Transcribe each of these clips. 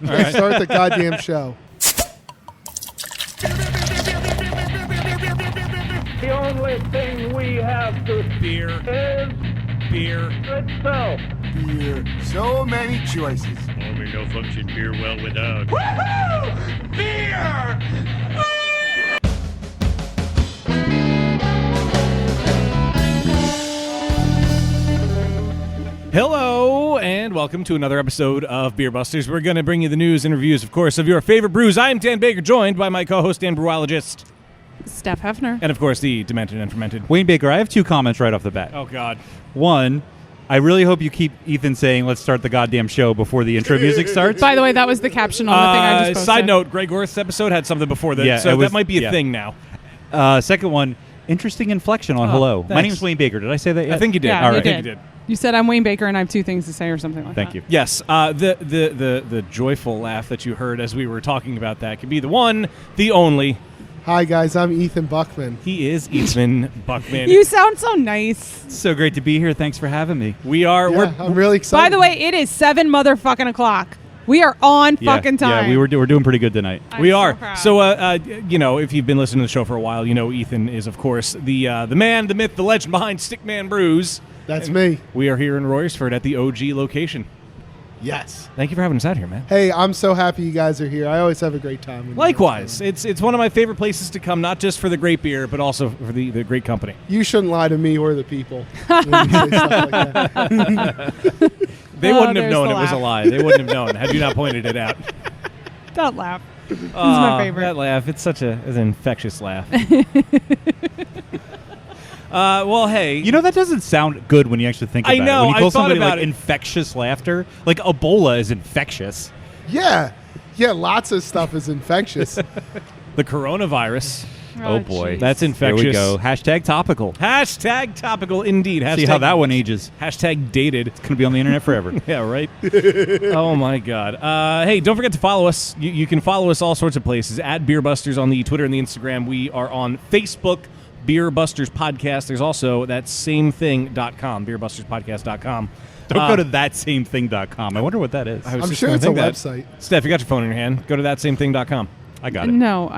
All right. Start the goddamn show. The only thing we have to Beer. is Beer. itself. Beer. So many choices. Only no function beer well without. Hello, and welcome to another episode of Beer Busters. We're going to bring you the news and reviews, of course, of your favorite brews. I am Dan Baker, joined by my co-host and brewologist, Steph Hefner. and of course, the demented and fermented. Wayne Baker, I have two comments right off the bat. Oh, God. One, I really hope you keep Ethan saying, let's start the goddamn show before the intro music starts. By the way, that was the caption on the thing I just posted. Side note, Greg Orth's episode had something before that, Yeah, so it was- that might be a yeah. thing now. Second one, interesting inflection on hello. My thanks. name's Wayne Baker. Did I say that yet? I think you did. Yeah, All you right. did. I think you did. You said I'm Wayne Baker and I have two things to say or something like Thank that. you. Yes, the joyful laugh that you heard as we were talking about that could be the one, the only. Hi, guys. I'm Ethan Buckman. He is Ethan Buckman. You sound so nice. It's so great to be here. Thanks for having me. We are. Yeah, I'm really excited. By the way, it is 7 motherfucking o'clock. We are on fucking time. Yeah, we're doing pretty good tonight. I'm We so are. proud. So, you know, if you've been listening to the show for a while, you know Ethan is, of course, the man, the myth, the legend behind Stickman Brews. That's me. We are here in Royersford at the OG location. Yes. Thank you for having us out here, man. Hey, I'm so happy you guys are here. I always have a great time. when you guys Likewise, come. it's one of my favorite places to come, not just for the great beer, but also for the great company. You shouldn't lie to me or the people when you say stuff like that. They wouldn't have there's known the it was a laugh. lie. They wouldn't have known had you not pointed it out. Don't laugh. This is my favorite. That laugh, it's such an infectious laugh. Well, hey. You know, that doesn't sound good when you actually think I about know, it. When you I call thought somebody about like it. infectious laughter, like Ebola is infectious. Yeah. Yeah, lots of stuff is infectious. The coronavirus. Oh, boy. jeez. That's There infectious. we go. Hashtag topical. Hashtag topical indeed. See how that one ages. Hashtag dated. It's going to be on the internet forever. Yeah, right? Oh, my God. Hey, don't forget to follow us. You can follow us all sorts of places. At Beer Busters on the Twitter and the Instagram. We are on Facebook, Beer Busters Podcast. There's also that same thing.com, beerbusterspodcast.com. Don't go to thatsamething.com. I wonder what that is. I was I'm just sure gonna it's a think that. website. Steph, you got your phone in your hand. Go to thatsamething.com. I got it. No.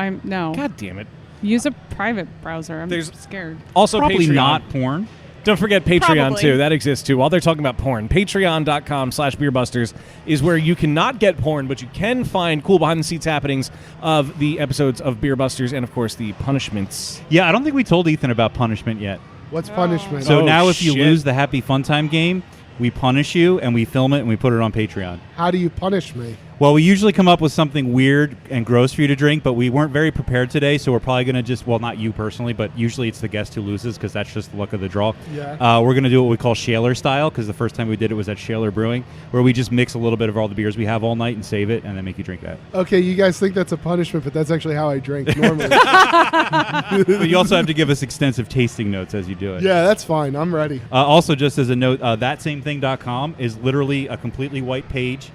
God damn it. Use a private browser. I'm There's- scared. Also, Probably Patreon. not porn. Don't forget Patreon, Probably. too. That exists, too. While they're talking about porn, patreon.com/beerbusters is where you cannot get porn, but you can find cool behind-the-scenes happenings of the episodes of Beer Busters and, of course, the punishments. Yeah, I don't think we told Ethan about punishment yet. What's punishment? So Oh, now if you shit. lose the Happy Fun Time game, we punish you and we film it and we put it on Patreon. How do you punish me? Well, we usually come up with something weird and gross for you to drink, but we weren't very prepared today, so we're probably going to just, well, not you personally, but usually it's the guest who loses because that's just the luck of the draw. Yeah. We're going to do what we call Shaler style because the first time we did it was at Shaler Brewing, where we just mix a little bit of all the beers we have all night and save it and then make you drink that. Okay, you guys think that's a punishment, but that's actually how I drink normally. But you also have to give us extensive tasting notes as you do it. Yeah, that's fine. I'm ready. Also, just as a note, thatsamething.com is literally a completely white page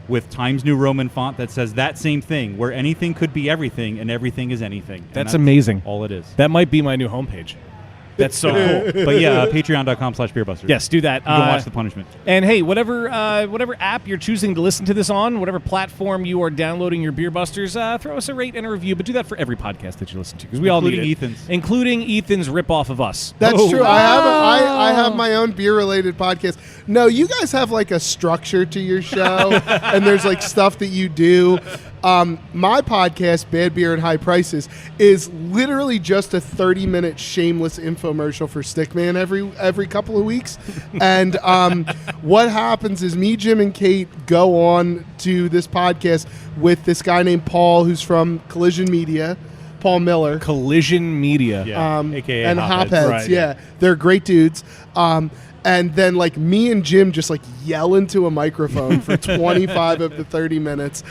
with Times New Roman font that says that same thing, where anything could be everything and everything is anything. And That's amazing. All it is. That might be my new homepage. That's so cool. But yeah, patreon.com/beerbusters. Yes, do that. You can watch the punishment. And hey, whatever app you're choosing to listen to this on, whatever platform you are downloading your Beer Busters, throw us a rate and a review. But do that for every podcast that you listen to, because we all need Including it. Ethan's. Including Ethan's ripoff of us. That's true. I have my own beer-related podcast. No, you guys have like a structure to your show, and there's like stuff that you do. My podcast, Bad Beer and High Prices, is literally just a 30-minute shameless infomercial for Stickman every couple of weeks. And what happens is me, Jim, and Kate go on to this podcast with this guy named Paul, who's from Collision Media, Paul Miller. Collision Media. Yeah. AKA and Hopheads. Hopheads, Right. yeah. They're great dudes. And then, like, me and Jim just, like, yell into a microphone for 25 of the 30 minutes.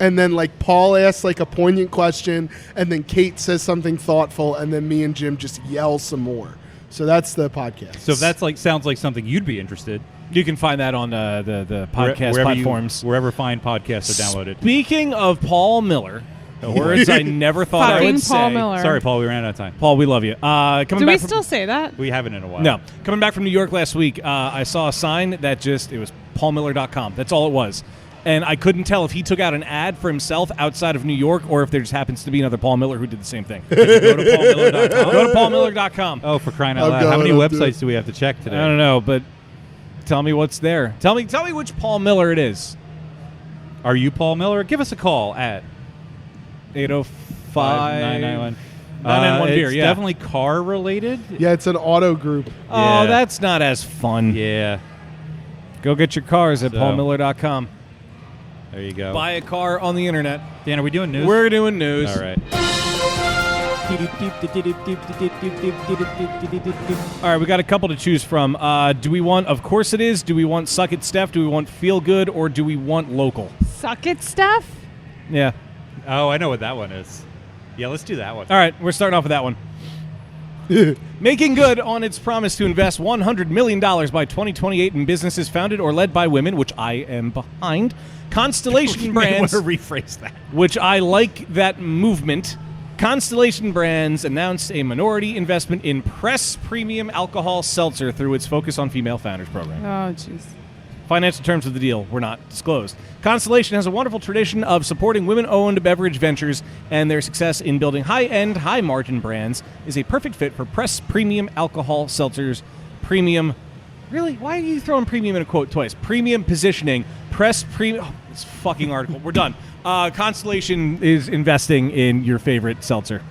And then, like, Paul asks, like, a poignant question, and then Kate says something thoughtful, and then me and Jim just yell some more. So that's the podcast. So if that's like sounds like something you'd be interested. You can find that on the podcast wherever platforms. wherever fine podcasts are downloaded. Speaking of Paul Miller, the words I never thought I would Fucking Paul say. Miller. Sorry, Paul, we ran out of time. Paul, we love you. Coming Do back we from, still say that? We haven't in a while. No. Coming back from New York last week, I saw a sign that it was paulmiller.com. That's all it was. And I couldn't tell if he took out an ad for himself outside of New York or if there just happens to be another Paul Miller who did the same thing. Go to paulmiller.com. Go to paulmiller.com. Oh, for crying out loud. How many websites do we have to check today? I don't know, but tell me what's there. Tell me which Paul Miller it is. Are you Paul Miller? Give us a call at 805-991. 991 beer, it's yeah. definitely car related. Yeah, it's an auto group. Oh, Yeah. that's not as fun. Yeah. Go get your cars at So- paulmiller.com. There you go. Buy a car on the internet. Dan, are we doing news? We're doing news. All right. All right, we got a couple to choose from. Do we want, of course it is, do we want Suck It Steph, do we want Feel Good, or do we want Local? Suck it, Steph. Yeah. Oh, I know what that one is. Yeah, let's do that one. All right, we're starting off with that one. Making good on its promise to invest $100 million by 2028 in businesses founded or led by women, which I am behind. Constellation Brands, I want to rephrase that. which I like that movement. Constellation Brands announced a minority investment in Press Premium Alcohol Seltzer through its Focus on Female Founders program. Oh, jeez. Financial terms of the deal were not disclosed. Constellation has a wonderful tradition of supporting women-owned beverage ventures, and their success in building high-end, high-margin brands is a perfect fit for Press Premium Alcohol Seltzer's premium... Really? Why are you throwing premium in a quote twice? Premium positioning. Press Premium... Oh, this fucking article. We're done. Constellation is investing in your favorite seltzer.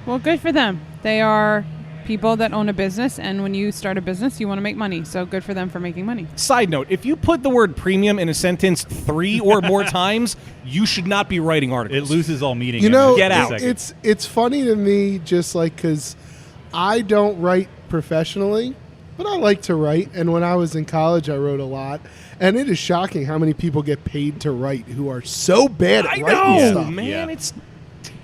Well, good for them. They are people that own a business, and when you start a business, you want to make money. So good for them for making money. Side note, if you put the word premium in a sentence 3 or more times, you should not be writing articles. It loses all meaning. You know, Get out. It's funny to me, just like because I don't write professionally, but I like to write. And when I was in college, I wrote a lot. And it is shocking how many people get paid to write who are so bad at I writing know, stuff. man. Yeah. It's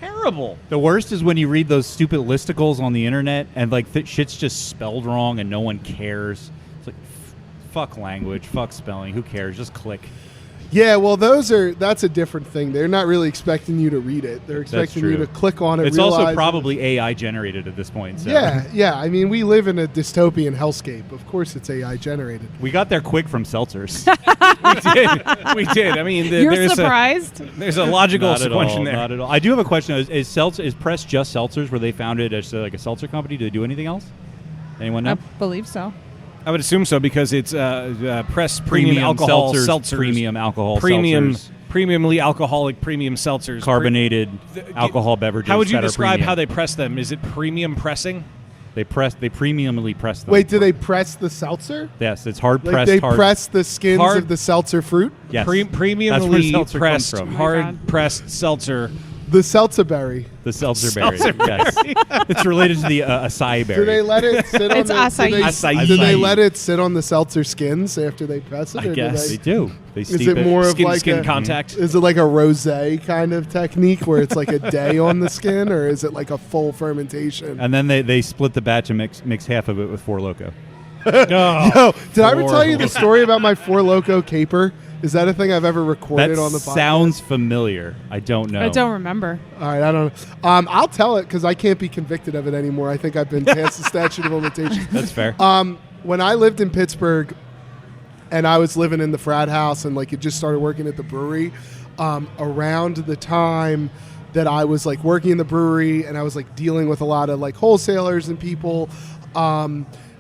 terrible. The worst is when you read those stupid listicles on the internet and like shit's just spelled wrong and no one cares. It's like, fuck language, fuck spelling. Who cares? Just click. Yeah, well, that's a different thing. They're not really expecting you to read it. They're expecting you true. to click on it. It's realize also probably AI generated at this point. So. Yeah. I mean, we live in a dystopian hellscape. Of course, it's AI generated. We got there quick from seltzers. We did. I mean, You're there's surprised? There's a logical Not at all, sequential there. not at all. I do have a question. Is Press just seltzers? Were they founded as like a seltzer company? Do they do anything else? Anyone know? I believe so. I would assume so because it's Press Premium Alcohol Seltzers. Premium alcohol Premium, seltzers. premiumly alcoholic premium seltzers. Carbonated alcohol beverages. How would you that are describe premium. how they press them? Is it premium pressing? They premiumly press them? Wait, do they press the seltzer? Yes, it's hard Like pressed. they hard. press the skins hard- of the seltzer fruit? Yes, That's where Premiumly seltzer pressed, comes from. hard God. pressed seltzer. The seltzer berry. The seltzer berry. Yes, it's related to the acai berry. Do they let it sit on It's the acai. Acai. Do they let it sit on the seltzer skins after they press it? I or do guess. They do. They Is steep it more of Skin like to skin a contact. Is it like a rosé kind of technique where it's like a day on the skin, or is it like a full fermentation? And then they split the batch and mix half of it with Four Loko. Yo, did I ever tell you the story about my Four Loko caper? Is that a thing I've ever recorded That on the podcast? sounds familiar. I don't know. I don't remember. All right, I don't know. I'll tell it because I can't be convicted of it anymore. I think I've been past the statute of limitations. That's fair. When I lived in Pittsburgh and I was living in the frat house and like it just started working at the brewery, around the time that I was like working in the brewery and I was like dealing with a lot of like wholesalers and people,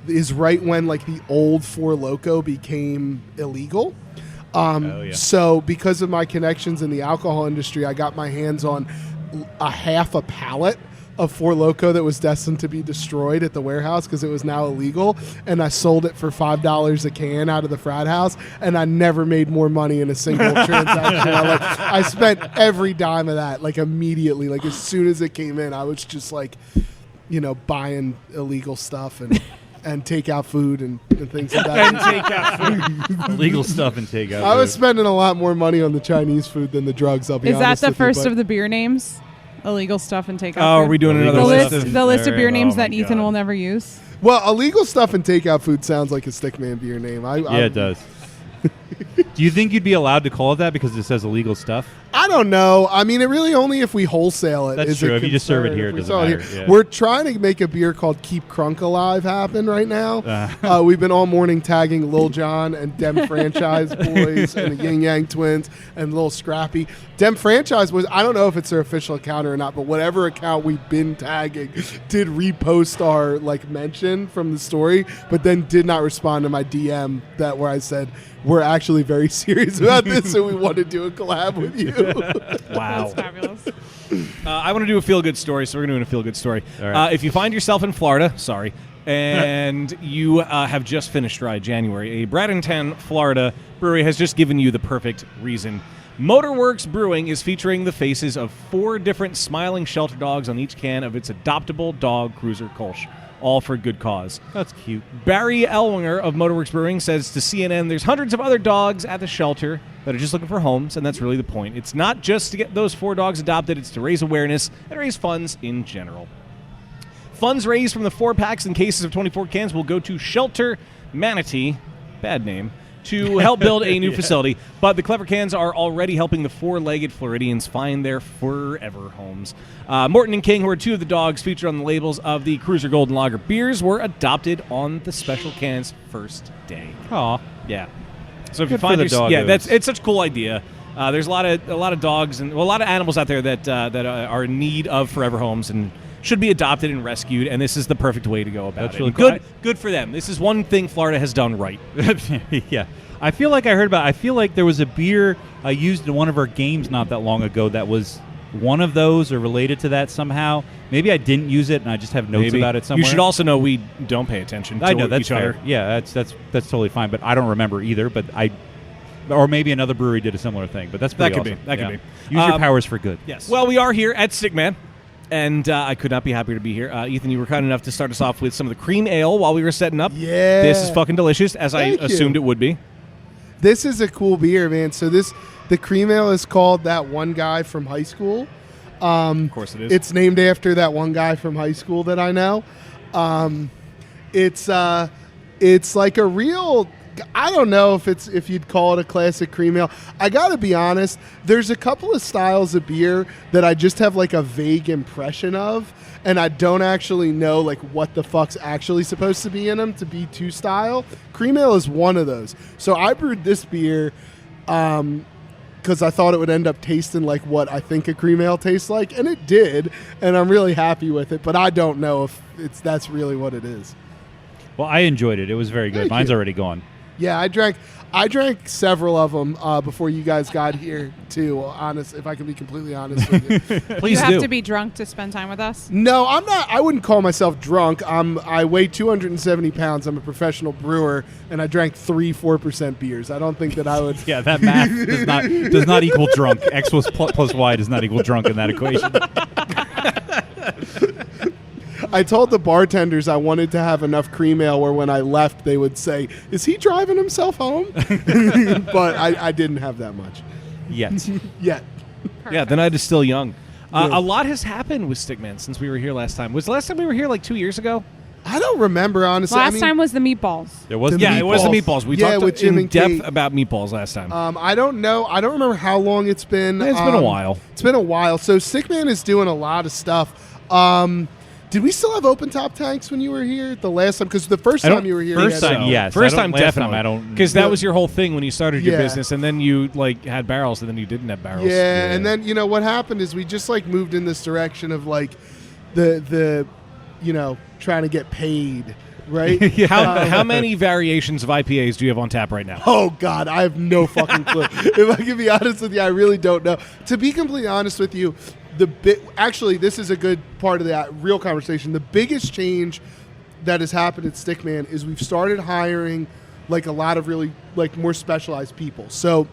is right when like the old Four Loko became illegal. Yeah. So because of my connections in the alcohol industry, I got my hands on a half a pallet of Four Loko that was destined to be destroyed at the warehouse because it was now illegal, and I sold it for $5 a can out of the frat house, and I never made more money in a single transaction. I spent every dime of that like immediately, like as soon as it came in. I was just like, buying illegal stuff and takeout food and things like that. Illegal stuff and takeout. I was food. spending a lot more money on the Chinese food than the drugs, I'll be Is that honest the with you, first but- of the beer names? Illegal stuff and takeout. Oh, are food? we doing another the list? list? The list of beer names Oh my that Ethan God. will never use. Well, illegal stuff and takeout food sounds like a Stickman beer name. Yeah, it does. Do you think you'd be allowed to call it that because it says illegal stuff? I don't know. I mean, it really only if we wholesale it. That's is a true. If you just serve it concern. here, If it we doesn't sell matter. here. Yeah. We're trying to make a beer called Keep Crunk Alive happen right now. We've been all morning tagging Lil Jon and Dem Franchise Boys and the Yin Yang Twins and Lil Scrappy. Dem Franchise Boys, I don't know if it's their official account or not, but whatever account we've been tagging did repost our mention from the story, but then did not respond to my DM where I said, we're actually very serious about this, so we want to do a collab with you. Wow. That's fabulous. I want to do a feel-good story, so we're going to do a feel-good story. All right. If you find yourself in Florida, and you have just finished Dry January, a Bradenton, Florida brewery has just given you the perfect reason. Motorworks Brewing is featuring the faces of 4 different smiling shelter dogs on each can of its adoptable dog cruiser Kolsch, all for a good cause. That's cute. Barry Elwinger of Motorworks Brewing says to CNN, there's hundreds of other dogs at the shelter that are just looking for homes, and that's really the point. It's not just to get those 4 dogs adopted, it's to raise awareness and raise funds in general. Funds raised from the 4 packs and cases of 24 cans will go to Shelter Manatee, bad name, to help build a new facility. But the clever cans are already helping the 4-legged Floridians find their forever homes. Morton and King, who are 2 of the dogs featured on the labels of the Cruiser Golden Lager beers, were adopted on the special can's first day. Aw. Yeah. So if Good you find for the doggos. it's such a cool idea. There's a lot of dogs and a lot of animals out there that are in need of forever homes and should be adopted and rescued, and this is the perfect way to go about That's it. really And cool. Good for them. This is one thing Florida has done right. Yeah. I feel like there was a beer used in one of our games not that long ago that was one of those or related to that somehow. Maybe I didn't use it and I just have notes about it somewhere. You should also know we don't pay attention to I know that's each fair. other. Yeah, that's totally fine. But I don't remember either. But or maybe another brewery did a similar thing. But that's pretty That could awesome. be. That could be. Use your powers for good. Yes. Well, we are here at Stickman, and I could not be happier to be here. Ethan, you were kind enough to start us off with some of the cream ale while we were setting up. Yeah. This is fucking delicious, as Thank I assumed you. it would be. This is a cool beer, man. So the cream ale is called That One Guy from High School. Of course it is. It's named after that one guy from high school that I know. It's like a real. I don't know if you'd call it a classic cream ale. I gotta be honest. There's a couple of styles of beer that I just have like a vague impression of, and I don't actually know like what the fuck's actually supposed to be in them to be to style. Cream ale is one of those. So I brewed this beer because I thought it would end up tasting like what I think a cream ale tastes like, and it did, and I'm really happy with it. But I don't know if that's really what it is. Well, I enjoyed it. It was very good. Thank Mine's you. already gone. Yeah, I drank several of them before you guys got here too. Honest, if I can be completely honest with you. Please you do. have to be drunk to spend time with us. No, I'm not. I wouldn't call myself drunk. I weigh 270 pounds. I'm a professional brewer, and I drank 4% beers. I don't think that I would. Yeah, that math does not equal drunk. X plus Y does not equal drunk in that equation. I told the bartenders I wanted to have enough cream ale where when I left, they would say, "Is he driving himself home?" But I didn't have that much Yet. yet. Yeah, the night is still young. Yeah. A lot has happened with Stickman since we were here last time. Was the last time we were here like 2 years ago? I don't remember honestly. Last time was the meatballs. There was The Yeah, it was the meatballs. meatballs. We Yeah, talked with Jim in and depth Kate. about meatballs last time. I don't know. I don't remember how long it's been. It's been a while. It's been a while. So Stickman is doing a lot of stuff. Did we still have open top tanks when you were here the last time? Because the first I don't- time you were here, first we had- time, yes. First I don't- time, last definitely. time I don't- Because that was your whole thing when you started your Yeah. business, and then you like had barrels, and then you didn't have barrels. Yeah, and then what happened is we just like moved in this direction of like the trying to get paid, right? How many variations of IPAs do you have on tap right now? Oh God, I have no fucking clue. If I can be honest with you, I really don't know. To be completely honest with you, actually this is a good part of that real conversation. The biggest change that has happened at Stickman is we've started hiring like a lot of really like more specialized people. So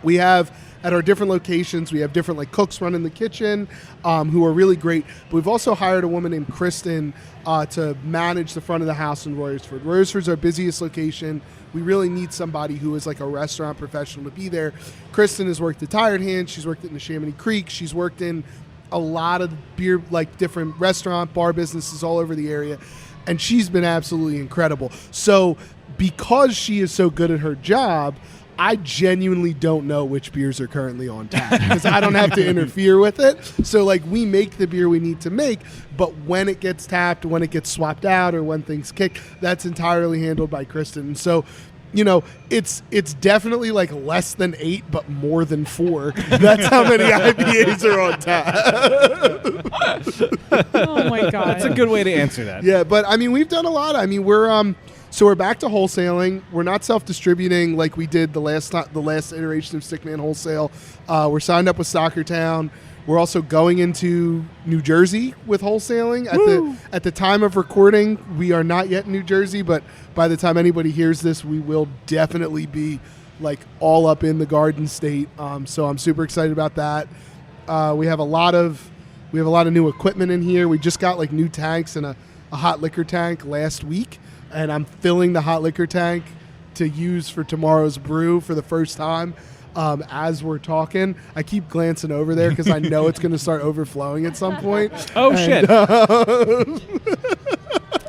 we have at our different locations, we have different like cooks running the kitchen who are really great. But we've also hired a woman named Kristen to manage the front of the house in Royersford. Royersford's our busiest location. We really need somebody who is like a restaurant professional to be there. Kristen has worked at Tired Hands. She's worked at Neshaminy Creek. She's worked in a lot of beer, like different restaurant, bar businesses all over the area. And she's been absolutely incredible. So because she is so good at her job, I genuinely don't know which beers are currently on tap because I don't have to interfere with it. So like we make the beer we need to make, but when it gets tapped, when it gets swapped out, or when things kick, that's entirely handled by Kristen. And so, you know, it's definitely like less than 8, but more than 4. That's how many IPAs are on tap. Oh my god, That's a good way to answer that. Yeah, but I mean, we've done a lot. I mean, we're back to wholesaling. We're not self-distributing like we did the last iteration of Stickman Wholesale. We're signed up with Soccer Town. We're also going into New Jersey with wholesaling. At the time of recording, we are not yet in New Jersey, but by the time anybody hears this, we will definitely be like all up in the Garden State. So I'm super excited about that. We have a lot of new equipment in here. We just got like new tanks and a hot liquor tank last week, and I'm filling the hot liquor tank to use for tomorrow's brew for the first time. As we're talking, I keep glancing over there because I know it's going to start overflowing at some point. Oh, shit.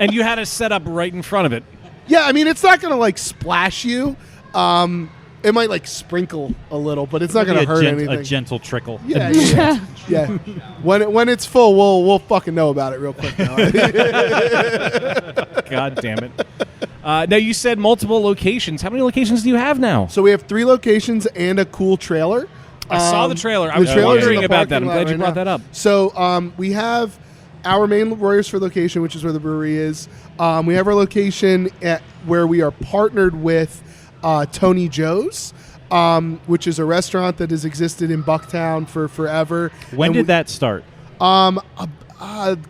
And you had it set up right in front of it. Yeah, I mean, it's not going to like splash you. It might like sprinkle a little, but it's not going to hurt anything. A gentle trickle. Yeah. When it's full, we'll fucking know about it real quick now. God damn it. Now, you said multiple locations. How many locations do you have now? So we have 3 locations and a cool trailer. I saw the trailer. I was trailer's in wondering the about that. I'm parking glad you lot brought that up. So we have our main Royersford location, which is where the brewery is. We have our location where we are partnered with Tony Joe's, which is a restaurant that has existed in Bucktown for forever. When did that start?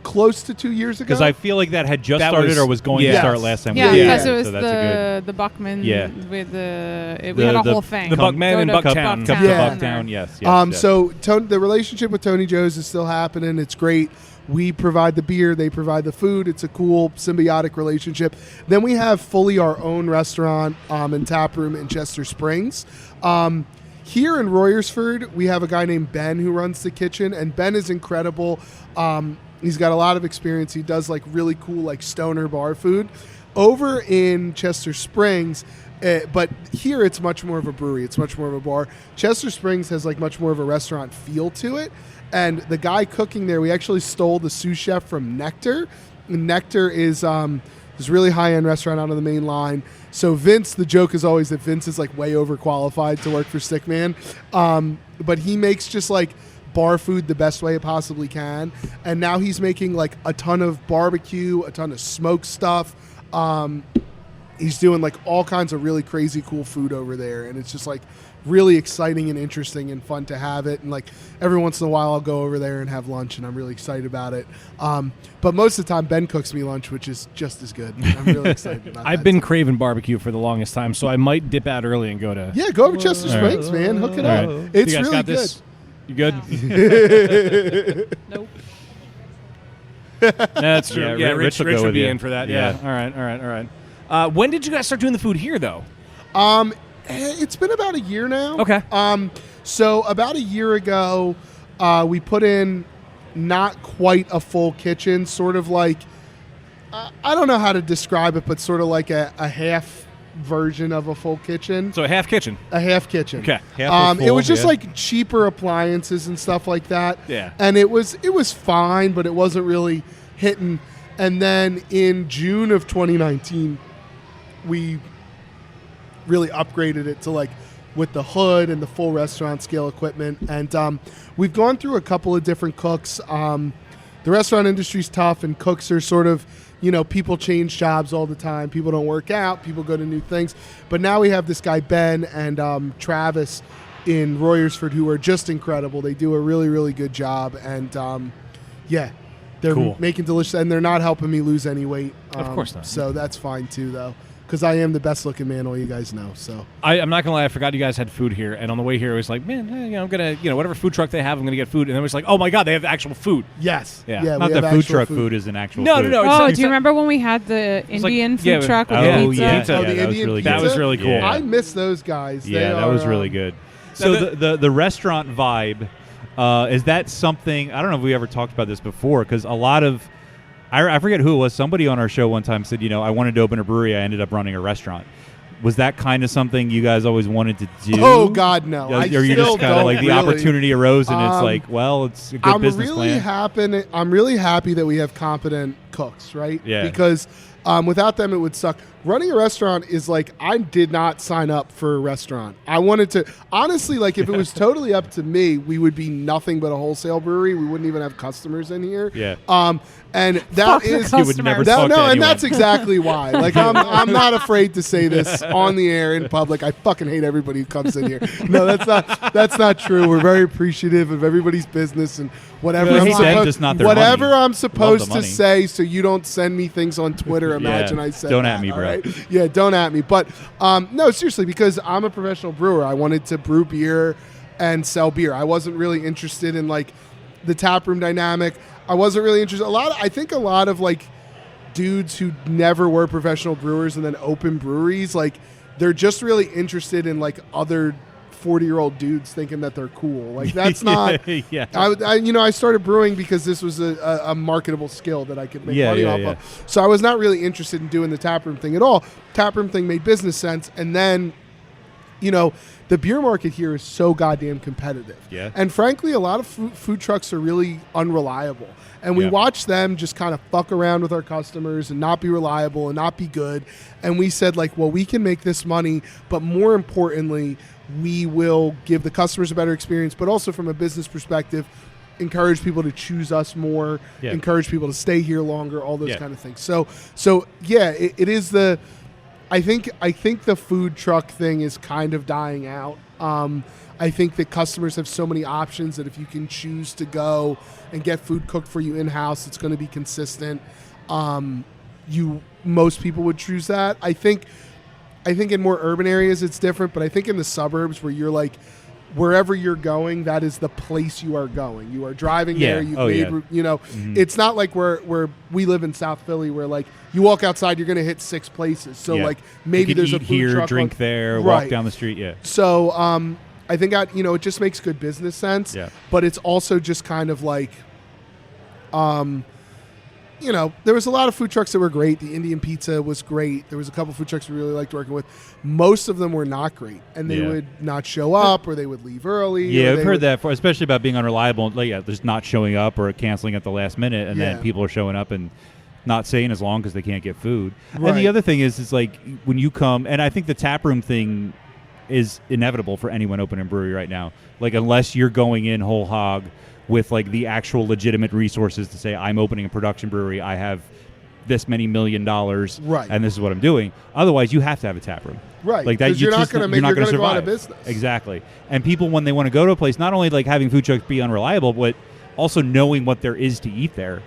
Close to 2 years ago. Because I feel like that had just started or was going to start last time. Yeah, we were because there, it was so that's the Buckman. Yeah. With we had a whole thing. The Buckman in Bucktown. Come to Bucktown, yes. So the relationship with Tony Joe's is still happening. It's great. We provide the beer, they provide the food. It's a cool symbiotic relationship. Then we have fully our own restaurant and tap room in Chester Springs. Here in Royersford, we have a guy named Ben who runs the kitchen, and Ben is incredible. He's got a lot of experience. He does like really cool like stoner bar food. Over in Chester Springs, but here it's much more of a brewery. It's much more of a bar. Chester Springs has like much more of a restaurant feel to it. And the guy cooking there, we actually stole the sous chef from Nectar. Nectar is this really high-end restaurant out on the main line. So Vince, the joke is always that Vince is like way overqualified to work for Stickman. But he makes just like bar food the best way it possibly can. And now he's making like a ton of barbecue, a ton of smoked stuff. He's doing like all kinds of really crazy cool food over there. And it's just like really exciting and interesting and fun to have it. And like every once in a while I'll go over there and have lunch, and I'm really excited about it. But most of the time Ben cooks me lunch, which is just as good. I'm really excited about I've been craving barbecue for the longest time, so I might dip out early and go to... Yeah, go over to Chester Springs, man. Hook it up. Right. It's you guys really got good. This? You good? Nope. That's true. Yeah, Yeah, Rich will Rich go would with be you. in for that. Yeah. All right. When did you guys start doing the food here, though? It's been about a year now. Okay. So about a year ago, we put in not quite a full kitchen, sort of like, I don't know how to describe it, but sort of like a half version of a full kitchen. So a half kitchen. A half kitchen. Okay. Half or It was full, just yeah. like cheaper appliances and stuff like that. Yeah. And it was fine, but it wasn't really hitting. And then in June of 2019, we really upgraded it to like with the hood and the full restaurant scale equipment. And we've gone through a couple of different cooks. The restaurant industry's tough, and cooks are sort of, people change jobs all the time. People don't work out. People go to new things. But now we have this guy, Ben, and Travis in Royersford, who are just incredible. They do a really, really good job. And, they're Cool. making delicious, and they're not helping me lose any weight. Of course not. So that's fine, too, though, because I am the best-looking man, all you guys know. So I'm not gonna lie, I forgot you guys had food here, and on the way here, I was like, man, I'm gonna, whatever food truck they have, I'm gonna get food, and then I was like, oh my god, they have actual food. yes. Yeah. Not we the have food actual truck food is an actual No, food. no, no. Oh, It's do you not- remember when we had the was like- Indian yeah, food truck with oh, pizza? yeah. Pizza. Oh, Yeah, the that was Indian really pizza? good. That was really cool. Yeah. I miss those guys. They Yeah, that was are, really good. So Now the restaurant vibe, is that something, I don't know if we ever talked about this before, because a lot of, I forget who it was, somebody on our show one time said, I wanted to open a brewery, I ended up running a restaurant. Was that kind of something you guys always wanted to do? Oh God, no! Or you just kind of like the opportunity arose, and it's like, well, it's a good business plan. I'm really happy that we have competent cooks, right? Yeah. Because without them, it would suck. Running a restaurant is like, I did not sign up for a restaurant. I wanted to, honestly, like if it was totally up to me, we would be nothing but a wholesale brewery. We wouldn't even have customers in here. Yeah. And that Fuck the is you would never talk to and anyone. that's exactly why. Like I'm not afraid to say this on the air in public. I fucking hate everybody who comes in here. No, that's not true. We're very appreciative of everybody's business and whatever Yeah, I'm just not their whatever money. I'm supposed Love the to money. say, so you don't send me things on Twitter. Imagine I said Don't that, at me, all bro. right? Yeah, don't at me. But no, seriously, because I'm a professional brewer. I wanted to brew beer and sell beer. I wasn't really interested in like the taproom dynamic. I wasn't really interested. I think a lot of like dudes who never were professional brewers and then open breweries, like they're just really interested in like other 40-year-old dudes thinking that they're cool. Like that's not. Yeah. I started brewing because this was a marketable skill that I could make money off of. So I was not really interested in doing the taproom thing at all. Taproom thing made business sense, and then, the beer market here is so goddamn competitive. Yeah. And frankly, a lot of food trucks are really unreliable. And we watch them just kind of fuck around with our customers and not be reliable and not be good. And we said, like, well, we can make this money, but more importantly, we will give the customers a better experience, but also from a business perspective, encourage people to choose us more, encourage people to stay here longer, all those kind of things. So it is the... I think the food truck thing is kind of dying out. I think that customers have so many options that if you can choose to go and get food cooked for you in-house, it's going to be consistent. Most people would choose that. I think in more urban areas it's different, but I think in the suburbs where you're like, wherever you're going, that is the place you are going. You are driving there. You've made, it's not like where we live in South Philly, where like you walk outside, you're going to hit 6 places. So like maybe there's a food here, truck drink there, walk down the street. Yeah. So I think it just makes good business sense. Yeah. But it's also just kind of like, there was a lot of food trucks that were great. The Indian pizza was great. There was a couple food trucks we really liked working with. Most of them were not great, and they would not show up, or they would leave early. Yeah, I've heard that, especially about being unreliable. Like, just not showing up or canceling at the last minute, and then people are showing up and not staying as long because they can't get food. Right. And the other thing is like when you come, and I think the taproom thing is inevitable for anyone opening a brewery right now. Like, unless you're going in whole hog with like the actual legitimate resources to say, I'm opening a production brewery, I have this many $1 million, right, and this is what I'm doing. Otherwise, you have to have a tap room, right? Like that, you're not going to go out of survive. business. Exactly. And people, when they want to go to a place, not only like having food trucks be unreliable, but also knowing what there is to eat there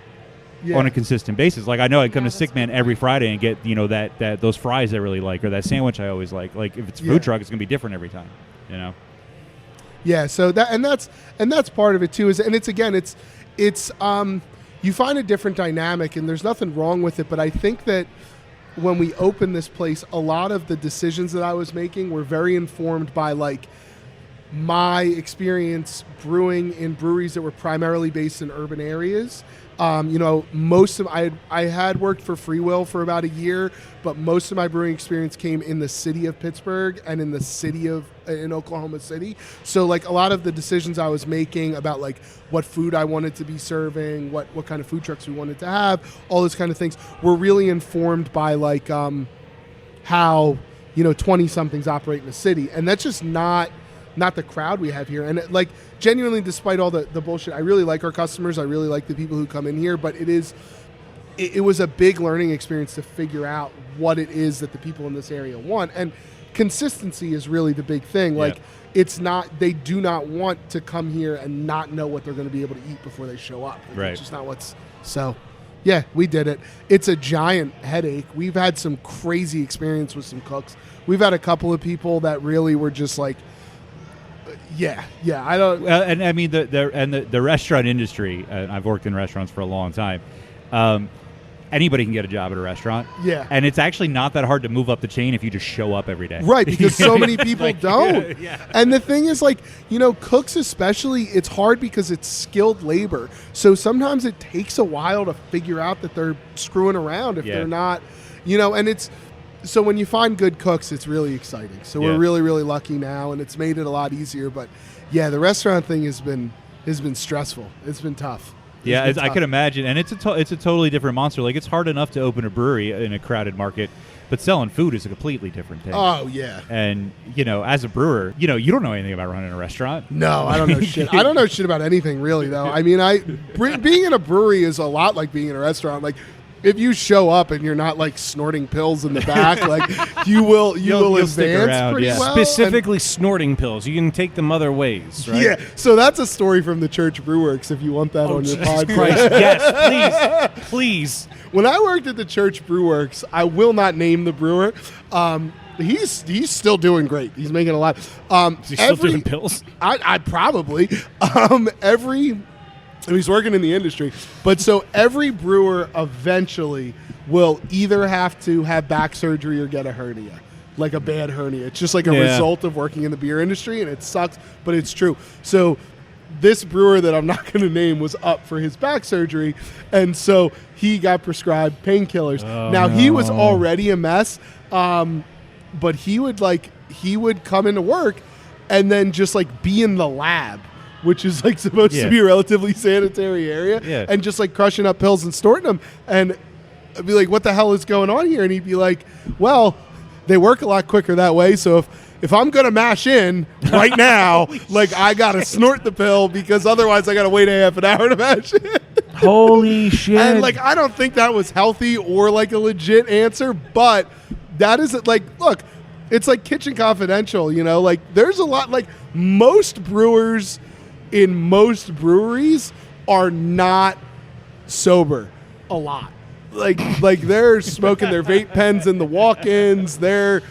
on a consistent basis. Like I know I come to Stickman every Friday and get that those fries I really like, or that sandwich I always like. Like if it's a food truck, it's going to be different every time. Yeah, so that's part of it too. It's you find a different dynamic, and there's nothing wrong with it. But I think that when we opened this place, a lot of the decisions that I was making were very informed by like my experience brewing in breweries that were primarily based in urban areas. Most of I had worked for Freewill for about a year, but most of my brewing experience came in the city of Pittsburgh and in the city in Oklahoma City. So like a lot of the decisions I was making about like what food I wanted to be serving, what kind of food trucks we wanted to have, all those kind of things were really informed by like how 20-somethings operate in the city, and that's just not the crowd we have here. And like genuinely, despite all the bullshit, I really like our customers. I really like the people who come in here, but it was a big learning experience to figure out what it is that the people in this area want. And consistency is really the big thing. Like they do not want to come here and not know what they're going to be able to eat before they show up. Like, right. It's just not yeah, we did it. It's a giant headache. We've had some crazy experience with some cooks. We've had a couple of people that really were just like, I don't. Well, and I mean the restaurant industry. I've worked in restaurants for a long time. Anybody can get a job at a restaurant. Yeah, and it's actually not that hard to move up the chain if you just show up every day. Right, because so many people don't. Yeah. And the thing is, like, cooks especially, it's hard because it's skilled labor. So sometimes it takes a while to figure out that they're screwing around if they're not, and it's. so when you find good cooks, it's really exciting. So we're really, really lucky now, and it's made it a lot easier. But yeah, the restaurant thing has been stressful. It's been tough. Yeah, I could imagine, and it's a totally different monster. Like, it's hard enough to open a brewery in a crowded market, but selling food is a completely different thing. Oh yeah. And as a brewer, you don't know anything about running a restaurant. No, I don't know shit. I don't know shit about anything really, though. I mean, being in a brewery is a lot like being in a restaurant. Like, if you show up and you're not like snorting pills in the back, like you will advance around, pretty well. Specifically snorting pills. You can take them other ways, right? Yeah. So that's a story from the Church Brewworks. If you want that on your podcast, Christ. Yes, please. When I worked at the Church Brewworks, I will not name the brewer. He's still doing great. He's making a lot. Is he still doing pills? I probably he's working in the industry. But so every brewer eventually will either have to have back surgery or get a hernia, like a bad hernia. It's just like a result of working in the beer industry, and it sucks, but it's true. So this brewer that I'm not going to name was up for his back surgery, and so he got prescribed painkillers. Now, he was already a mess, but he would come into work and then just like be in the lab, which is like supposed to be a relatively sanitary area, and just like crushing up pills and snorting them. And I'd be like, what the hell is going on here? And he'd be like, well, they work a lot quicker that way. So if I'm going to mash in right now, like I got to snort the pill because otherwise I got to wait a half an hour to mash in. Holy shit. And like, I don't think that was healthy or like a legit answer, but that isn't like, look, it's like Kitchen Confidential, like there's a lot, like most brewers in most breweries are not sober a lot. Like they're smoking their vape pens in the walk-ins. They're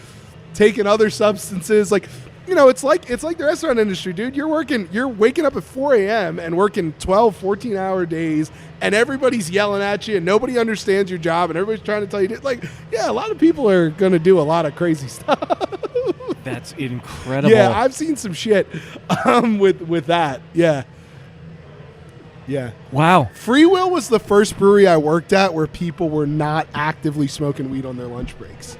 taking other substances. Like, it's like the restaurant industry, dude. You're waking up at 4 a.m. and working 12, 14-hour days, and everybody's yelling at you, and nobody understands your job, and everybody's trying to tell you, a lot of people are going to do a lot of crazy stuff. That's incredible. Yeah, I've seen some shit with that. Yeah. Yeah. Wow. Free Will was the first brewery I worked at where people were not actively smoking weed on their lunch breaks.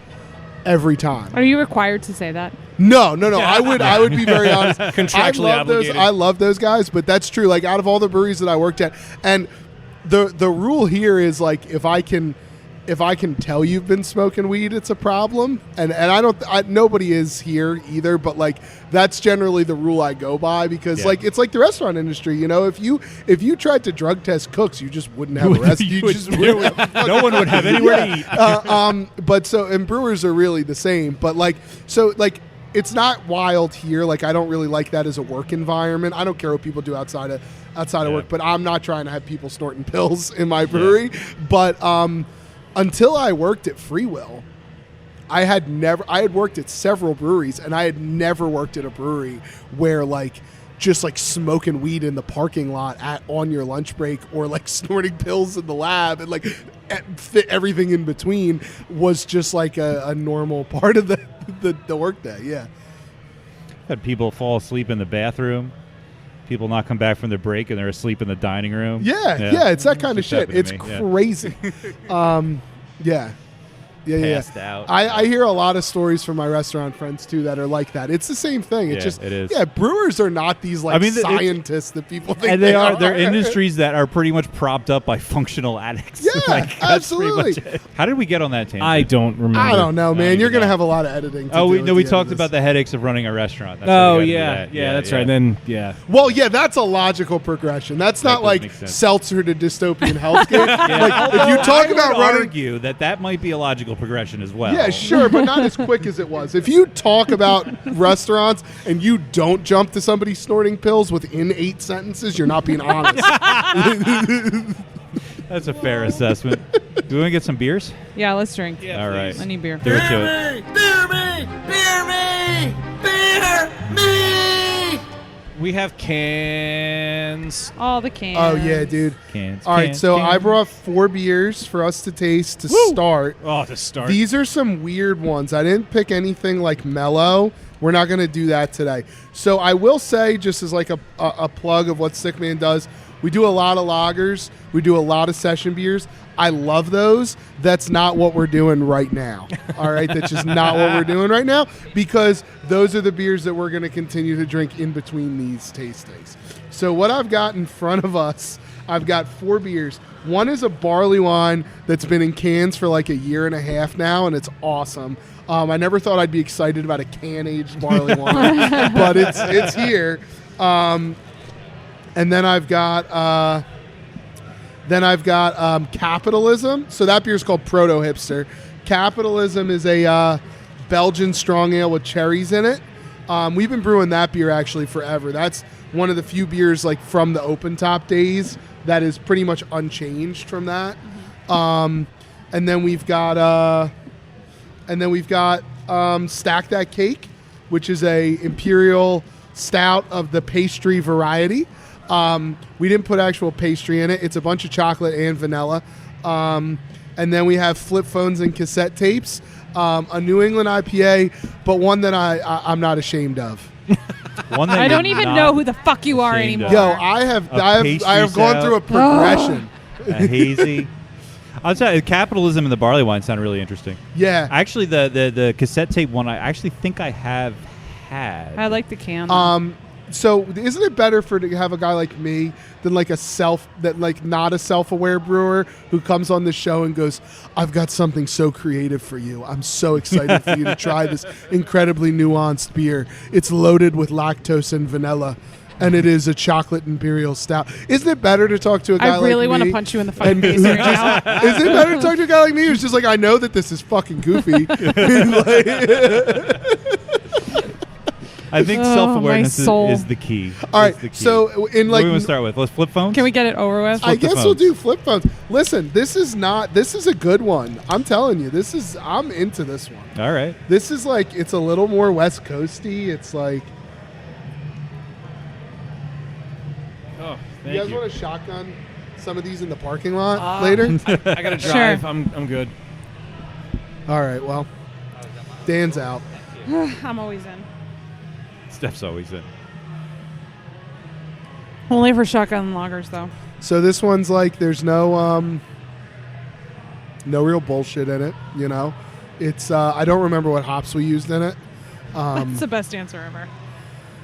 Every time. Are you required to say that? No. I would be very honest. Contractually obligated. I love those guys, but that's true. Like, out of all the breweries that I worked at, and the rule here is like, if I can tell you've been smoking weed, it's a problem. And nobody is here either, but like that's generally the rule I go by because like it's like the restaurant industry, if you tried to drug test cooks, you just wouldn't have a restaurant. No one would have anywhere to eat. But and brewers are really the same. But like it's not wild here. Like, I don't really like that as a work environment. I don't care what people do outside of work, but I'm not trying to have people snorting pills in my brewery. But until I worked at Free Will, I had worked at several breweries, and I had never worked at a brewery where like just like smoking weed in the parking lot on your lunch break, or like snorting pills in the lab, and like everything in between was just like a normal part of the work day. Yeah. Had people fall asleep in the bathroom. People not come back from their break and they're asleep in the dining room. Yeah, it's that kind of shit. It's crazy. Passed out. I hear a lot of stories from my restaurant friends too that are like that. It's the same thing. It's just it is. Yeah, brewers are not these like scientists that people think and they are. They're industries that are pretty much propped up by functional addicts. Yeah, that's absolutely. Pretty much it. How did we get on that tangent? I don't remember. I don't know, man. You're gonna have a lot of editing. We talked about the headaches of running a restaurant. That's that's right. Then Well, yeah, that's a logical progression. That's not like seltzer to dystopian healthcare. Like if you talk about running, argue that might be a logical progression as well. Yeah, sure, but not as quick as it was. If you talk about restaurants and you don't jump to somebody snorting pills within 8 sentences, you're not being honest. That's a fair assessment. Do we want to get some beers? Yeah, let's drink. Yeah, all right. I need beer. Do it to it. Beer me! we have cans. All the cans. Oh, yeah, dude. Cans. All right, so I brought 4 beers for us to taste to start. Oh, to start. These are some weird ones. I didn't pick anything like mellow. We're not going to do that today. So I will say, just as like a plug of what Stickman does, we do a lot of lagers. We do a lot of session beers. I love those. That's not what we're doing right now. All right? That's just not what we're doing right now, because those are the beers that we're going to continue to drink in between these tastings. So what I've got in front of us, I've got 4 beers. One is a barley wine that's been in cans for like a year and a half now, and it's awesome. I never thought I'd be excited about a can-aged barley wine, but it's here. And then I've got Capitalism. So that beer is called Proto Hipster. Capitalism is a Belgian strong ale with cherries in it. We've been brewing that beer actually forever. That's one of the few beers like from the open top days that is pretty much unchanged from that. And then we've got Stack That Cake, which is a imperial stout of the pastry variety. We didn't put actual pastry in it. It's a bunch of chocolate and vanilla. And then we have Flip Phones and Cassette Tapes, a New England IPA, but one that I'm not ashamed of. One that I you're don't even not know who the fuck you are ashamed of. anymore. Yo, I have pastry gone through a progression. A hazy. I'll tell you, Capitalism and the barley wine sound really interesting. Yeah. Actually, the cassette tape one, I actually think I have had. I like the can. So isn't it better to have a guy like me than like not a self-aware brewer who comes on the show and goes, I've got something so creative for you. I'm so excited for you to try this incredibly nuanced beer. It's loaded with lactose and vanilla, and it is a chocolate imperial stout. Isn't it better to talk to a guy like me? I really want to punch you in the fucking face right now. Isn't it better to talk to a guy like me who's just like, I know that this is fucking goofy. I think self-awareness is the key. All right, so in what like, do we want to start with? Let's flip phones. Can we get it over with? I guess we'll do flip phones. Listen, this is a good one. I'm telling you, I'm into this one. All right. This is like, it's a little more West Coasty. It's like, Oh, you thank guys you. want to shotgun some of these in the parking lot later? I gotta drive. Sure. I'm good. All right, well, Dan's out. I'm always in. Steph's always in. Only for shotgun lagers, though. So this one's like, there's no real bullshit in it, you know? It's, I don't remember what hops we used in it. That's the best answer ever.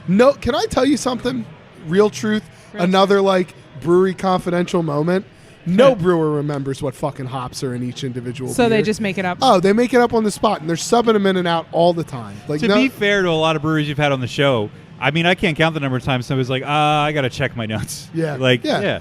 No, can I tell you something? Real truth. Another like brewery confidential moment. No brewer remembers what fucking hops are in each individual So beer. they just make it up. Oh, they make it up on the spot, and they're subbing them in and out all the time. Like, To be fair to a lot of breweries you've had on the show, I mean, I can't count the number of times somebody's like, I got to check my notes. Yeah. Like, Yeah.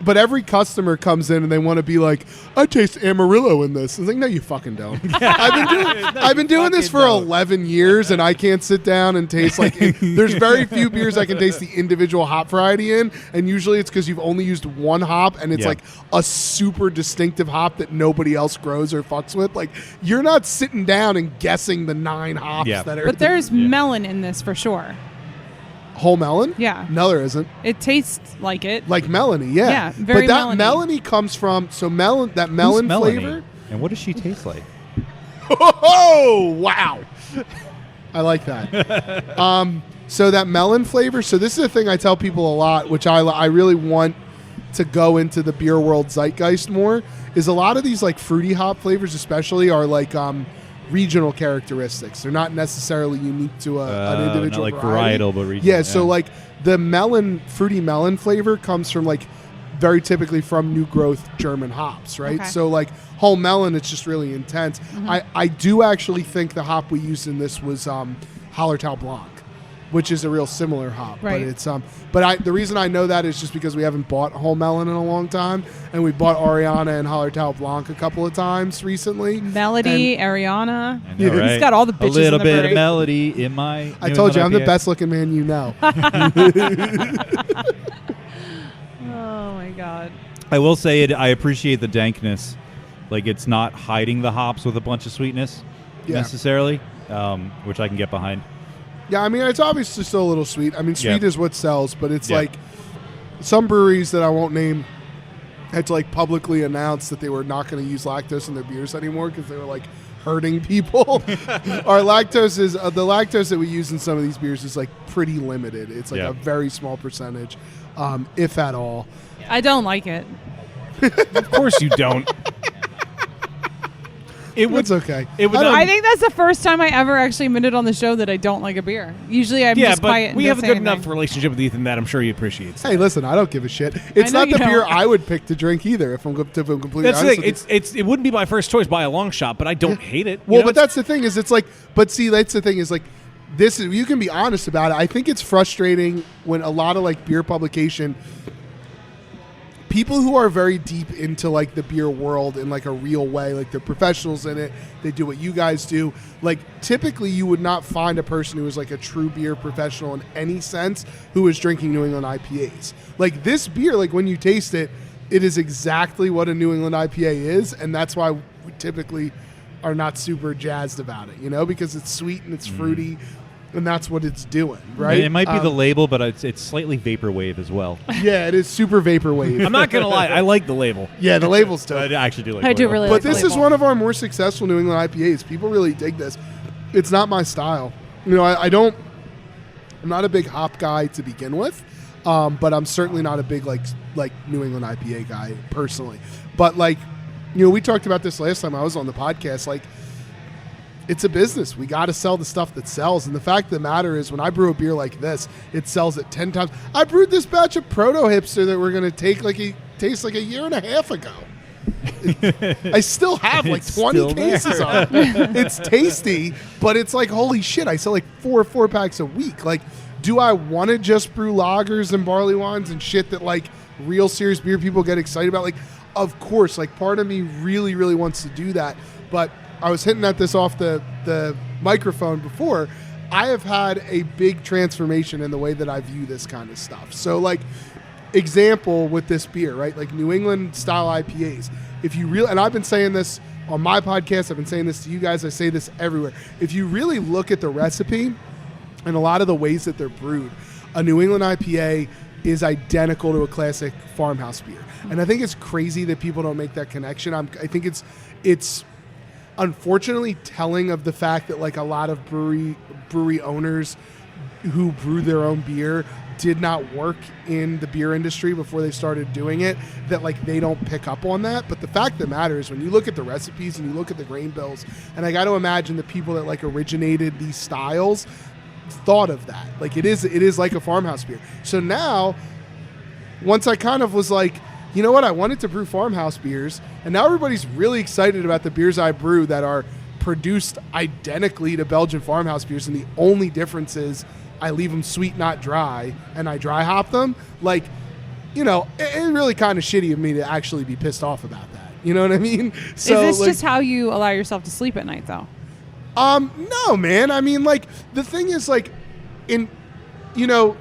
But every customer comes in and they want to be like, I taste Amarillo in this. It's like, no, you fucking don't. I've been doing this for 11 years, and I can't sit down and taste like. There's very few beers I can taste the individual hop variety in, and usually it's because you've only used one hop, and it's like a super distinctive hop that nobody else grows or fucks with. Like, you're not sitting down and guessing the 9 hops that are. But there's melon in this for sure. Whole melon? Yeah. No, there isn't. It tastes like it. Like melony, yeah. Yeah, very But that melony. melony comes from melon Who's Melanie? flavor. And what does she taste like? Oh, wow. I like that. So that melon flavor. So this is a thing I tell people a lot, which I really want to go into the beer world zeitgeist more, is a lot of these like fruity hop flavors especially are like regional characteristics. They're not necessarily unique to an individual not like variety. varietal, but regional. Yeah, so like the fruity melon flavor comes from like very typically from new growth German hops, right? Okay. So like whole melon, it's just really intense. Mm-hmm. I do actually think the hop we used in this was Hallertau Blanc, which is a real similar hop. Right. But it's the reason I know that is just because we haven't bought whole melon in a long time, and we bought Ariana and Hallertau Blanc a couple of times recently. Melody, Ariana. I know, right? He's got all the bitches A little in the bit brewery. of melody in my. I told you, I'm the IPA. best looking man you know. Oh my god. I will say it. I appreciate the dankness. Like, it's not hiding the hops with a bunch of sweetness necessarily, which I can get behind. Yeah, I mean, it's obviously still a little sweet. I mean, sweet Yeah. is what sells, but it's like some breweries that I won't name had to like publicly announce that they were not going to use lactose in their beers anymore because they were like hurting people. Our lactose is the lactose that we use in some of these beers is like pretty limited. It's like a very small percentage, if at all. I don't like it. Of course you don't. It's okay. It would. I think that's the first time I ever actually admitted on the show that I don't like a beer. Usually I'm just quiet. And we have a don't good say enough anything. relationship with Ethan that I'm sure he appreciates. Hey, listen, I don't give a shit. It's know not the you beer don't. I would pick to drink either. If I'm completely That's the honest thing. with you. It wouldn't be my first choice by a long shot, but I don't hate it. Well, but that's the thing is, it's like, but see, that's the thing is like, this is, you can be honest about it. I think it's frustrating when a lot of like beer publication, people who are very deep into like the beer world in like a real way, like they're professionals in it, they do what you guys do. Like typically you would not find a person who is like a true beer professional in any sense who is drinking New England IPAs. Like this beer, like when you taste it, it is exactly what a New England IPA is, and that's why we typically are not super jazzed about it, you know, because it's sweet and it's fruity, and that's what it's doing, right? It might be the label, but it's slightly vaporwave as well. Yeah, it is super vaporwave. I'm not gonna lie. I like the label. Yeah, the label's dope. I actually do like. I do label. really But like the this is label. one of our more successful New England IPAs. People really dig this. It's not my style. You know, I'm not a big hop guy to begin with, but I'm certainly not a big like New England IPA guy personally. But like, you know, we talked about this last time I was on the podcast. Like, it's a business. We got to sell the stuff that sells. And the fact of the matter is, when I brew a beer like this, it sells at 10 times. I brewed this batch of Proto Hipster that we're going to taste like a year and a half ago. I still have like It's 20 still cases there. of it. It's tasty, but it's like, holy shit, I sell like 4 packs a week. Like, do I want to just brew lagers and barley wines and shit that like real serious beer people get excited about? Like, of course, like part of me really, really wants to do that. But I was hinting at this off the microphone before. I have had a big transformation in the way that I view this kind of stuff. So like, example with this beer, right? Like New England style IPAs. If you really, and I've been saying this on my podcast, I've been saying this to you guys, I say this everywhere. If you really look at the recipe and a lot of the ways that they're brewed, a New England IPA is identical to a classic farmhouse beer. And I think it's crazy that people don't make that connection. I think it's unfortunately telling of the fact that like a lot of brewery owners who brew their own beer did not work in the beer industry before they started doing it, that like they don't pick up on that. But the fact of the matter is, when you look at the recipes and you look at the grain bills, and I got to imagine the people that like originated these styles thought of that. Like it is like a farmhouse beer. So now, once I kind of was like, you know what, I wanted to brew farmhouse beers, and now everybody's really excited about the beers I brew that are produced identically to Belgian farmhouse beers, and the only difference is I leave them sweet, not dry, and I dry hop them. Like, you know, it's really kind of shitty of me to actually be pissed off about that. You know what I mean? So, is this like, just how you allow yourself to sleep at night, though? No, man. I mean, like, the thing is, like, you know,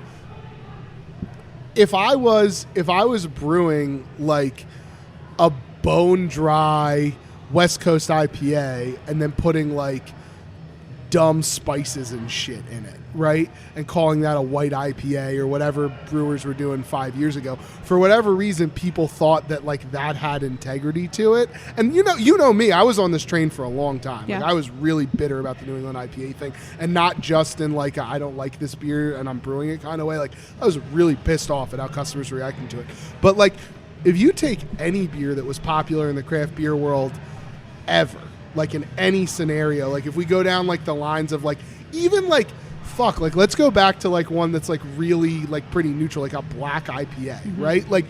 if I was brewing like a bone dry West Coast IPA and then putting like dumb spices and shit in it, right? And calling that a white IPA or whatever brewers were doing 5 years ago. For whatever reason, people thought that like that had integrity to it. And you know me, I was on this train for a long time. Yeah. Like I was really bitter about the New England IPA thing, and not just in like I don't like this beer and I'm brewing it kind of way. Like I was really pissed off at how customers were reacting to it. But like if you take any beer that was popular in the craft beer world ever, like in any scenario, like if we go down like the lines of like even like like let's go back to like one that's like really like pretty neutral, like a black IPA, right? Like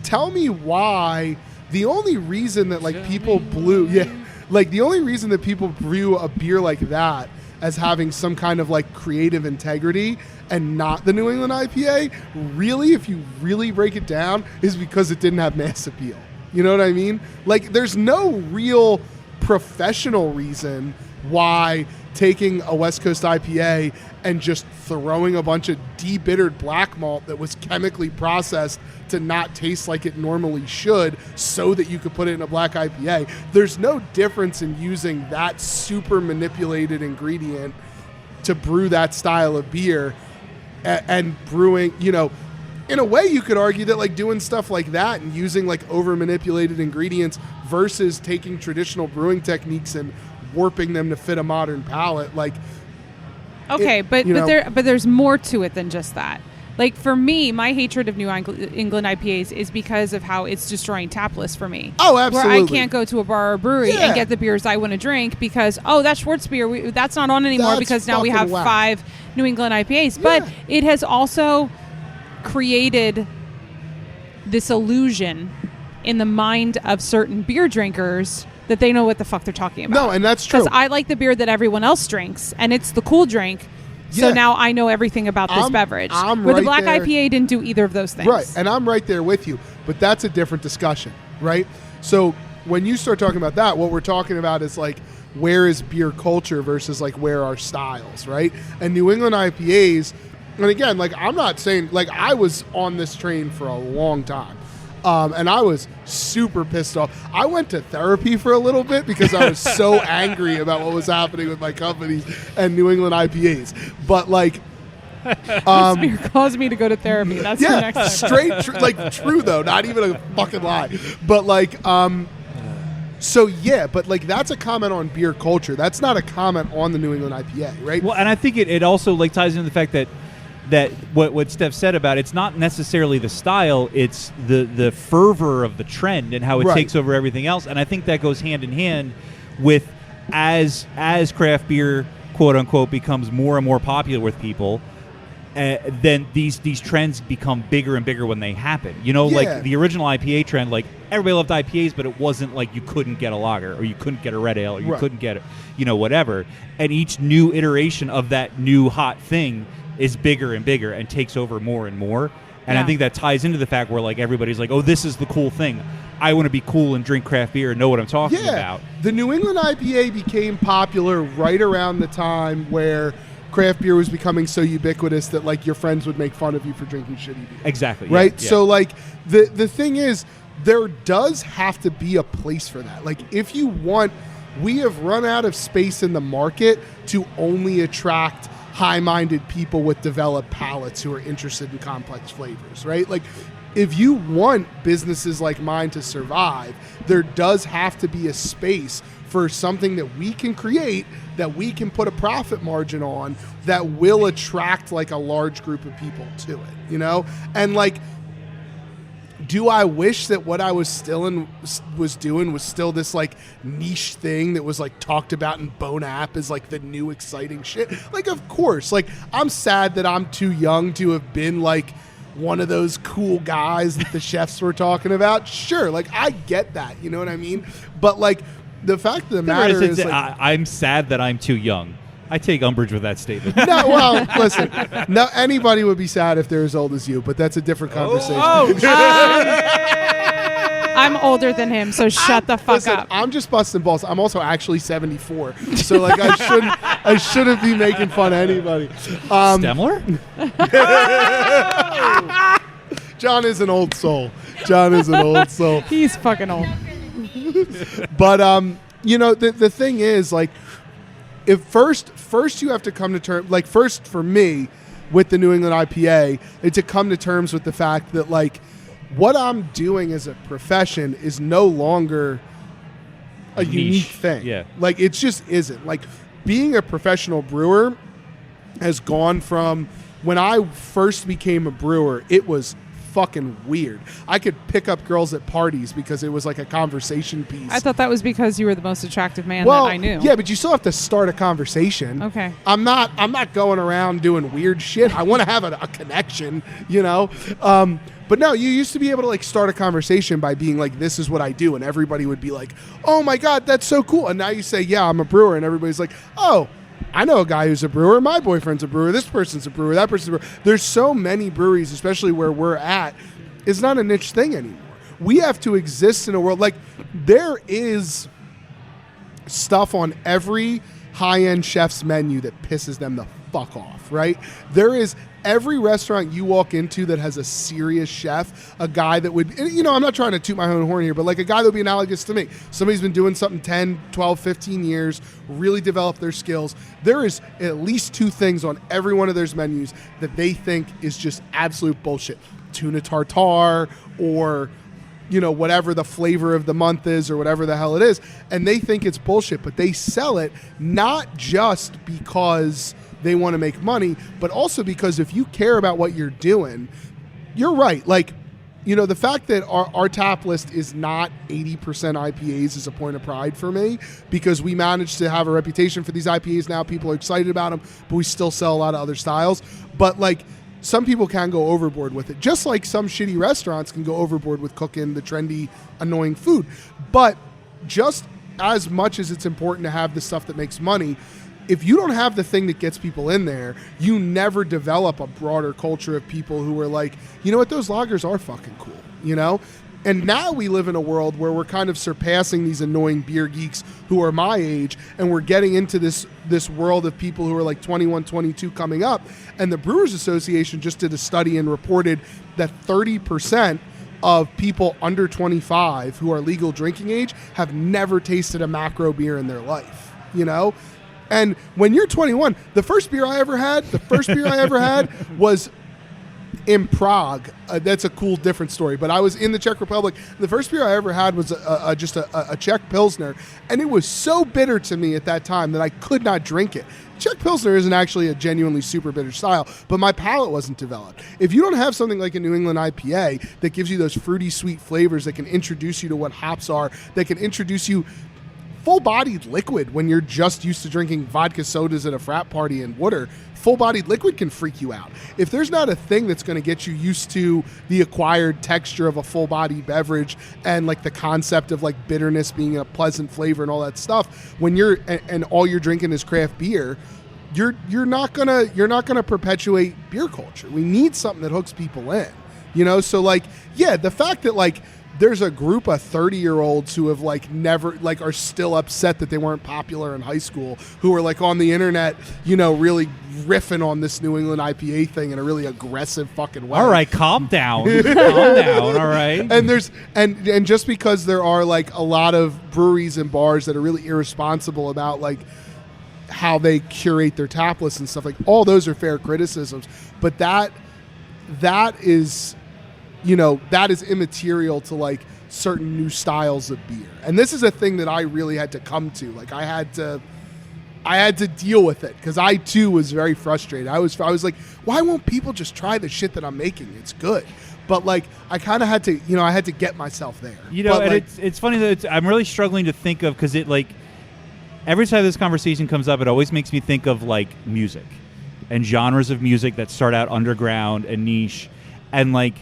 tell me why the only reason that like people brew a beer like that as having some kind of like creative integrity and not the New England IPA, really, if you really break it down, is because it didn't have mass appeal. You know what I mean? Like there's no real professional reason why taking a West Coast IPA and just throwing a bunch of de-bittered black malt that was chemically processed to not taste like it normally should so that you could put it in a black IPA. There's no difference in using that super manipulated ingredient to brew that style of beer and brewing, you know, in a way, you could argue that like doing stuff like that and using like over manipulated ingredients versus taking traditional brewing techniques and warping them to fit a modern palate, like. Okay, but there's more to it than just that. Like for me, my hatred of New England IPAs is because of how it's destroying tap lists for me. Oh, absolutely. Where I can't go to a bar or brewery and get the beers I want to drink because that Schwartz beer that's not on anymore because now we have 5 New England IPAs. But it has also created this illusion in the mind of certain beer drinkers that they know what the fuck they're talking about. No, and that's true. Because I like the beer that everyone else drinks, and it's the cool drink. So now I know everything about this beverage. Where the black IPA didn't do either of those things. Right, and I'm right there with you. But that's a different discussion, right? So when you start talking about that, what we're talking about is like, where is beer culture versus like where are styles, right? And New England IPAs, and again, like I'm not saying, like I was on this train for a long time. And I was super pissed off. I went to therapy for a little bit because I was so angry about what was happening with my company and New England IPAs. But like, this beer caused me to go to therapy. That's the next straight, true though, not even a fucking lie. But like, so yeah, but like that's a comment on beer culture. That's not a comment on the New England IPA, right? Well, and I think it also like ties into the fact that what Steph said about it's not necessarily the style, it's the fervor of the trend and how it takes over everything else. And I think that goes hand in hand with as craft beer, quote unquote, becomes more and more popular with people, then these trends become bigger and bigger when they happen. You know, like the original IPA trend, like everybody loved IPAs, but it wasn't like you couldn't get a lager or you couldn't get a red ale or you couldn't get whatever. And each new iteration of that new hot thing is bigger and bigger and takes over more and more. And I think that ties into the fact where like everybody's like, oh, this is the cool thing. I want to be cool and drink craft beer and know what I'm talking about. The New England IPA became popular right around the time where craft beer was becoming so ubiquitous that like your friends would make fun of you for drinking shitty beer. Exactly. Right? Yeah. So like the thing is, there does have to be a place for that. Like if you want, we have run out of space in the market to only attract high-minded people with developed palates who are interested in complex flavors, right? Like, if you want businesses like mine to survive, there does have to be a space for something that we can create, that we can put a profit margin on, that will attract like a large group of people to it, you know? And like, do I wish that what I was doing was still this like niche thing that was like talked about in Bone App as like the new exciting shit? Like, of course. Like, I'm sad that I'm too young to have been like one of those cool guys that the chefs were talking about. Sure, like I get that, you know what I mean? But like the fact of the matter is, like, I'm sad that I'm too young. I take umbrage with that statement. No, well, listen. No, anybody would be sad if they're as old as you, but that's a different conversation. I'm older than him, so shut the fuck up. I'm just busting balls. I'm also actually 74, so like I shouldn't be making fun of anybody. Stemler? John is an old soul. He's fucking old. But you know, the thing is, like, if first you have to come to terms, like, first for me with the New England IPA, is to come to terms with the fact that like what I'm doing as a profession is no longer a unique thing. Yeah. Like, it just isn't. Like, being a professional brewer has gone from when I first became a brewer, it was fucking weird. I could pick up girls at parties because it was like a conversation piece. I thought that was because you were the most attractive man well, that I knew. Yeah, but you still have to start a conversation. Okay. I'm not going around doing weird shit. I want to have a connection, you know? But no, you used to be able to like start a conversation by being like, this is what I do. And everybody would be like, oh my God, that's so cool. And now you say, yeah, I'm a brewer. And everybody's like, oh, I know a guy who's a brewer. My boyfriend's a brewer. This person's a brewer. That person's a brewer. There's so many breweries, especially where we're at. It's not a niche thing anymore. We have to exist in a world. Like, there is stuff on every high-end chef's menu that pisses them the fuck off, right? There is every restaurant you walk into that has a serious chef, a guy that would, you know, I'm not trying to toot my own horn here, but like a guy that would be analogous to me. Somebody's been doing something 10, 12, 15 years, really developed their skills. There is at least two things on every one of those menus that they think is just absolute bullshit. tuna tartare or, you know, whatever the flavor of the month is or whatever the hell it is. And they think it's bullshit, but they sell it not just because they want to make money, but also because if you care about what you're doing, you're right. Like, you know, the fact that our tap list is not 80% IPAs is a point of pride for me, because we managed to have a reputation for these IPAs now. People are excited about them, but we still sell a lot of other styles. But, like, some people can go overboard with it, just like some shitty restaurants can go overboard with cooking the trendy, annoying food. But just as much as it's important to have the stuff that makes money, if you don't have the thing that gets people in there, you never develop a broader culture of people who are like, you know what, those lagers are fucking cool, you know? And now we live in a world where we're kind of surpassing these annoying beer geeks who are my age, and we're getting into this world of people who are like 21, 22 coming up. And the Brewers Association just did a study and reported that 30% of people under 25 who are legal drinking age have never tasted a macro beer in their life, you know? And when you're 21, the first beer I ever had was in Prague. That's a cool, different story. But I was in the Czech Republic. The first beer I ever had was just a Czech Pilsner. And it was so bitter to me at that time that I could not drink it. Czech Pilsner isn't actually a genuinely super bitter style, but my palate wasn't developed. If you don't have something like a New England IPA that gives you those fruity, sweet flavors that can introduce you to what hops are, that can introduce you full-bodied liquid when you're just used to drinking vodka sodas at a frat party and water, full-bodied liquid can freak you out. If there's not a thing that's going to get you used to the acquired texture of a full-bodied beverage and like the concept of like bitterness being a pleasant flavor and all that stuff, when you're and all you're drinking is craft beer, you're not gonna perpetuate beer culture. We need something that hooks people in, you know. So like, yeah, the fact that like there's a group of 30-year-olds who have like never, like, are still upset that they weren't popular in high school, who are like on the internet, you know, really riffing on this New England IPA thing in a really aggressive fucking way. All right, calm down. Calm down, all right. And there's and just because there are like a lot of breweries and bars that are really irresponsible about like how they curate their tap lists and stuff, like all those are fair criticisms, but that is, you know, that is immaterial to like certain new styles of beer. And this is a thing that I really had to come to. Like I had to deal with it because I too was very frustrated. I was like, why won't people just try the shit that I'm making? It's good. But like I kind of had to, you know, I had to get myself there. You know, but, and like, it's funny that I'm really struggling to think of, because it like every time this conversation comes up, it always makes me think of like music and genres of music that start out underground and niche, and like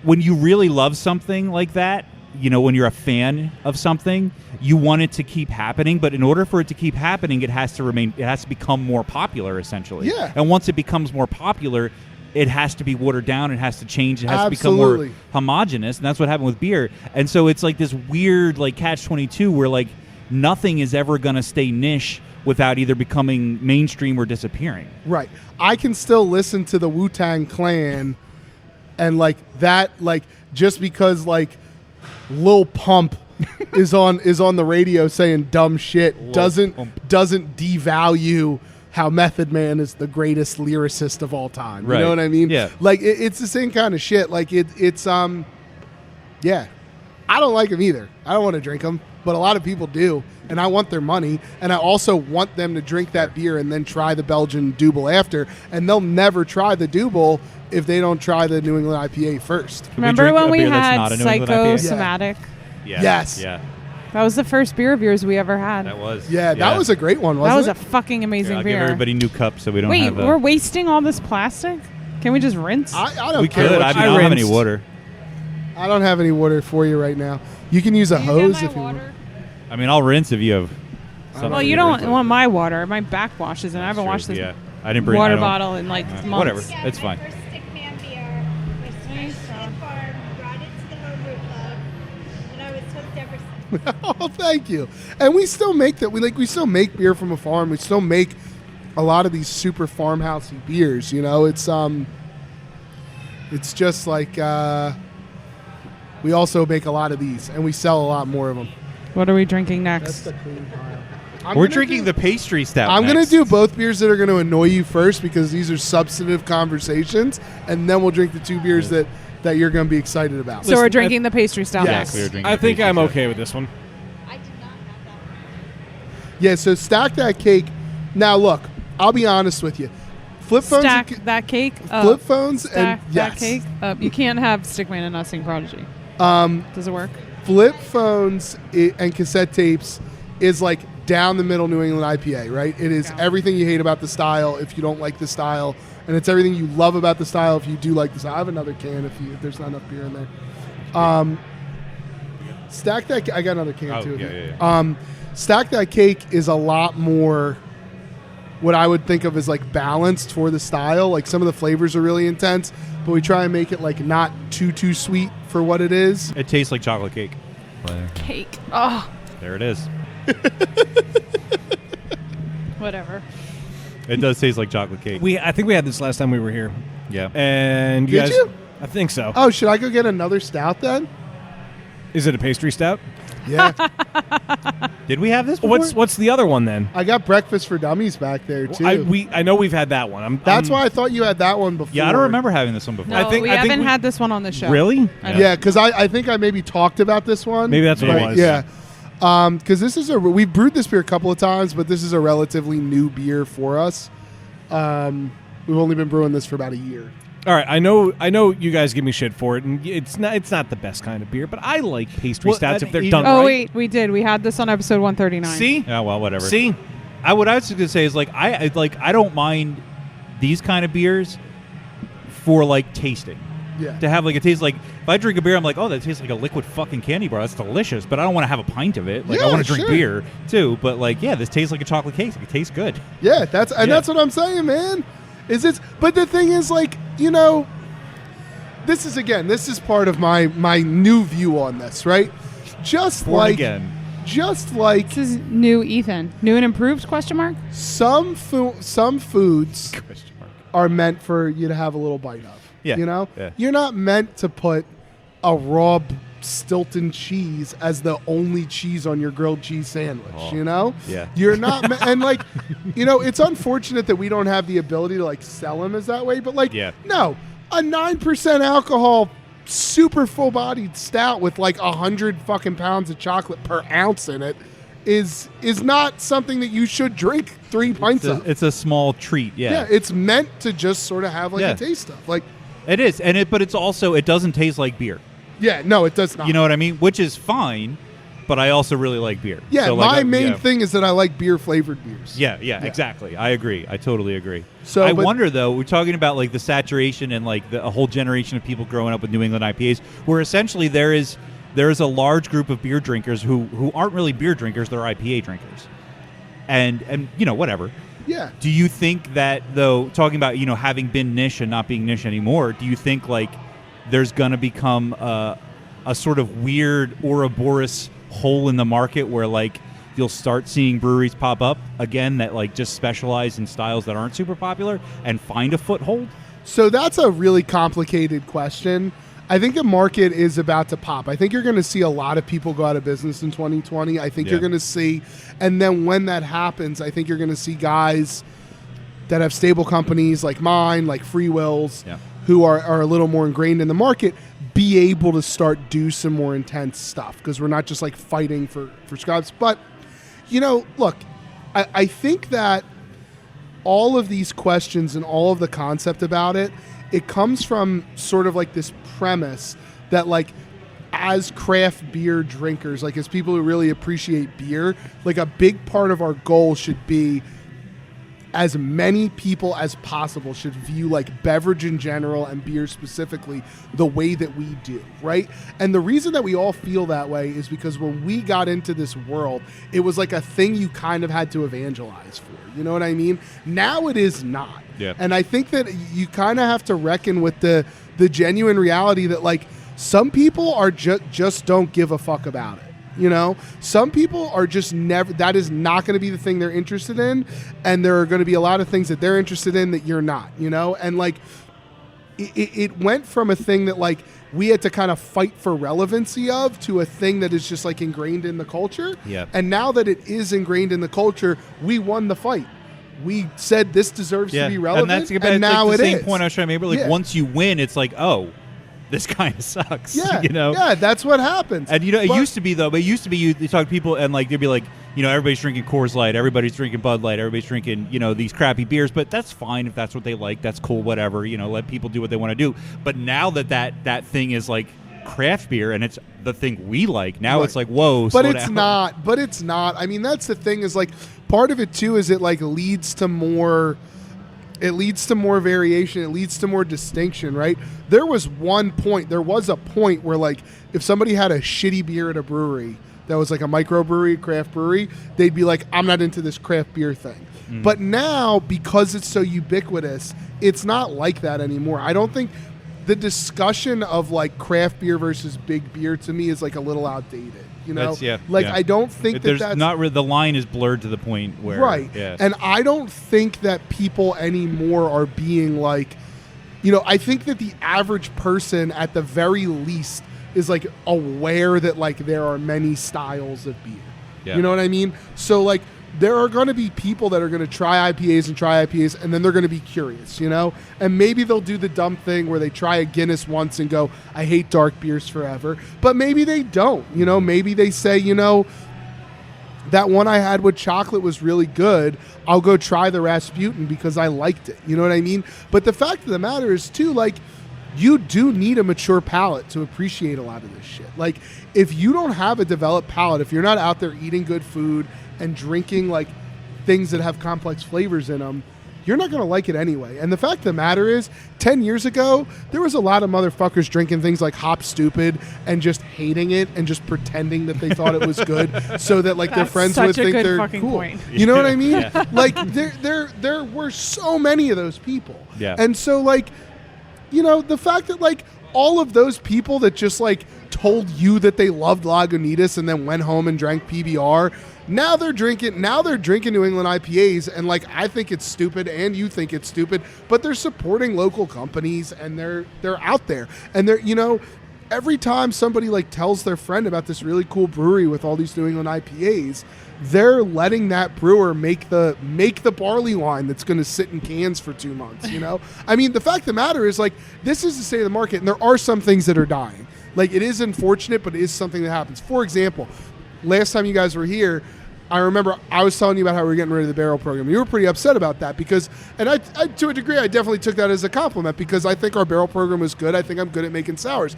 when you really love something like that, you know, when you're a fan of something, you want it to keep happening. But in order for it to keep happening, it has to become more popular, essentially. Yeah. And once it becomes more popular, it has to be watered down. It has to change. It has Absolutely. to become more homogenous. And that's what happened with beer. And so it's like this weird, like, catch-22 where, like, nothing is ever going to stay niche without either becoming mainstream or disappearing. Right. I can still listen to the Wu-Tang Clan and like that, like just because like Lil Pump is on the radio saying dumb shit doesn't devalue how Method Man is the greatest lyricist of all time. Right. You know what I mean? Yeah. Like it's the same kind of shit. Like it's yeah. I don't like them either. I don't want to drink them, but a lot of people do, and I want their money, and I also want them to drink that beer and then try the Belgian Double after, and they'll never try the Double if they don't try the New England IPA first. Remember when we had Psychosomatic? Yeah. Yes. Yeah. That was the first beer of yours we ever had. That was. Yeah, that was a great one, wasn't it? That was a fucking amazing I'll beer. give everybody new cups so we don't Wait, have we're wasting all this plastic? Can we just rinse? I don't we care. could. What I you don't have rinsed. any water. I don't have any water for you right now. You can use a hose if you want. I mean, I'll rinse if you have. Well, you don't want my water. My back washes, and I haven't washed this I didn't bring water bottle in like months. Whatever, it's fine. Stickman beer. We're State Farm brought it to the Homebrew Club, and I was hooked ever since. Oh, thank you. And we still make that. We still make beer from a farm. We still make a lot of these super farmhousey beers. You know, it's just like we also make a lot of these, and we sell a lot more of them. What are we drinking next? That's the clean pile. We're drinking the pastry stout. I'm going to next. do both beers that are going to annoy you first because these are substantive conversations, and then we'll drink the two beers that you're going to be excited about. So we're drinking the pastry stout. Yes. We were drinking I the think pastry I'm stout. okay with this one. I did not have that one. Yeah, so stack that cake. Now, look, I'll be honest with you. Flip phones, Stack that cake up. flip phones, Stack and that yes, cake up. You can't have Stickman and not sing Prodigy. Does it work? flip phones and cassette tapes is like down the middle New England IPA, right? It is everything you hate about the style if you don't like the style, and it's everything you love about the style if you do like the style. I have another can if there's not enough beer in there. Stack that. I got another can too. Yeah. Stack that cake is a lot more what I would think of as like balanced for the style. Like some of the flavors are really intense, but we try and make it like not too sweet for what it is. It tastes like chocolate cake. Cake. Oh, There it is. whatever. It does taste like chocolate cake. I think we had this last time we were here. Yeah. And you Did guys, you? I think so. Oh, should I go get another stout then? Is it a pastry stout? Yeah. Did we have this before? What's the other one then? I got Breakfast for Dummies back there too. I know we've had that one. That's why I thought you had that one before. Yeah, I don't remember having this one before. No, we I think haven't we- had this one on the show. Really? I don't- Yeah, because I think I maybe talked about this one. Maybe that's what it Maybe. was. Yeah. Because this is we've brewed this beer a couple of times, but this is a relatively new beer for us. We've only been brewing this for about a year. All right, I know you guys give me shit for it, and it's not the best kind of beer, but I like pastry Well, stouts and if they're even- done Oh right. wait, we did. We had this on episode 139. See, Yeah, well, whatever. see, What I was just gonna say is I don't mind these kind of beers for like tasting. Yeah. To have like a taste like if I drink a beer, I'm like, oh, that tastes like a liquid fucking candy bar. That's delicious. But I don't want to have a pint of it. Like I Yeah, want to drink sure. beer too. But like, yeah, this tastes like a chocolate cake. It tastes good. Yeah, that's what I'm saying, man. But the thing is, like, this is part of my new view on this, right? Just Born like again. This is new Ethan. New and improved? Question mark. some foods are meant for you to have a little bite of. Yeah, yeah. You're not meant to put a raw Stilton cheese as the only cheese on your grilled cheese sandwich. Yeah. You're not, and like, it's unfortunate that we don't have the ability to like sell them as that way. But like, Yeah. no, a 9% alcohol, super full-bodied stout with like 100 fucking pounds of chocolate per ounce in it is not something that you should drink 3 pints of. It's a small treat. Yeah, it's meant to just sort of have like Yeah. a taste of like. It is, but it's also it doesn't taste like beer. Yeah, no, it does not. You know what I mean? Which is fine, but I also really like beer. Yeah, So, like, my main yeah. thing is that I like beer flavored beers. Yeah, exactly. I agree. I totally agree. So, I but- wonder though. We're talking about like the saturation and like a whole generation of people growing up with New England IPAs, where essentially there is a large group of beer drinkers who aren't really beer drinkers; they're IPA drinkers, and whatever. Yeah. Do you think that though, talking about having been niche and not being niche anymore, do you think like there's gonna become a sort of weird Ouroboros hole in the market where like you'll start seeing breweries pop up again that like just specialize in styles that aren't super popular and find a foothold? So that's a really complicated question. I think the market is about to pop. I think you're going to see a lot of people go out of business in 2020. I think Yeah. you're going to see, and then when that happens, I think you're going to see guys that have stable companies like mine, like Free Wills, Yeah. who are a little more ingrained in the market, be able to start do some more intense stuff because we're not just like fighting for scraps. But, look, I think that all of these questions and all of the concept about it comes from sort of like this premise that like as craft beer drinkers, like as people who really appreciate beer, like a big part of our goal should be as many people as possible should view like beverage in general and beer specifically the way that we do, right? And the reason that we all feel that way is because when we got into this world, it was like a thing you kind of had to evangelize for. You know what I mean? Now it is not. Yeah. And I think that you kind of have to reckon with the genuine reality that like some people are just don't give a fuck about it. Some people are just never, that is not going to be the thing they're interested in. And there are going to be a lot of things that they're interested in that you're not, and like, it went from a thing that like we had to kind of fight for relevancy of to a thing that is just like ingrained in the culture. Yeah. And now that it is ingrained in the culture, we won the fight. We said this deserves to be relevant, and now like the it same is. point I was trying to make. Like once you win, it's like, oh, this kind of sucks. Yeah, you know. Yeah, that's what happens. And it used to be though. But it used to be you talk to people and like they'd be like, everybody's drinking Coors Light, everybody's drinking Bud Light, everybody's drinking these crappy beers. But that's fine if that's what they like. That's cool. Whatever. Let people do what they want to do. But now that thing is like craft beer and it's the thing we like. Now it's like, whoa. But it's not. But it's not. I mean, that's the thing is like part of it too is it like leads to more. It leads to more variation. It leads to more distinction, right? There was a point where like if somebody had a shitty beer at a brewery that was like a microbrewery, craft brewery, they'd be like, I'm not into this craft beer thing. But now, because it's so ubiquitous, it's not like that anymore. I don't think the discussion of like craft beer versus big beer to me is like a little outdated. I don't think that's not the line is blurred to the point where right. Yeah. And I don't think that people anymore are being like, I think that the average person at the very least is like aware that like there are many styles of beer. Yeah. You know what I mean? So like there are going to be people that are going to try IPAs and then they're going to be curious, and maybe they'll do the dumb thing where they try a Guinness once and go, I hate dark beers forever. But maybe they don't, maybe they say, that one I had with chocolate was really good. I'll go try the Rasputin because I liked it. You know what I mean? But the fact of the matter is too, like, you do need a mature palate to appreciate a lot of this shit. Like, if you don't have a developed palate, if you're not out there eating good food and drinking like things that have complex flavors in them, you're not going to like it anyway. And the fact of the matter is, 10 years ago, there was a lot of motherfuckers drinking things like Hop Stupid and just hating it and just pretending that they thought it was good so that like their friends would think they're cool. Point. You know what I mean? Yeah. Like there were so many of those people. Yeah. And so like, the fact that like all of those people that just like told you that they loved Lagunitas and then went home and drank PBR, now they're drinking New England IPAs, and like I think it's stupid and you think it's stupid, but they're supporting local companies and they're out there. And they're every time somebody like tells their friend about this really cool brewery with all these New England IPAs, they're letting that brewer make the barley wine that's going to sit in cans for 2 months, I mean, the fact of the matter is like this is the state of the market, and there are some things that are dying. Like, it is unfortunate, but it is something that happens. For example, last time you guys were here, I remember I was telling you about how we were getting rid of the barrel program. You were pretty upset about that because, and I to a degree, I definitely took that as a compliment because I think our barrel program was good. I think I'm good at making sours.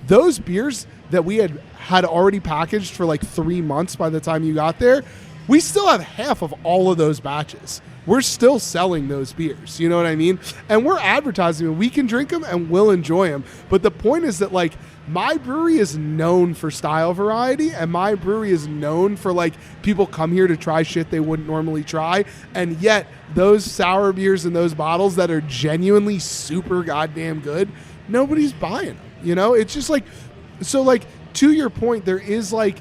Those beers that we had already packaged for like 3 months by the time you got there, we still have half of all of those batches. We're still selling those beers. You know what I mean? And we're advertising them. We can drink them and we'll enjoy them. But the point is that like my brewery is known for style variety, and my brewery is known for like people come here to try shit they wouldn't normally try. And yet those sour beers in those bottles that are genuinely super goddamn good, nobody's buying them. It's just like, so like to your point, there is like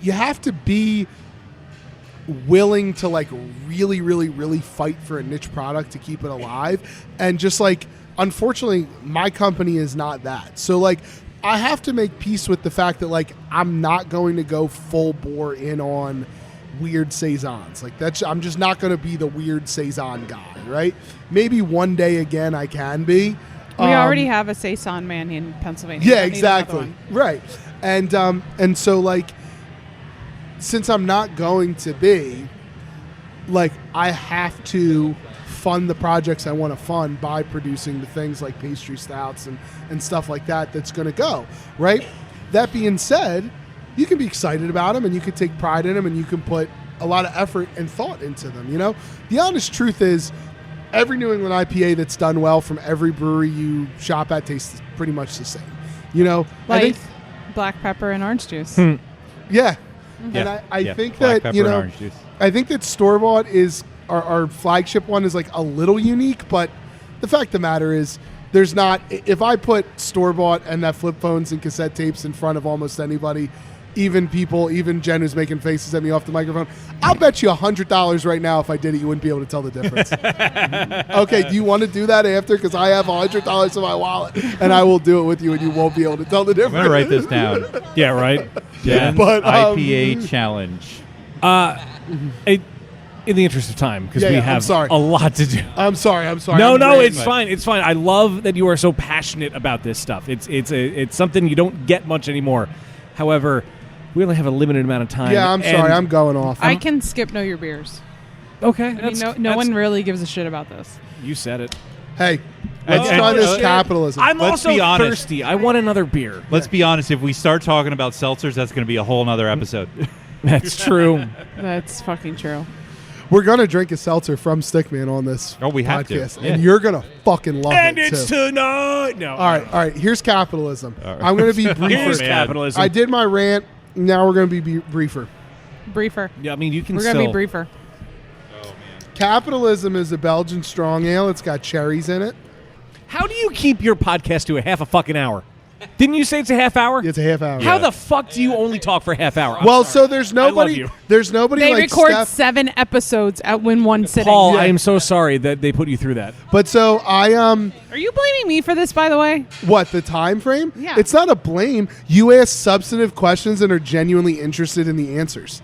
you have to be willing to like really, really, really fight for a niche product to keep it alive. And just like, unfortunately, my company is not that. So like, I have to make peace with the fact that like, I'm not going to go full bore in on weird saisons. Like I'm just not going to be the weird saison guy, right? Maybe one day again I can be. We already have a saison man in Pennsylvania. Yeah, exactly. Right. And so like, since I'm not going to be, like, I have to fund the projects I want to fund by producing the things like pastry stouts and stuff like that that's going to go, right? That being said, you can be excited about them and you can take pride in them and you can put a lot of effort and thought into them, The honest truth is every New England IPA that's done well from every brewery you shop at tastes pretty much the same, Like I think, black pepper and orange juice. Yeah. Mm-hmm. And I think black that, pepper and orange juice. I think that store-bought is our flagship one is like a little unique, but the fact of the matter is there's not, if I put store-bought and that flip phones and cassette tapes in front of almost anybody, even Jen who's making faces at me off the microphone, I'll bet you $100 right now if I did it, you wouldn't be able to tell the difference. Okay, do you want to do that after? Because I have $100 in my wallet, and I will do it with you, and you won't be able to tell the difference. I'm going to write this down. Yeah, right. Jen's But, IPA challenge. In the interest of time, because Yeah, we yeah, I'm have sorry. a lot to do. I'm sorry. No, I'm ranting. it's fine. It's fine. I love that you are so passionate about this stuff. It's something you don't get much anymore. However, we only have a limited amount of time. Yeah, I'm sorry. I'm going off. I can skip Know Your Beers. okay. I mean, no one really gives a shit about this. You said it. Hey, let's try this capitalism. I'm Let's also be honest. thirsty. I want another beer. Let's be honest. If we start talking about seltzers, that's going to be a whole nother episode. That's true. That's fucking true. We're going to drink a seltzer from Stickman on this Oh, we have to. podcast, Yeah. and you're going to fucking love And it, it's too. tonight. No. All right. Here's capitalism. All right. I'm going to be briefer. Here's man. capitalism. I did my rant. Now we're going to be briefer. Briefer. Yeah, I mean, you can We're still. gonna be briefer. Capitalism is a Belgian strong ale. It's got cherries in it. How do you keep your podcast to a half a fucking hour? Didn't you say it's a half hour? It's a half hour. How the fuck do you only talk for a half hour? I'm Well, sorry. so there's I love nobody. you. There's nobody They like record Steph. 7 episodes at one sitting. Paul, Yeah. I am so sorry that they put you through that. But so I Are you blaming me for this, by the way? what the time frame? Yeah. It's not a blame. You ask substantive questions and are genuinely interested in the answers.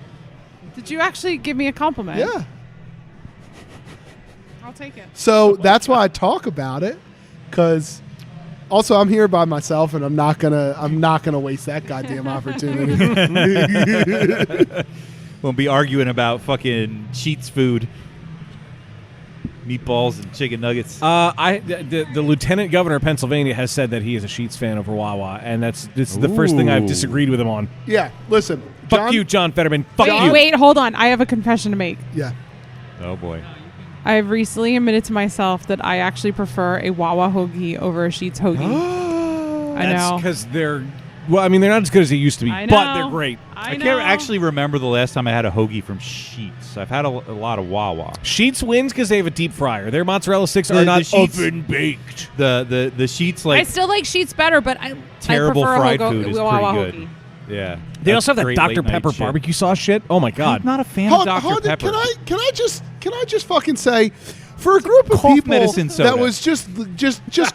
Did you actually give me a compliment? Yeah. I'll take it. So that's why I talk about it, because also I'm here by myself, and I'm not gonna waste that goddamn opportunity. We'll be arguing about fucking Sheets food, meatballs and chicken nuggets. The lieutenant governor of Pennsylvania has said that he is a Sheets fan over Wawa, and this is the first thing I've Ooh. disagreed with him on. Yeah. Listen. Fuck you, John Fetterman. Fuck Wait, you. wait, hold on. I have a confession to make. Yeah. Oh boy. I've recently admitted to myself that I actually prefer a Wawa hoagie over a Sheets hoagie. I That's know. because they're. Well, I mean, they're not as good as they used to be, I but know. they're great. I can't know. actually remember the last time I had a hoagie from Sheets. I've had a lot of Wawa. Sheets wins because they have a deep fryer. Their mozzarella sticks are The not Sheets- oven baked. The Sheets I like still like Sheets better, but I terrible prefer fried a food is Wawa pretty good. hoagie. Yeah. They also have that great Dr. late night Pepper shit. barbecue sauce shit. Oh my god! I'm not a fan Hold, of Dr. hold it. Pepper. Can I just fucking say, for a group of Cough people medicine soda. that was just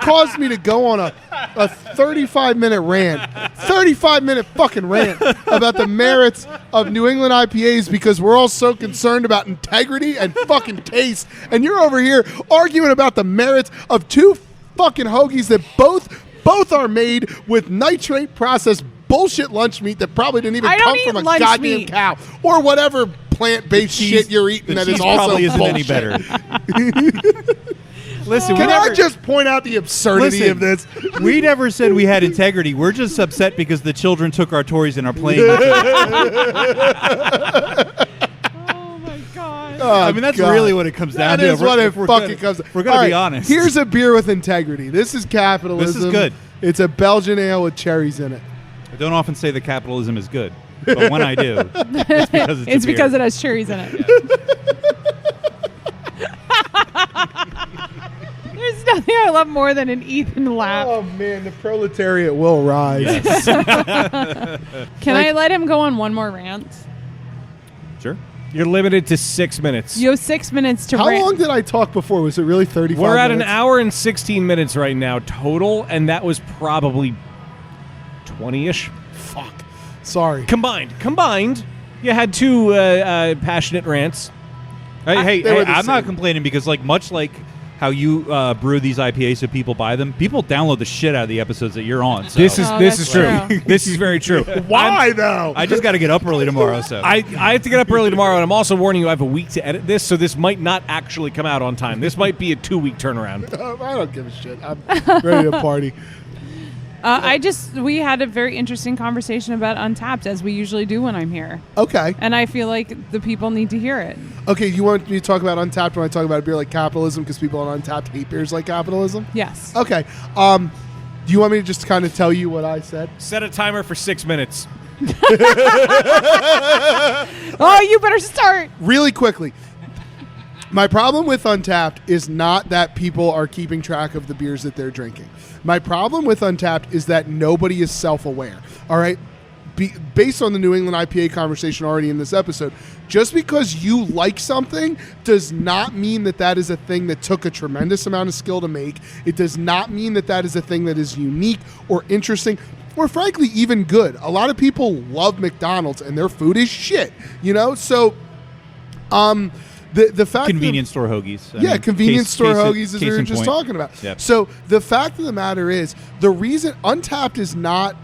caused me to go on a 35-minute rant, 35-minute fucking rant about the merits of New England IPAs because we're all so concerned about integrity and fucking taste, and you're over here arguing about the merits of two fucking hoagies that both are made with nitrate processed bullshit lunch meat that probably didn't even I don't come eat from a lunch goddamn meat. cow or whatever plant-based cheese- shit you're eating the that is cheese also probably isn't any bullshit. better. Listen, Can I just point out the absurdity of this? We never said we had integrity. We're just upset because the children took our toys and are playing. Oh my god. I mean, that's God. really what it comes down That to. is what it We're fucking gonna- comes. We're going All to be right, honest. Here's a beer with integrity. This is capitalism. This is good. It's a Belgian ale with cherries in it. I don't often say that capitalism is good, but when I do, it's because it's, It's a beer. because it has cherries in it. There's nothing I love more than an Ethan laugh. Oh man, the proletariat will rise. Can I let him go on one more rant? Sure. You're limited to 6 minutes. You have 6 minutes to How rant. long did I talk before? Was it really 35 We're at minutes? an hour and 16 minutes right now total, and that was probably 20-ish. Fuck. Sorry. Combined, you had two passionate rants. Hey, They were the I'm not same. complaining because, much like how you brew these IPAs so people buy them, people download the shit out of the episodes that you're on. So. This is Oh, this that's is true. true. This is very true. Why though? I just got to get up early tomorrow. So I have to get up early tomorrow, and I'm also warning you I have a week to edit this, so this might not actually come out on time. This might be a 2-week turnaround. I don't give a shit. I'm ready to party. We had a very interesting conversation about Untapped, as we usually do when I'm here. Okay. And I feel like the people need to hear it. Okay, you want me to talk about Untapped when I talk about a beer like capitalism because people on Untapped hate beers like capitalism? Yes. Okay. Do you want me to just kind of tell you what I said? Set a timer for 6 minutes. Oh, you better start. Really quickly. My problem with Untapped is not that people are keeping track of the beers that they're drinking. My problem with Untapped is that nobody is self-aware. All right? based on the New England IPA conversation already in this episode, just because you like something does not mean that is a thing that took a tremendous amount of skill to make. It does not mean that is a thing that is unique or interesting or frankly even good. A lot of people love McDonald's and their food is shit, So the fact convenience store hoagies. Convenience store hoagies, as we were just talking about. Yep. So the fact of the matter is, the reason Untapped is not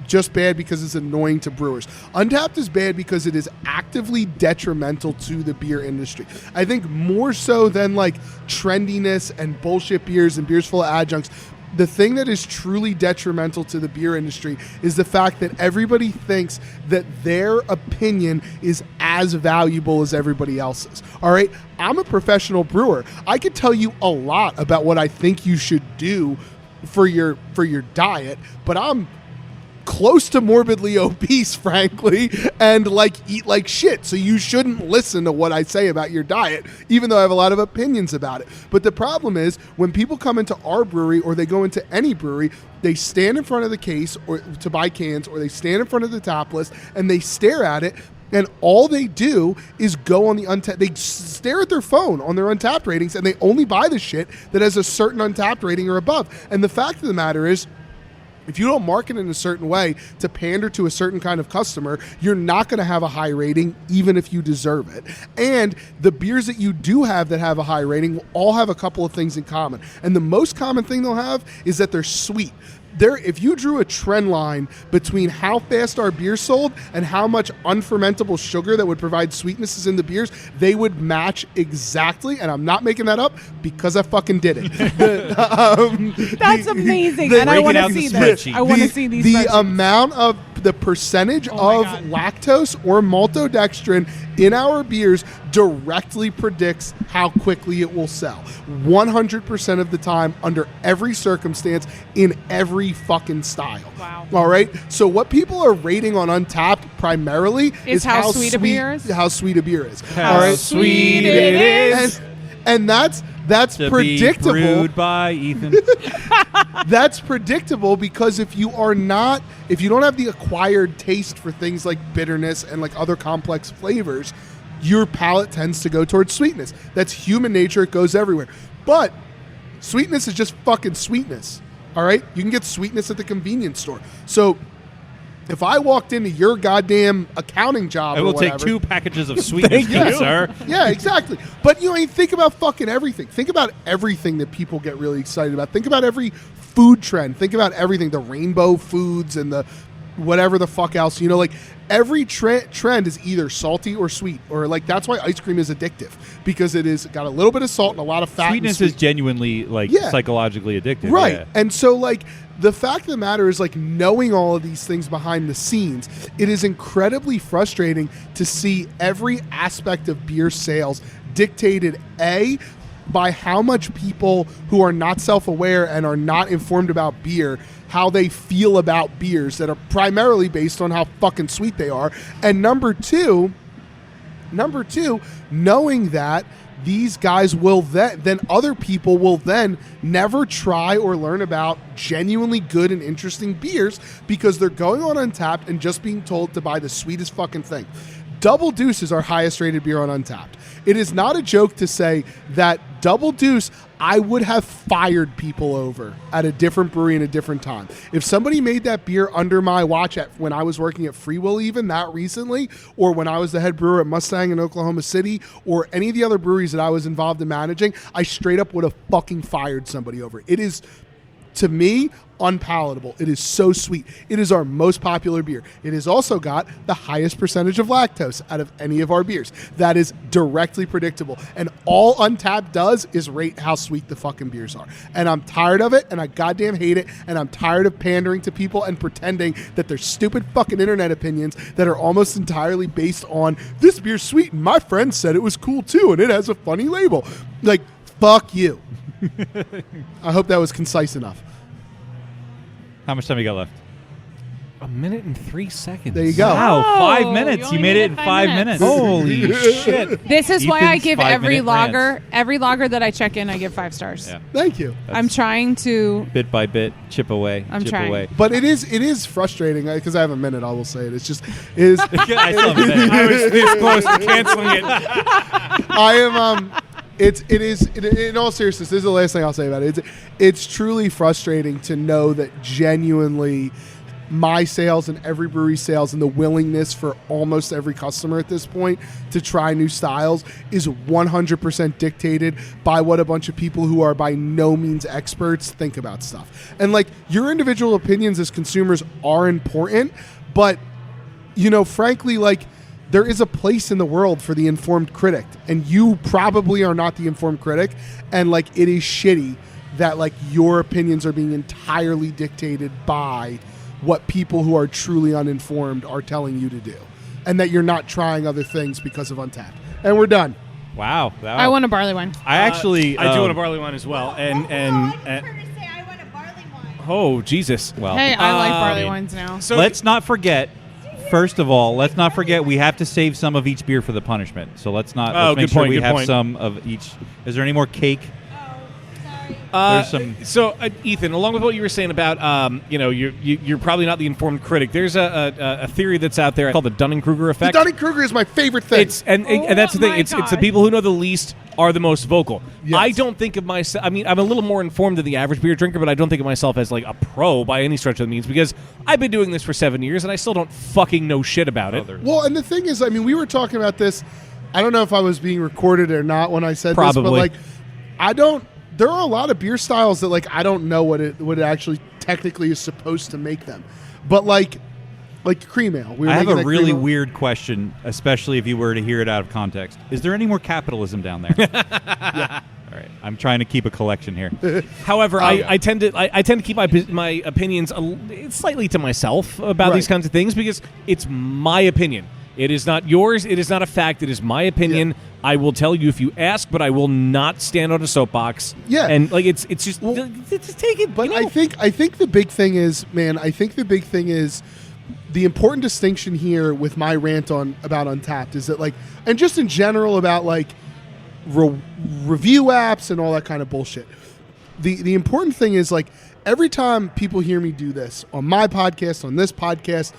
just bad because it's annoying to brewers. Untapped is bad because it is actively detrimental to the beer industry. I think more so than like trendiness and bullshit beers and beers full of adjuncts. The thing that is truly detrimental to the beer industry is the fact that everybody thinks that their opinion is as valuable as everybody else's. All right? I'm a professional brewer. I could tell you a lot about what I think you should do for your diet, but I'm close to morbidly obese, frankly, and eat like shit. So you shouldn't listen to what I say about your diet, even though I have a lot of opinions about it. But the problem is, when people come into our brewery or they go into any brewery, they stand in front of the case or to buy cans, or they stand in front of the tap list and they stare at it. And all they do is go on the Untapped. They stare at their phone on their Untapped ratings, and they only buy the shit that has a certain Untapped rating or above. And the fact of the matter is, if you don't market in a certain way to pander to a certain kind of customer, you're not going to have a high rating, even if you deserve it. And the beers that you do have that have a high rating will all have a couple of things in common. And the most common thing they'll have is that they're sweet. If you drew a trend line between how fast our beer sold and how much unfermentable sugar that would provide sweetnesses in the beers, they would match exactly. And I'm not making that up because I fucking did it. That's amazing. And I want to see this. I want to see these the amount of the percentage of lactose or maltodextrin in our beers directly predicts how quickly it will sell. 100% of the time, under every circumstance, in every fucking style. Wow. All right? So what people are rating on Untapped primarily is how sweet a beer is. How sweet a beer is. How sweet it is. And that's to predictable. Be brewed by Ethan. That's predictable because if you don't have the acquired taste for things like bitterness and like other complex flavors, your palate tends to go towards sweetness. That's human nature. It goes everywhere. But sweetness is just fucking sweetness. All right? You can get sweetness at the convenience store. So if I walked into your goddamn accounting job, I will take 2 packages of sweetness, sir. Yeah, exactly. But think about fucking everything. Think about everything that people get really excited about. Think about every food trend. Think about everything, the rainbow foods and the whatever the fuck else. Every trend is either salty or sweet, or that's why ice cream is addictive, because it is got a little bit of salt and a lot of fat. Sweetness is genuinely psychologically addictive, right? Yeah. And so the fact of the matter is, knowing all of these things behind the scenes, it is incredibly frustrating to see every aspect of beer sales dictated by how much people who are not self-aware and are not informed about beer, how they feel about beers that are primarily based on how fucking sweet they are. And number two, knowing that these guys will then other people will then never try or learn about genuinely good and interesting beers because they're going on Untapped and just being told to buy the sweetest fucking thing. Double Deuce is our highest rated beer on Untapped. It is not a joke to say that Double Deuce, I would have fired people over at a different brewery in a different time. If somebody made that beer under my watch when I was working at Free Will, even that recently, or when I was the head brewer at Mustang in Oklahoma City, or any of the other breweries that I was involved in managing, I straight up would have fucking fired somebody over. It is, to me, unpalatable. It is so sweet. It is our most popular beer. It has also got the highest percentage of lactose out of any of our beers. That is directly predictable. And all Untapped does is rate how sweet the fucking beers are. And I'm tired of it, and I goddamn hate it, and I'm tired of pandering to people and pretending that they're stupid fucking internet opinions that are almost entirely based on, this beer's sweet and my friend said it was cool too and it has a funny label. Fuck you. I hope that was concise enough. How much time you got left? A minute and 3 seconds. There you go. Wow, Oh, 5 minutes. You made it in 5 minutes. Holy shit. This is why I Ethan's give every 5-minute logger that I check in, I give 5 stars. Yeah. Thank you. I'm trying to. Bit by bit, chip away. I'm chip trying. away. But it is frustrating because I have a minute. I will say it. It's just is I still have a minute. I was this close to canceling it. I am. It is in all seriousness. This is the last thing I'll say about it. It's truly frustrating to know that genuinely my sales and every brewery sales and the willingness for almost every customer at this point to try new styles is 100% dictated by what a bunch of people who are by no means experts think about stuff. And like your individual opinions as consumers are important, but frankly, like there is a place in the world for the informed critic, and you probably are not the informed critic, and like it is shitty that like your opinions are being entirely dictated by what people who are truly uninformed are telling you to do, and that you're not trying other things because of Untappd. And we're done. Wow. I want a barley wine. I actually... I do want a barley wine as well. I prefer to say I want a barley wine. Oh, Jesus. Well, Hey, I like barley wines now. So let's not forget... First of all, let's not forget we have to save some of each beer for the punishment. So let's not. Let's make sure we have some of each. Is there any more cake? There's some. So, Ethan, along with what you were saying about, you're probably not the informed critic. There's a theory that's out there called the Dunning-Kruger effect. The Dunning-Kruger is my favorite thing. It's and that's the thing. my It's the God. people who know the least are the most vocal. Yes. I don't think of myself. I mean, I'm a little more informed than the average beer drinker, but I don't think of myself as like a pro by any stretch of the means because I've been doing this for 7 years and I still don't fucking know shit about it. Well, and the thing is, I mean, we were talking about this. I don't know if I was being recorded or not when I said Probably. this, but like, I don't. There are a lot of beer styles that like I don't know what it actually technically is supposed to make them, but like cream ale. We were I have making a that really cream ale. weird question, especially if you were to hear it out of context. Is there any more capitalism down there? Yeah. All right. I'm trying to keep a collection here. However, I tend to keep my opinions slightly to myself about Right. these kinds of things because it's my opinion. It is not yours. It is not a fact. It is my opinion. Yeah. I will tell you if you ask, but I will not stand on a soapbox. Yeah. And like it's just just take it. But I think the big thing is, man. I think the big thing is the important distinction here with my rant about Untappd is that like, and just in general about like review apps and all that kind of bullshit. The important thing is like every time people hear me do this on my podcast, on this podcast,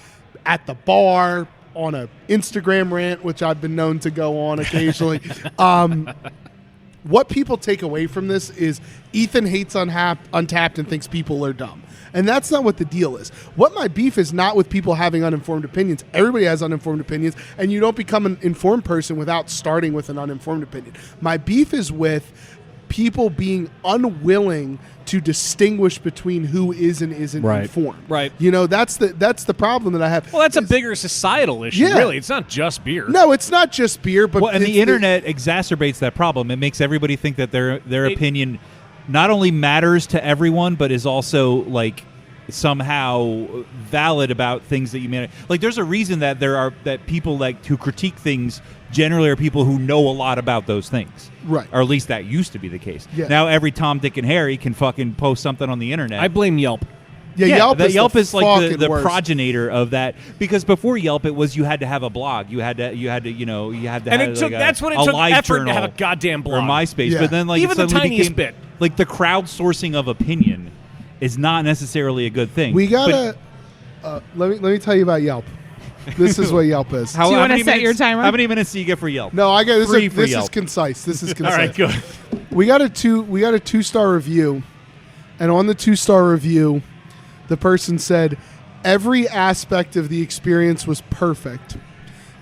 at the bar, on a Instagram rant, which I've been known to go on occasionally. What people take away from this is Ethan hates Untappd and thinks people are dumb. And that's not what the deal is. What my beef is not with people having uninformed opinions. Everybody has uninformed opinions, and you don't become an informed person without starting with an uninformed opinion. My beef is with people being unwilling to distinguish between who is and isn't informed. Right. That's the problem that I have. Well, that's a bigger societal issue, Yeah. really. It's not just beer. No, it's not just beer, but And it's the internet exacerbates that problem. It makes everybody think that their opinion not only matters to everyone, but is also like somehow valid about things that you may like. There's a reason that that people like who critique things generally are people who know a lot about those things, right? Or at least that used to be the case. Yeah. Now every Tom, Dick, and Harry can fucking post something on the internet. I blame Yelp. Yeah, Yelp is like the worst. progenitor of that, because before Yelp it was you had to have a blog, you had to And have it took like that's what it a took live effort journal to have a goddamn blog. or MySpace. Yeah. But then like Even it the suddenly tiniest became, bit. like the crowdsourcing of opinion is not necessarily a good thing. We gotta let me tell you about Yelp. This is what Yelp is. Do you want to set your timer? How many minutes do you get for Yelp? No, I got this. Free for This is Yelp. concise. This is concise. All right, good. We got a 2-star review, and on the 2-star review, the person said every aspect of the experience was perfect,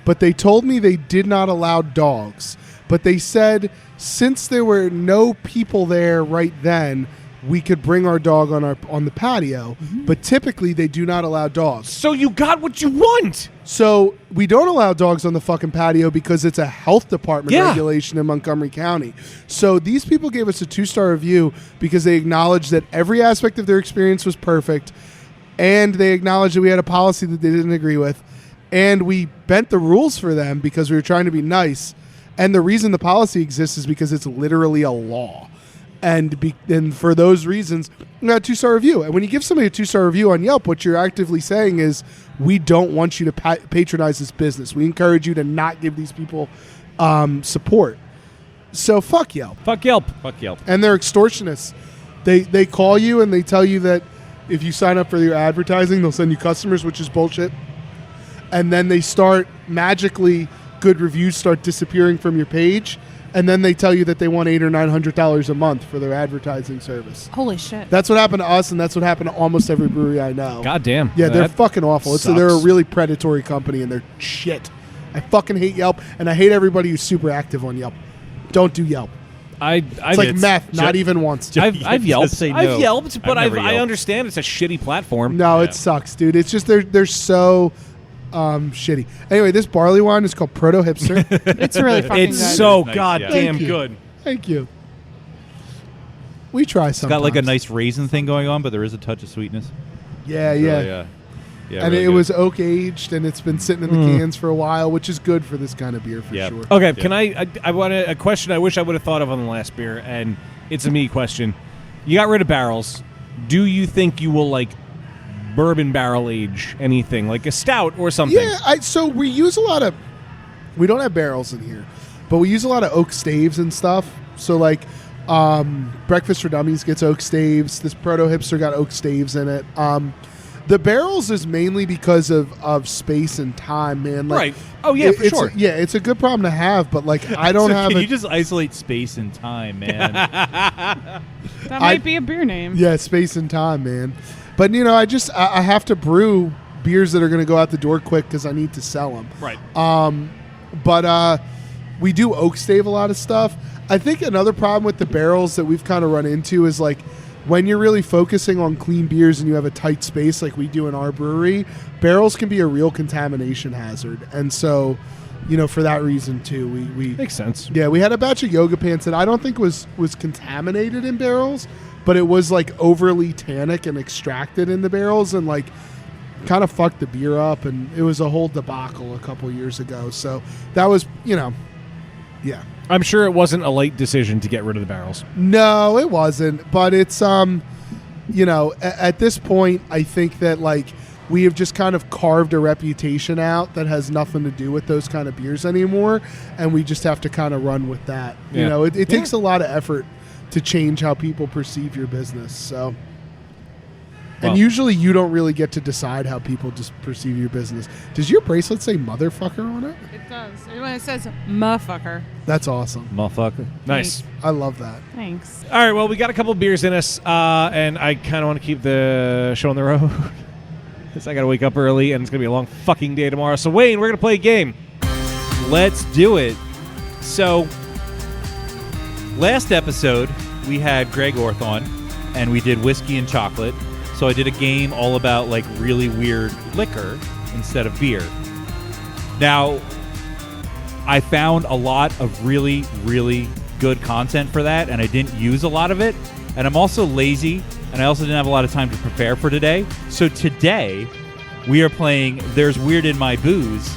but they told me they did not allow dogs. But they said since there were no people there right then, we could bring our dog on the patio. But typically they do not allow dogs. So you got what you want. So we don't allow dogs on the fucking patio because it's a health department regulation in Montgomery County. So these people gave us a 2-star review because they acknowledged that every aspect of their experience was perfect, and they acknowledged that we had a policy that they didn't agree with, and we bent the rules for them because we were trying to be nice. And the reason the policy exists is because it's literally a law. And for those reasons, you got a 2-star review. And when you give somebody a 2-star review on Yelp, what you're actively saying is, we don't want you to patronize this business. We encourage you to not give these people support. So fuck Yelp. Fuck Yelp. Fuck Yelp. And they're extortionists. They call you and they tell you that if you sign up for your advertising, they'll send you customers, which is bullshit. And then they start magically, good reviews start disappearing from your page. And then they tell you that they want $800 or $900 a month for their advertising service. Holy shit. That's what happened to us, and that's what happened to almost every brewery I know. God damn. Yeah, they're fucking awful. Sucks. They're a really predatory company, and they're shit. I fucking hate Yelp, and I hate everybody who's super active on Yelp. Don't do Yelp. It's like meth, not even once. I've yelped. Say no. I've yelped, but I've never I yelped. understand it's a shitty platform. No, Yeah. it sucks, dude. It's just they're so shitty. Anyway, this barley wine is called Proto Hipster. It's really fucking It's good. so Nice, goddamn Thank you. good. Thank you. We try It's sometimes. got like a nice raisin thing going on, but there is a touch of sweetness. Yeah, It's yeah. really, yeah, And really it good. was oak aged, and it's been sitting in the cans for a while, which is good for this kind of beer for Yeah. sure. Okay, Yeah. can I want a question I wish I would have thought of on the last beer, and it's a me question. You got rid of barrels. Do you think you will, like, bourbon barrel age anything, like a stout or something? Yeah, so we use a lot of. We don't have barrels in here, but we use a lot of oak staves and stuff. So like, Breakfast for Dummies gets oak staves. This Proto Hipster got oak staves in it. The barrels is mainly because of space and time, man. Like, Right. Oh, yeah, for sure. Yeah, it's a good problem to have, but like I don't So have. Can you just isolate space and time, man? That might be a beer name. Yeah, space and time, man. But you know, I have to brew beers that are going to go out the door quick because I need to sell them. Right. But we do oak stave a lot of stuff. I think another problem with the barrels that we've kind of run into is like when you're really focusing on clean beers and you have a tight space like we do in our brewery, barrels can be a real contamination hazard. And so, you know, for that reason too, we Makes sense. yeah, we had a batch of yoga pants that I don't think was contaminated in barrels, but it was like overly tannic and extracted in the barrels and like kind of fucked the beer up, and it was a whole debacle a couple years ago. So that was, you know, yeah. I'm sure it wasn't a light decision to get rid of the barrels. No, it wasn't. But it's, you know, at this point, I think that like we have just kind of carved a reputation out that has nothing to do with those kind of beers anymore, and we just have to kind of run with that. Yeah. You know, it takes a lot of effort to change how people perceive your business. So. And Well- usually you don't really get to decide how people just perceive your business. Does your bracelet say motherfucker on it? It does. When it says motherfucker. That's awesome. Motherfucker. Nice. I love that. Thanks. All right, well, we got a couple beers in us, and I kind of want to keep the show on the road because I got to wake up early, and it's going to be a long fucking day tomorrow. So, Wayne, we're going to play a game. Let's do it. So, last episode, we had Greg Orth on, and we did whiskey and chocolate. So I did a game all about, like, really weird liquor instead of beer. Now, I found a lot of really, really good content for that, and I didn't use a lot of it. And I'm also lazy, and I also didn't have a lot of time to prepare for today. So today, we are playing There's Weird in My Booze,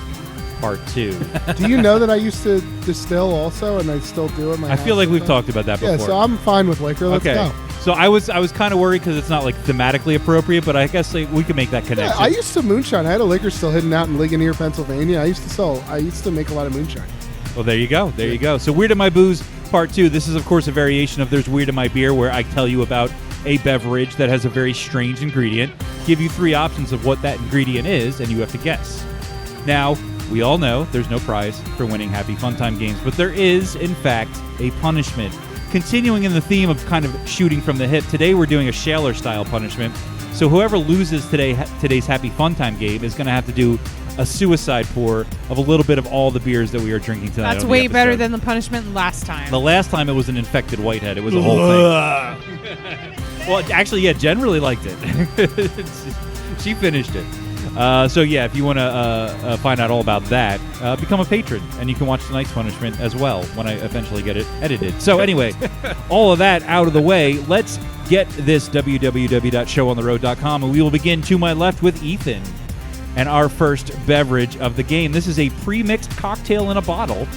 Part 2. Do you know that I used to distill also, and I still do it? I feel like we've talked about that before. Yeah, so I'm fine with liquor. Let's go. So I was kind of worried because it's not like thematically appropriate, but I guess like, we can make that Yeah, connection. I used to moonshine. I had a liquor still hidden out in Ligonier, Pennsylvania. I used to make a lot of moonshine. Well, there you go. There you go. So Weird in My Booze Part 2. This is, of course, a variation of There's Weird in My Beer, where I tell you about a beverage that has a very strange ingredient, give you 3 options of what that ingredient is, and you have to guess. Now, we all know there's no prize for winning Happy Fun Time games, but there is, in fact, a punishment. Continuing in the theme of kind of shooting from the hip, today we're doing a Shaler-style punishment. So whoever loses today's Happy Fun Time game is going to have to do a suicide pour of a little bit of all the beers that we are drinking tonight. That's on the way better episode. than the punishment last time. The last time it was an infected whitehead. It was a whole thing. Well, actually, yeah, Jen really liked it. She finished it. So, yeah, if you want to find out all about that, become a patron, and you can watch tonight's punishment as well when I eventually get it edited. So, anyway, all of that out of the way, let's get this www.showontheroad.com, and we will begin to my left with Ethan and our first beverage of the game. This is a pre-mixed cocktail in a bottle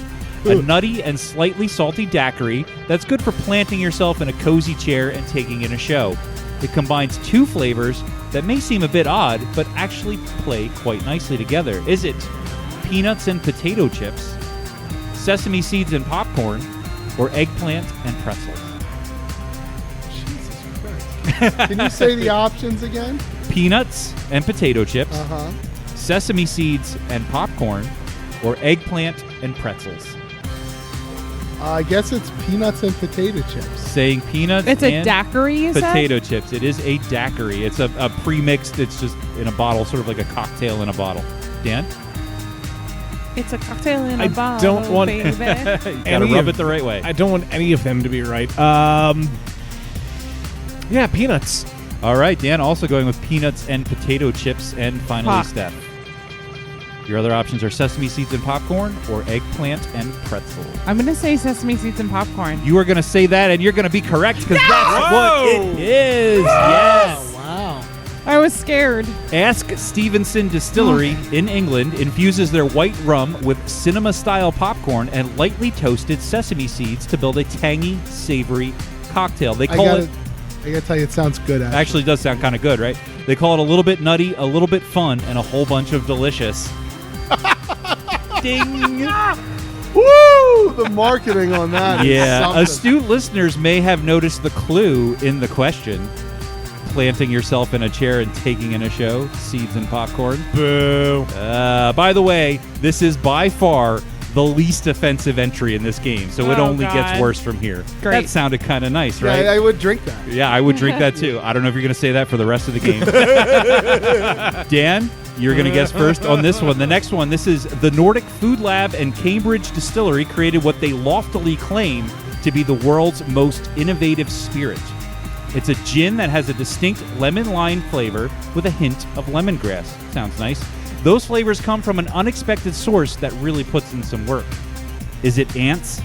a nutty and slightly salty daiquiri that's good for planting yourself in a cozy chair and taking in a show. It combines two flavors that may seem a bit odd, but actually play quite nicely together. Is it peanuts and potato chips, sesame seeds and popcorn, or eggplant and pretzels? Jesus Christ. Can you say the options again? Peanuts and potato chips, Uh-huh. sesame seeds and popcorn, or eggplant and pretzels? I guess it's peanuts and potato chips. Saying peanuts It's a and daiquiri, you said? potato chips. It is a daiquiri. It's a pre-mixed, it's just in a bottle, sort of like a cocktail in a bottle. Dan? It's a cocktail in a I bottle, don't want- baby. You gotta Any rub of- it the right way. I don't want any of them to be right. Yeah, peanuts. All right, Dan also going with peanuts and potato chips. And finally, Fuck. Steph. Your other options are sesame seeds and popcorn or eggplant and pretzel. I'm going to say sesame seeds and popcorn. You are going to say that, and you're going to be correct because that's what it is. Yes. Wow. I was scared. Ask Stevenson Distillery in England infuses their white rum with cinema-style popcorn and lightly toasted sesame seeds to build a tangy, savory cocktail. They call it... I gotta tell you, it sounds good, actually. Actually, it does sound kind of good, right? They call it a little bit nutty, a little bit fun, and a whole bunch of delicious. Ding! Woo! The marketing on that is Yeah, something. astute listeners may have noticed the clue in the question. Planting yourself in a chair and taking in a show, seeds and popcorn. Boo. By the way, this is by far the least offensive entry in this game, so it Oh, only God. gets worse from here. Great. That sounded kind of nice, Yeah, right? I would drink that. Yeah, I would drink that too. I don't know if you're going to say that for the rest of the game. Dan, you're going to guess first on this one. The next one, this is the Nordic Food Lab and Cambridge Distillery created what they loftily claim to be the world's most innovative spirit. It's a gin that has a distinct lemon lime flavor with a hint of lemongrass. Sounds nice. Those flavors come from an unexpected source that really puts in some work. Is it ants,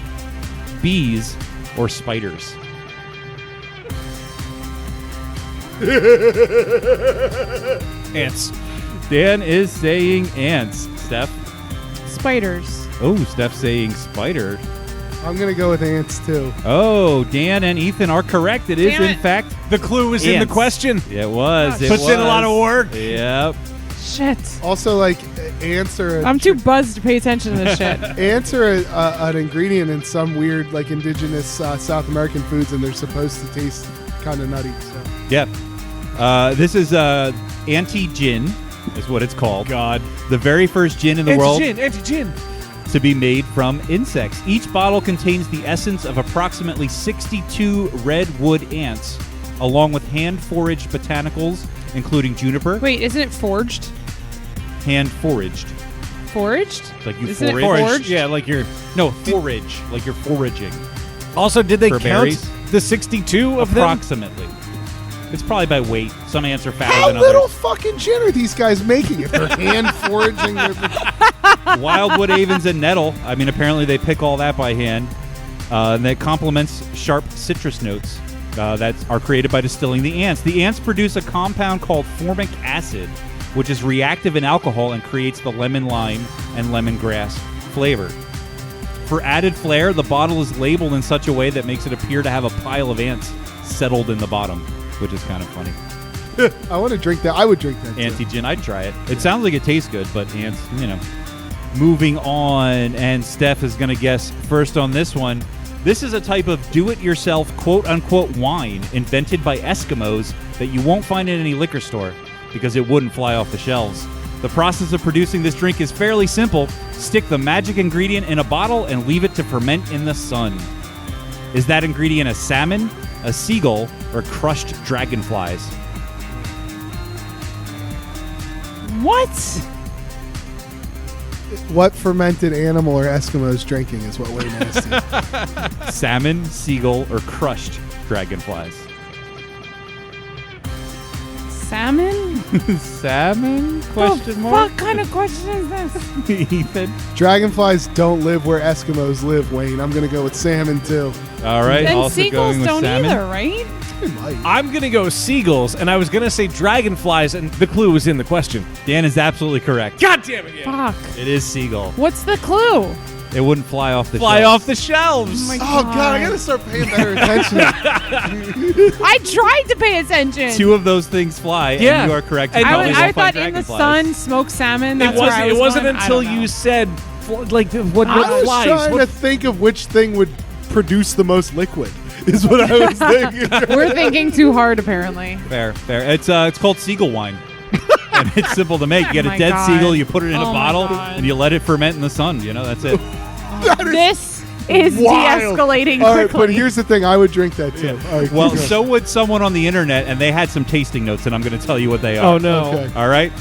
bees, or spiders? Ants. Dan is saying ants. Steph? Spiders. Oh, Steph's saying spider. I'm gonna go with ants too. Oh, Dan and Ethan are correct. It is, Damn in it. fact, The clue is in the ants. question. It was. It Puts in a was. lot of work. Yep. Shit. Also, like ants are. I'm too buzzed to pay attention to this shit. Ants are an ingredient in some weird, like indigenous South American foods, and they're supposed to taste kind of nutty. So Yep. This is anti-gin, is what it's called. God. The very first gin in the world Anti-gin. to be made from insects. Each bottle contains the essence of approximately 62 redwood ants, along with hand-foraged botanicals, including juniper. Wait, isn't it forged? Hand-foraged. Foraged? Like you Isn't it forage. forged? Yeah, like you're. No, forage. Like you're foraging. Also, did they For count berries? the 62 of them? Approximately. It's probably by weight. Some ants are fatter how than little others. fucking gin are these guys making if they're hand foraging? Wildwood avens and nettle. I mean, apparently they pick all that by hand. And that complements sharp citrus notes that are created by distilling the ants. The ants produce a compound called formic acid, which is reactive in alcohol and creates the lemon lime and lemongrass flavor. For added flair, the bottle is labeled in such a way that makes it appear to have a pile of ants settled in the bottom, which is kind of funny. I want to drink that. I would drink that. Too. Anti-gin, I'd try it. It sounds like it tastes good, but ants, you know. Moving on, and Steph is going to guess first on this one. This is a type of do-it-yourself quote-unquote wine invented by Eskimos that you won't find in any liquor store because it wouldn't fly off the shelves. The process of producing this drink is fairly simple. Stick the magic ingredient in a bottle and leave it to ferment in the sun. Is that ingredient a salmon, a seagull, or crushed dragonflies? What? What fermented animal are Eskimos drinking is what Wayne asked you. Salmon, seagull, or crushed dragonflies? Salmon? Salmon? Question What mark? kind of question is this? Ethan. Dragonflies don't live where Eskimos live, Wayne. I'm going to go with salmon, too. All right. And also seagulls going with don't salmon. either, right? They might. I'm going to go seagulls, and I was going to say dragonflies, and the clue was in the question. Dan is absolutely correct. God damn it, yeah. Fuck. It is seagull. What's the clue? It wouldn't fly off the Fly shelves. off the shelves. Oh, my Oh God, I gotta start paying better attention. I tried to pay attention. 2 of those things fly, Yeah. and you are correct. And You probably I won't find thought in the dragonflies. sun, smoked salmon. That's It where I was wasn't going. I until don't know. you said like what I was flies. trying What to think of which thing would produce the most liquid. Is what I was thinking. We're thinking too hard, apparently. Fair. It's called seagull wine. And it's simple to make. You get Oh a my dead God. seaguel, you put it in a Oh my bottle, God. and you let it ferment in the sun. That's it. This is Wild. de-escalating All right, quickly. but here's the thing: I would drink that too. All right, Well, keep going. so would someone on the internet, and they had some tasting notes, and I'm going to tell you what they are. Oh no. Okay. All right.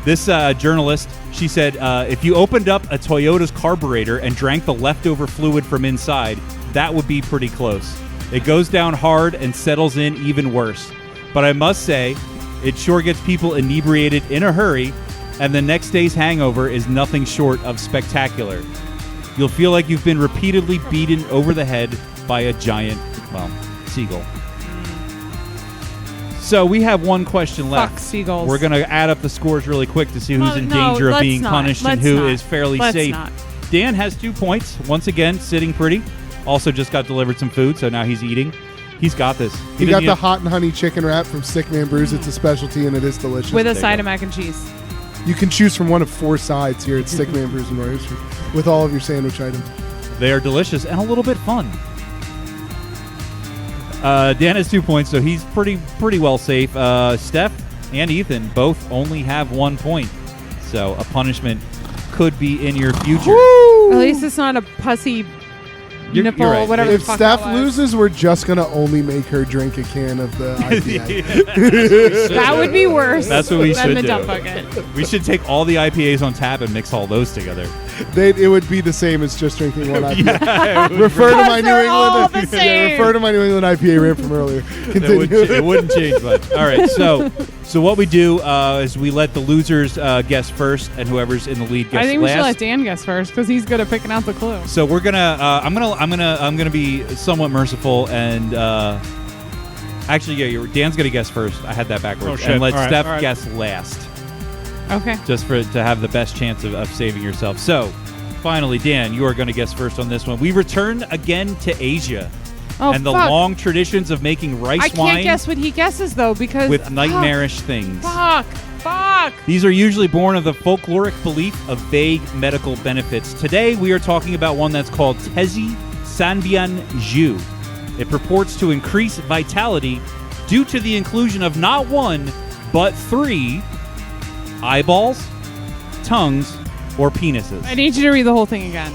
This journalist, she said, if you opened up a Toyota's carburetor and drank the leftover fluid from inside, that would be pretty close. It goes down hard and settles in even worse. But I must say, it sure gets people inebriated in a hurry, and the next day's hangover is nothing short of spectacular. You'll feel like you've been repeatedly beaten over the head by a giant, seagull. So we have one question left. Fuck seagulls. We're going to add up the scores really quick to see who's in No, danger of let's being not. punished and Let's who not. is fairly Let's safe. not. Dan has 2 points. Once again, sitting pretty. Also just got delivered some food, so now he's eating. He's got this. you got doesn't the need- hot and honey chicken wrap from Stickman Brews. It's a specialty and it is delicious. with a There side you of mac and cheese. You can choose from one of 4 sides here at Stickman Brews and Roasters with all of your sandwich items. They are delicious and a little bit fun. Dan has 2 points, so he's pretty well safe. Steph and Ethan both only have 1 point, so a punishment could be in your future. At least it's not a pussy You're nipple, right. whatever If the fuck Steph that was. loses, we're just gonna only make her drink a can of the IPA. That would be worse. That's what we than should the do. dump bucket. We should take all the IPAs on tap and mix all those together. It would be the same as just drinking one IPA. Yeah, it would Refer to Because my New they're all England. the Yeah, same. refer to my New England IPA rant from earlier. It Continue. wouldn't change much. All right, so what we do is we let the losers guess first, and whoever's in the lead guess I think we last. should let Dan guess first because he's good at picking out the clue. So we're gonna. I'm gonna be somewhat merciful and. Actually, yeah, Dan's gonna guess first. I had that backwards. Oh, shit. And let All right, Steph all right. guess last, Okay. just to have the best chance of saving yourself. So, finally, Dan, you are going to guess first on this one. We return again to Asia Oh, and the fuck. long traditions of making rice I can't wine guess what he guesses though because with nightmarish things. Fuck. These are usually born of the folkloric belief of vague medical benefits. Today, we are talking about one that's called Tezi Sanbian Ju. It purports to increase vitality due to the inclusion of not 1, but 3 eyeballs, tongues, or penises. I need you to read the whole thing again.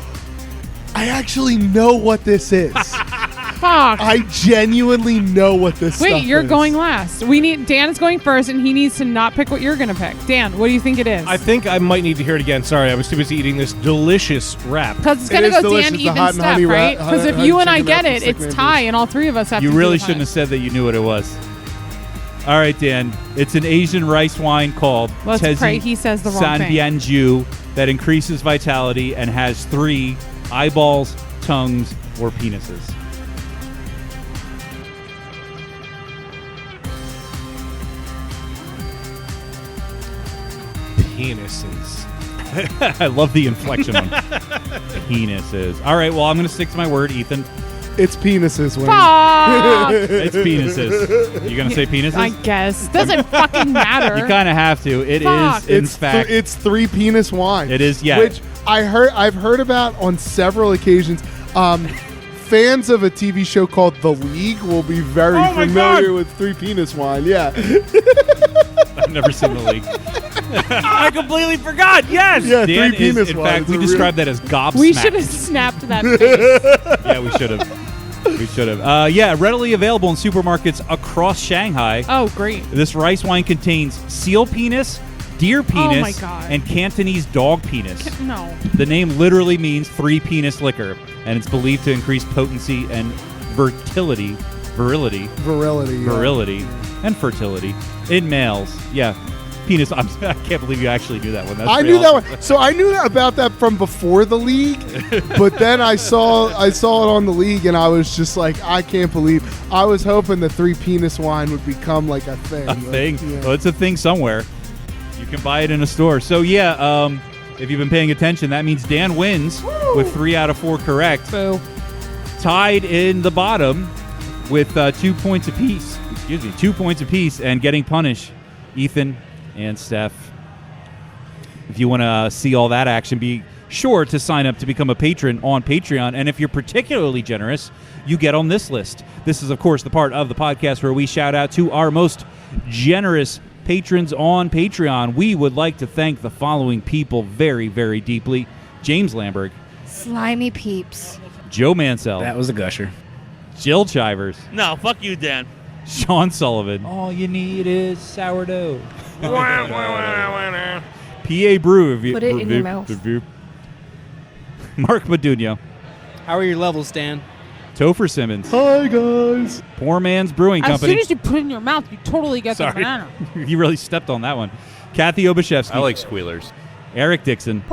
I actually know what this is. Fuck. I genuinely know what this Wait, stuff you're is. going last. Dan is going first, and he needs to not pick what you're going to pick. Dan, what do you think it is? I think I might need to hear it again. Sorry, I was too busy eating this delicious wrap. Because it's It going to is go delicious, Dan, the Ethan, hot and Steph, honey right? wrap- Because if honey you and I chicken get wrap it, from it's Stickman tie, Brews. and all 3 of us have You to do really the shouldn't have punish. said that you knew what it was. All right, Dan. It's an Asian rice wine called Let's Tezi pray he says the wrong thing. Sanbianju that increases vitality and has 3 eyeballs, tongues, or penises. Penises. I love the inflection on penises. All right, well, I'm going to stick to my word, Ethan. It's penises, Wayne. Fuck. It's penises. You going to say penises? I guess. Doesn't fucking matter. You kind of have to. It Fuck. is, in It's fact. it's 3 penis wine. It is, yeah. Which I've heard about on several occasions. Fans of a TV show called The League will be very Oh my familiar God. with 3 penis wine. Yeah. I've never seen the league. I completely forgot. Yes. Yeah, Dan 3 penis is, in wine. fact, It's we a real- described that as gobsmacked. We should have snapped that face. Yeah, we should have. We should have. Yeah, readily available in supermarkets across Shanghai. Oh, great. This rice wine contains seal penis, deer penis, my God. and Cantonese dog penis. No. The name literally means 3 penis liquor, and it's believed to increase potency and virility, Virility. and fertility in males. Yeah, penis. I can't believe you actually knew that one. That's I pretty knew awesome. that one. So I knew about that from before The League, but then I saw it on The League, and I was just like, I can't believe. I was hoping the 3 penis wine would become like a thing. A Like, thing. yeah. Well, it's a thing somewhere. You can buy it in a store. So yeah, If you've been paying attention, that means Dan wins with 3 out of 4 correct. Boo. Tied in the bottom with 2 points apiece. 2 points apiece, and getting punished, Ethan and Steph. If you want to see all that action, be sure to sign up to become a patron on Patreon. And if you're particularly generous, you get on this list. This is, of course, the part of the podcast where we shout out to our most generous patrons on Patreon. We would like to thank the following people very, very deeply. James Lamberg. Slimy peeps. Joe Mansell. That was a gusher. Jill Chivers. No, fuck you, Dan. Sean Sullivan. All you need is sourdough. P.A. Brew. Put it in your mouth. Mark Modugno. How are your levels, Dan? Topher Simmons. Hi, guys. Poor Man's Brewing As Company. soon as you put it in your mouth, you totally get the Sorry. banana. You really stepped on that one. Kathy Obashevsky. I like squealers. Eric Dixon.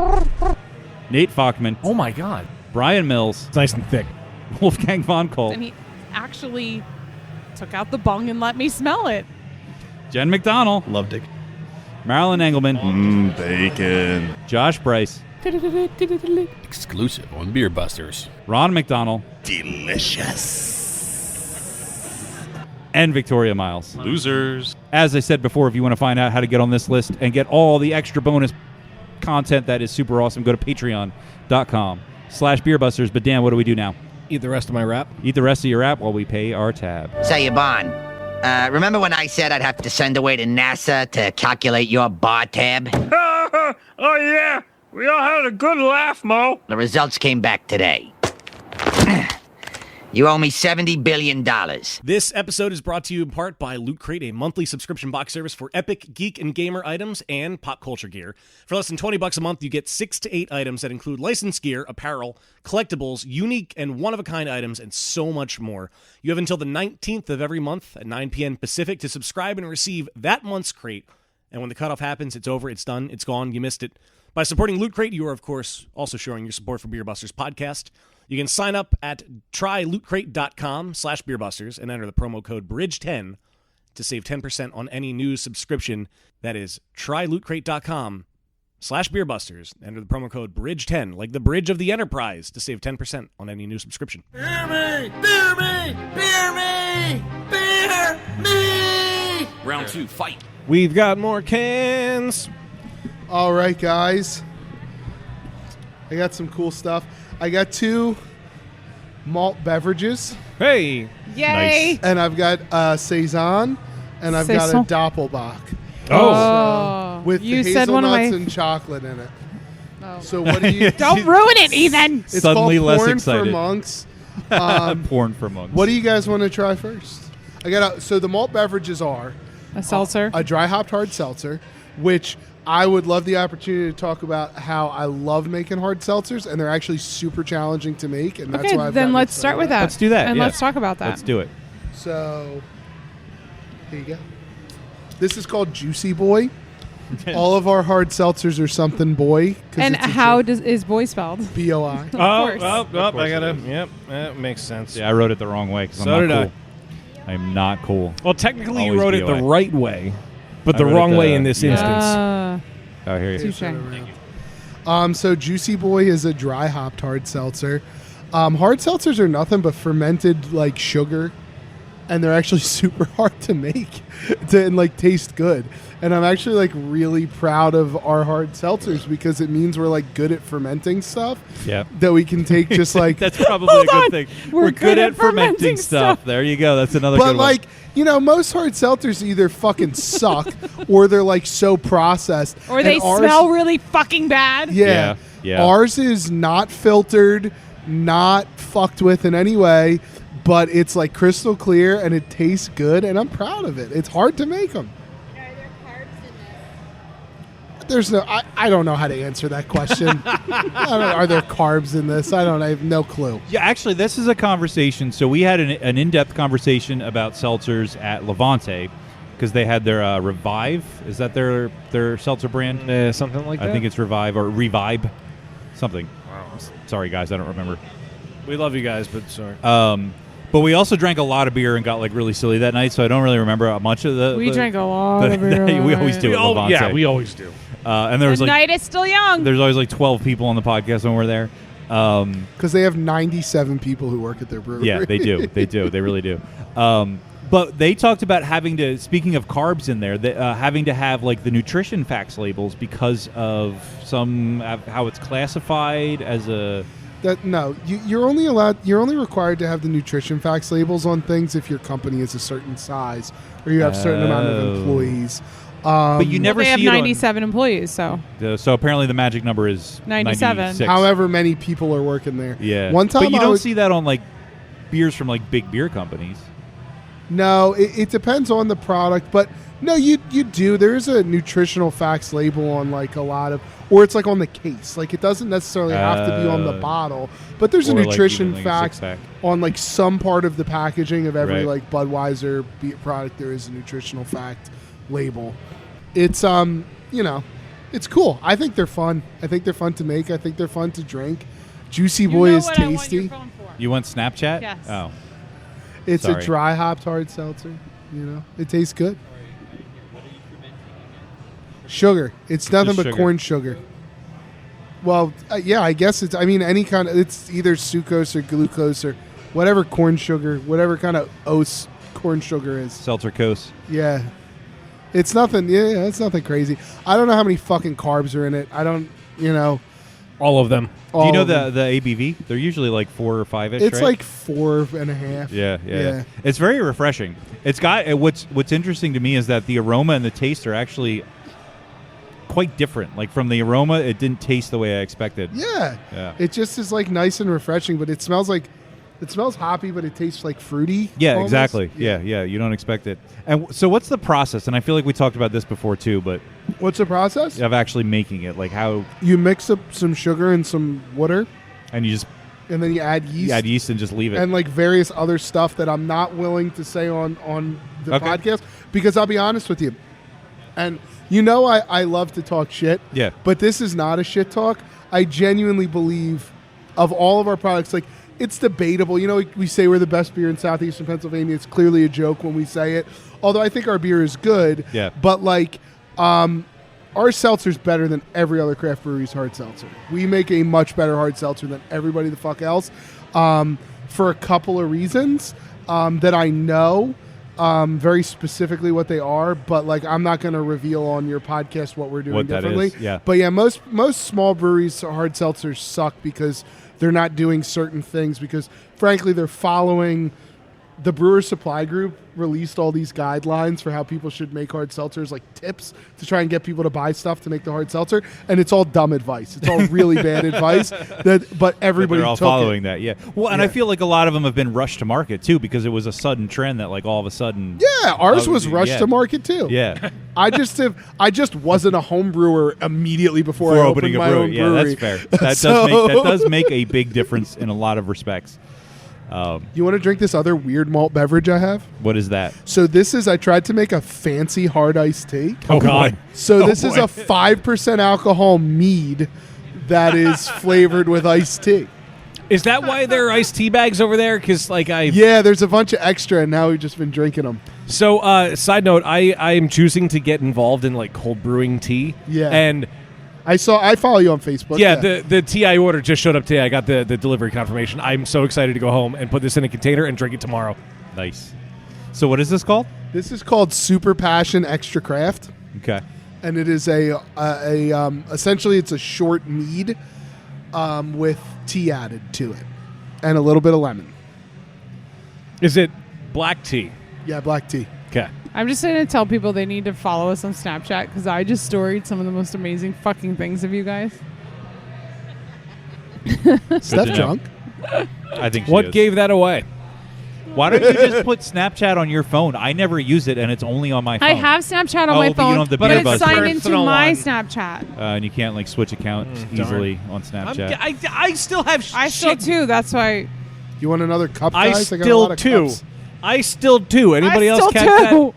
Nate Falkman. Oh my God. Brian Mills. It's nice and thick. Wolfgang Von Kohl. And he actually took out the bung and let me smell it. Jen McDonald. Loved it. Marilyn Engelman. Bacon. Josh Bryce. Exclusive on Beer Busters. Ron McDonald. Delicious. And Victoria Miles. Losers. As I said before, if you want to find out how to get on this list and get all the extra bonus content that is super awesome, go to patreon.com/beerbusters. But Dan, what do we do now? Eat the rest of my wrap. Eat the rest of your wrap while we pay our tab. Say, Yvonne, remember when I said I'd have to send away to NASA to calculate your bar tab? Oh, yeah. We all had a good laugh, Mo. The results came back today. You owe me $70 billion. This episode is brought to you in part by Loot Crate, a monthly subscription box service for epic geek and gamer items and pop culture gear. For less than $20 a month, you get 6 to 8 items that include licensed gear, apparel, collectibles, unique and one-of-a-kind items, and so much more. You have until the 19th of every month at 9 p.m. Pacific to subscribe and receive that month's crate. And when the cutoff happens, it's over, it's done, it's gone, you missed it. By supporting Loot Crate, you are, of course, also showing your support for Beer Busters podcast. You can sign up at trylootcrate.com/beerbusters and enter the promo code BRIDGE10 to save 10% on any new subscription. That is trylootcrate.com/beerbusters. Enter the promo code BRIDGE10, like the bridge of the Enterprise, to save 10% on any new subscription. Beer me! Beer me! Beer me! Beer me! Round 2, fight. We've got more cans. All right, guys. I got some cool stuff. I got 2 malt beverages. Hey. Yay! And I've got Saison, and I've got a Doppelbock. Oh. With You the said one of hazelnuts my- and chocolate in it. Oh. So what do you... Don't ruin it, Ethan! It's Suddenly called less Porn excited. for Monks. Porn for monks. What do you guys want to try first? So the malt beverages are... A seltzer? A dry hopped hard seltzer, which I would love the opportunity to talk about how I love making hard seltzers, and they're actually super challenging to make, and that's Okay, why I've then gotten let's excited start with about that. Let's do that. And yeah. let's talk about that. Let's do it. So, here you go. This is called Juicy Boy. All of our hard seltzers are something boy. And how is boy spelled? B-O-I. course. I gotta. Yep, that makes sense. Yeah, I wrote it the wrong way because So I'm did not cool. I'm not cool. Well, technically, you Always wrote it the BOI. right way, but I the wrote it wrong way the- in this yeah. instance. Oh, here you go. Touche. So Juicy Boy is a dry hopped hard seltzer. Hard seltzers are nothing but fermented like sugar, and they're actually super hard to make and like taste good. And I'm actually like really proud of our hard seltzers because it means we're like good at fermenting stuff. Yeah. That we can take just like That's probably a good thing. We're good at fermenting stuff. There you go. That's another But good one. like, you know, most hard seltzers either fucking suck or they're like so processed. Or they And ours- smell really fucking bad. Yeah. Yeah. Ours is not filtered, not fucked with in any way, but it's like crystal clear and it tastes good, and I'm proud of it. It's hard to make them. There's no, I don't know how to answer that question. Are there carbs in this? I have no clue. Yeah, actually, this is a conversation. So we had an in-depth conversation about seltzers at Levante because they had their Revive. Is that their seltzer brand? Something like that. I think it's Revive or Revibe, something. Sorry, guys, I don't remember. We love you guys, but sorry. But we also drank a lot of beer and got like really silly that night, so I don't really remember much of the. We drank a lot of beer. We always do. At Levante. Yeah, we always do. And there was the night is still young. There's always like 12 people on the podcast when we're there. Because they have 97 people who work at their brewery. Yeah, they do. They do. They really do. But they talked about having to, speaking of carbs in there, having to have like the nutrition facts labels because of how it's classified as a... You're only required to have the nutrition facts labels on things if your company is a certain size or you have a certain amount of employees. But you never they have see 97 employees, so apparently the magic number is 97. 96. However many people are working there. Yeah. One time, but you don't see that on like beers from like big beer companies. No, it depends on the product, but no, you do. There's a nutritional facts label on like a lot of, or it's like on the case. Like it doesn't necessarily have to be on the bottle, but there's a nutrition facts on like some part of the packaging of every like Budweiser beer product. There is a nutritional fact label. It's it's cool. I think they're fun. I think they're fun to make. I think they're fun to drink. Juicy Boy is tasty. You want Snapchat? Yes. Oh. It's a dry hopped hard seltzer. It tastes good. Sugar. It's nothing but corn sugar. Well, yeah, I guess it's. I mean, any kind of. It's either sucrose or glucose or whatever corn sugar, whatever kind of corn sugar is. Seltzer Coast. Yeah. It's nothing. Yeah, it's nothing crazy. I don't know how many fucking carbs are in it. I don't. All of them. Do you know the ABV? They're usually like 4 or 5-ish. It's right? like 4.5. Yeah. It's very refreshing. It's got what's interesting to me is that the aroma and the taste are actually quite different. Like from the aroma, it didn't taste the way I expected. Yeah. It just is like nice and refreshing, but it smells hoppy, but it tastes like fruity. Yeah, almost. exactly. Yeah. You don't expect it. And so what's the process? And I feel like we talked about this before too, but what's the process? Of actually making it? Like how you mix up some sugar and some water, and then you add yeast. You add yeast and just leave it. And like various other stuff that I'm not willing to say on the podcast because I'll be honest with you. And I love to talk shit. Yeah. But this is not a shit talk. I genuinely believe of all of our products, like it's debatable. We say we're the best beer in southeastern Pennsylvania. It's clearly a joke when we say it. Although I think our beer is good. Yeah. But like our seltzer's better than every other craft brewery's hard seltzer. We make a much better hard seltzer than everybody the fuck else for a couple of reasons that I know very specifically what they are, but like I'm not going to reveal on your podcast what we're doing differently. Yeah. But yeah, most small breweries hard seltzers suck because they're not doing certain things because frankly they're following the Brewer Supply Group released all these guidelines for how people should make hard seltzers, like tips to try and get people to buy stuff to make the hard seltzer, and it's all dumb advice. It's all really bad advice. But everybody they're all took following it. that. Yeah. Well, and I feel like a lot of them have been rushed to market too because it was a sudden trend that like all of a sudden. Yeah, ours was rushed to market too. Yeah. I just wasn't a home brewer immediately before I opening opened my own brewery. Yeah, that's fair. That does make a big difference in a lot of respects. You want to drink this other weird malt beverage I have? What is that? So I tried to make a fancy hard iced tea. Oh, God. So this is a 5% alcohol mead that is flavored with iced tea. Is that why there are iced tea bags over there? Because yeah, there's a bunch of extra, and now we've just been drinking them. So, side note, I am choosing to get involved in like cold brewing tea. Yeah, and I follow you on Facebook. Yeah, the tea I ordered just showed up today. I got the delivery confirmation. I'm so excited to go home and put this in a container and drink it tomorrow. Nice. So what is this called? This is called Super Passion Extra Craft. Okay. And it is essentially it's a short mead with tea added to it and a little bit of lemon. Is it black tea? Yeah, black tea. Okay. I'm just going to tell people they need to follow us on Snapchat because I just storied some of the most amazing fucking things of you guys. Steph drunk? I think what gave that away? Why don't you just put Snapchat on your phone? I never use it, and it's only on my phone. I have Snapchat on my but phone, you don't have the but Beer it's Buster. signed into my Snapchat. And you can't like switch accounts easily on Snapchat. I still have I still too. That's why. You want another cup, I guys? got a still lot of too. cups. I still do. Anybody else catch that?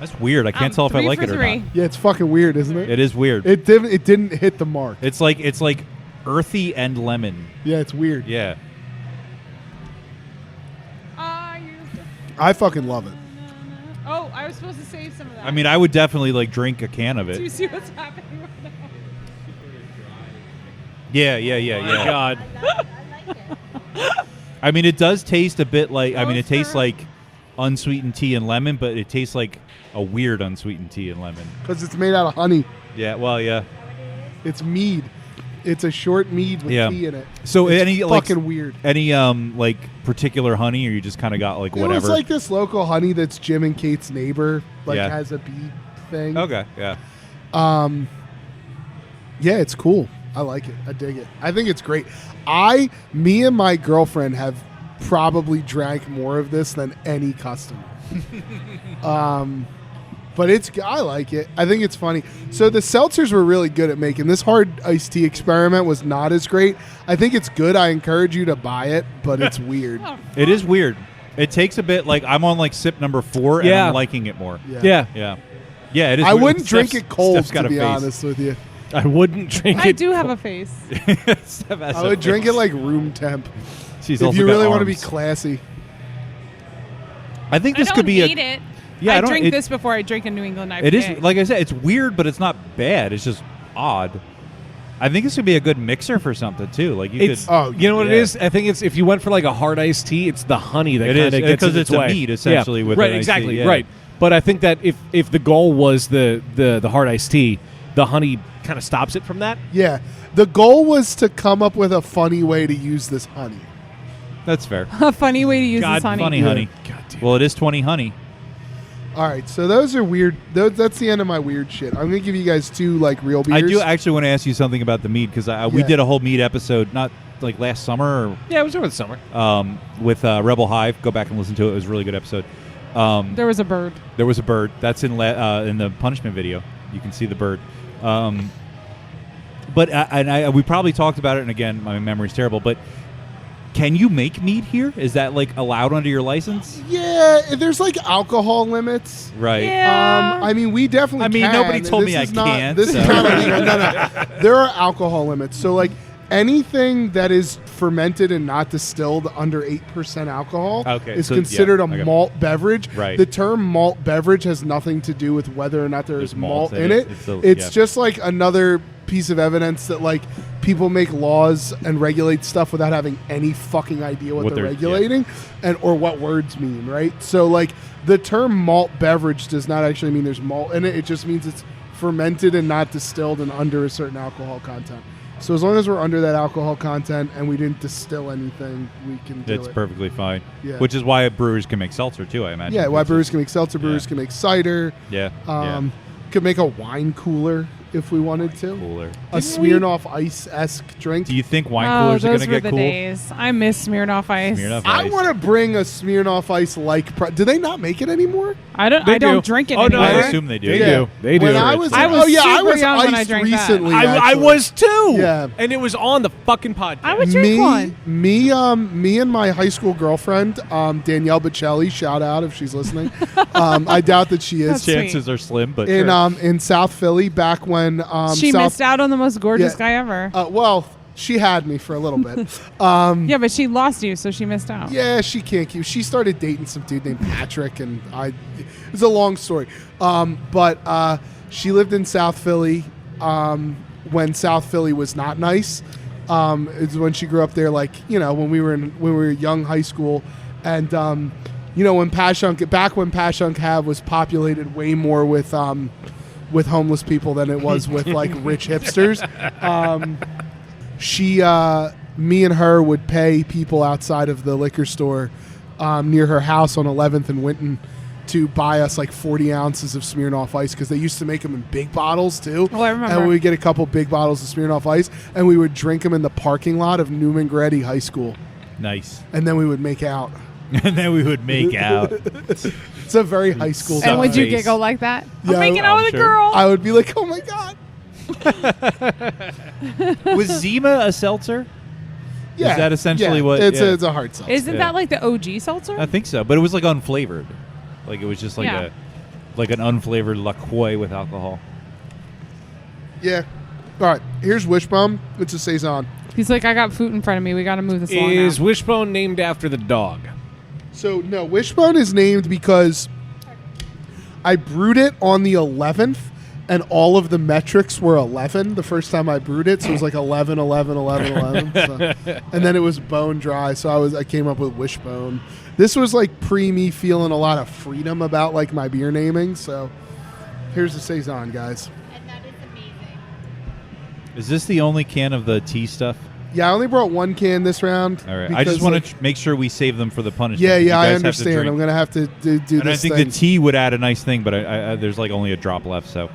That's weird. I can't tell if I like it or not. Yeah, it's fucking weird, isn't it? It is weird. It didn't hit the mark. It's like earthy and lemon. Yeah, it's weird. Yeah. I fucking love it. Oh, I was supposed to save some of that. I mean, I would definitely like drink a can of Do you it. see what's happening right now? Yeah. My God. I mean, it does taste a bit like. I mean, it tastes Toaster. like unsweetened tea and lemon, but it tastes like a weird unsweetened tea and lemon. Because it's made out of honey. Yeah. Well, yeah. It's mead. It's a short mead with tea in it. So it's any fucking weird. Any like particular honey, or you just kind of got like whatever? It was like this local honey that's Jim and Kate's neighbor. Like has a bead thing. Okay. Yeah. Yeah, it's cool. I like it. I dig it. I think it's great. Me and my girlfriend have probably drank more of this than any customer. But I like it. I think it's funny. So the seltzers were really good at making this hard iced tea experiment was not as great. I think it's good. I encourage you to buy it, but it's weird. It is weird. It takes a bit. Like I'm on like sip number 4, and I'm liking it more. Yeah. It is. I weird. wouldn't drink Steph's- it cold, Steph's got to a be face. honest with you. I wouldn't drink I it. do have a face. Steph has I a would drink face. it like room temp. She's if also you got really want to be arms. classy. I think I this don't could be hate a. it. Yeah, I don't- drink it- this before I drink a New England IPA. It is, like I said, it's weird, but it's not bad. It's just odd. I think this would be a good mixer for something too. Like you It's, could. you know what it yeah. is? I think it's if you went for like a hard iced tea, it's the honey that It kind is, of gets because in it's its a way. mead, essentially, with right, an iced exactly, tea, yeah. right. But I think that if the goal was the hard iced tea, the honey kind of stops it from that. Yeah. The goal was to come up with a funny way to use this honey. That's fair. A funny way to use God, this honey. funny honey. God damn. Well, it is 20 honey. All right, so those are weird. That's the end of my weird shit. I'm gonna give you guys 2 like real beers. I do actually want to ask you something about the mead because we Yeah. did a whole mead episode, not like last summer Yeah, it was over the summer. with Rebel Hive. Go back and listen to it. It was a really good episode. There was a bird. There was a bird. That's in the punishment video. You can see the bird. But we probably talked about it, and again, my memory's terrible. But can you make mead here? Is that like allowed under your license? Yeah, there's like alcohol limits. Right. Yeah. I mean, we definitely. I mean, can. nobody told This me I is not- can't, This so. is not illegal. No. There are alcohol limits. So like anything that is fermented and not distilled under 8% alcohol is so, considered yeah, a okay. malt beverage. Right. The term malt beverage has nothing to do with whether or not there's malt in it. It's just like another piece of evidence that like people make laws and regulate stuff without having any fucking idea what they're regulating and or what words mean, right? So like the term malt beverage does not actually mean there's malt in it. It just means it's fermented and not distilled and under a certain alcohol content. So as long as we're under that alcohol content and we didn't distill anything, we can do It's it. perfectly fine. Yeah. Which is why brewers can make seltzer too, I imagine. Yeah, why brewers can make seltzer, brewers Yeah. can make cider. Yeah. Could make a wine cooler if we wanted to. Cooler. A Smirnoff Ice-esque drink. Do you think wine Oh, coolers are those going to were get the cool? days. I miss Smirnoff Ice. Smirnoff I Ice. want to bring a Smirnoff Ice do they not make it anymore? I don't drink it Oh, no, anymore. I assume they do. They do. They do. When I was, I was I super was young when I iced drank that. recently. I actually. was too. Yeah. And it was on the fucking podcast. I would drink one. Me and my high school girlfriend, Danielle Bocelli, shout out if she's listening. I doubt that she is. That's sweet. Chances are slim, but In sure. In South Philly, back when She South, missed out on the most gorgeous Yeah. guy ever. well, she had me for a little bit. Yeah, but she lost you, so she missed out. Yeah, she can't keep. She started dating some dude named Patrick, and it's a long story. But she lived in South Philly when South Philly was not nice. It's when she grew up there, like when we were young high school, and when Passyunk Ave was populated way more with homeless people than it was with like rich hipsters. Me and her would pay people outside of the liquor store near her house on 11th and Winton to buy us like 40 ounces of Smirnoff Ice because they used to make them in big bottles too. Oh, I remember. And we would get a couple big bottles of Smirnoff Ice and we would drink them in the parking lot of Newman Greddy High School. Nice. And then we would make out. And then we would make out. It's a very high school And would you Face. giggle like that? Yeah, I'm making out I'm with a sure. girl. I would be like, oh my God. Was Zima a seltzer? Yeah. Is that essentially what? It's, yeah. it's a hard seltzer. Isn't Yeah. that like the OG seltzer? I think so, but it was like unflavored. Like it was just like Yeah. like an unflavored La Croix with alcohol. Yeah. All right. Here's Wishbone. It's a Saison. He's like, I got food in front of me. We got to move this along now. Is Wishbone named after the dog? So, no, Wishbone is named because I brewed it on the 11th, and all of the metrics were 11 the first time I brewed it. So it was like 11, 11, 11, 11. And then it was bone dry, so I came up with Wishbone. This was like me feeling a lot of freedom about like my beer naming. So here's the Saison, guys. And that is amazing. Is this the only can of the tea stuff? Yeah, I only brought one can this round. All right. I just want to make sure we save them for the punishment. Yeah, I understand. I'm going to have to do and this I think thing. the tea would add a nice thing, but I there's like only a drop left, so.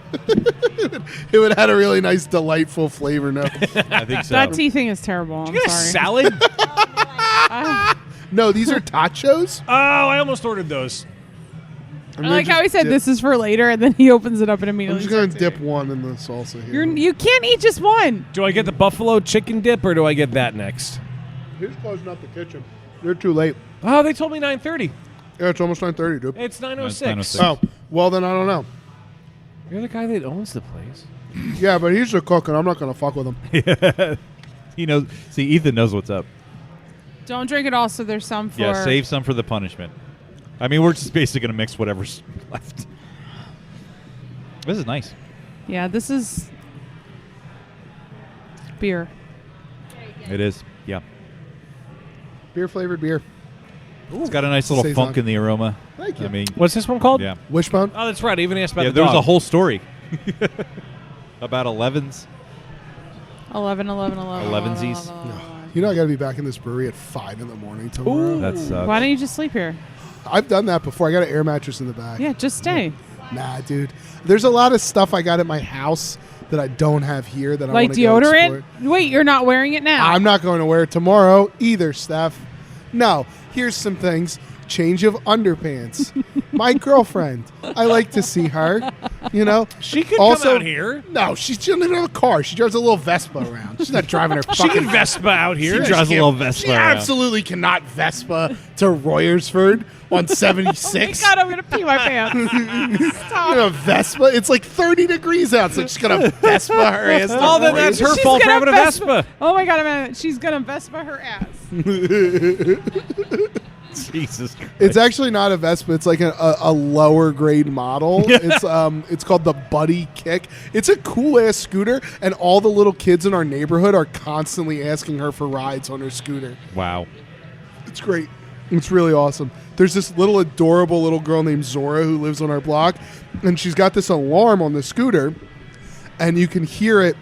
It would add a really nice, delightful flavor note. I think so. That tea thing is terrible. I'm You got a sorry. salad? No, these are tachos. Oh, I almost ordered those. I like how he said this is for later, and then he opens it up and I'm immediately. just going to dip one in the salsa here. You can't eat just one. Do I get the buffalo chicken dip or do I get that next? Who's closing up the kitchen? They're too late. Oh, they told me 9:30. Yeah, it's almost 9:30, dude. It's 9:06. Oh, well then I don't know. You're the guy that owns the place. Yeah, but he's the cook, and I'm not going to fuck with him. He knows. See, Ethan knows what's up. Don't drink it all, so there's some for. Yeah, save some for the punishment. I mean, we're just basically going to mix whatever's left. This is nice. Yeah, this is beer. It is. Yeah. Beer flavored beer. It's got a nice little Saison. funk in the aroma. Thank you. I mean, What's this one called? yeah. Wishbone. Oh, that's right. I even asked about Yeah, the there was dog. a whole story about 11s. 11. 11sies. You know I got to be back in this brewery at 5 in the morning tomorrow. That sucks. Why don't you just sleep here? I've done that before. I got an air mattress in the back. Yeah, just stay. Nah, dude. There's a lot of stuff I got at my house that I don't have here that I Like want to go deodorant? explore. Wait, you're not wearing it now. I'm not going to wear it tomorrow either, Steph. No. Here's some things. Change of underpants. My girlfriend. I like to see her. You know? She could also, come out here. No, she doesn't even have a car. She drives a little Vespa around. She's not driving her She fucking can Vespa out here. She drives a little Vespa She around. absolutely cannot Vespa to Royersford on 76. Oh my God, I'm going to pee my pants. Stop. You know, Vespa. It's like 30 degrees out, so she's gonna Vespa her ass. to Oh, then that's her She's fault for gonna having a Vespa. Oh my God, she's going to Vespa her ass. Jesus Christ. It's actually not a Vespa. It's like a lower grade model. It's called the Buddy Kick. It's a cool ass scooter, and all the little kids in our neighborhood are constantly asking her for rides on her scooter. Wow. It's great. It's really awesome. There's this little adorable little girl named Zora who lives on our block, and she's got this alarm on the scooter, and you can hear it.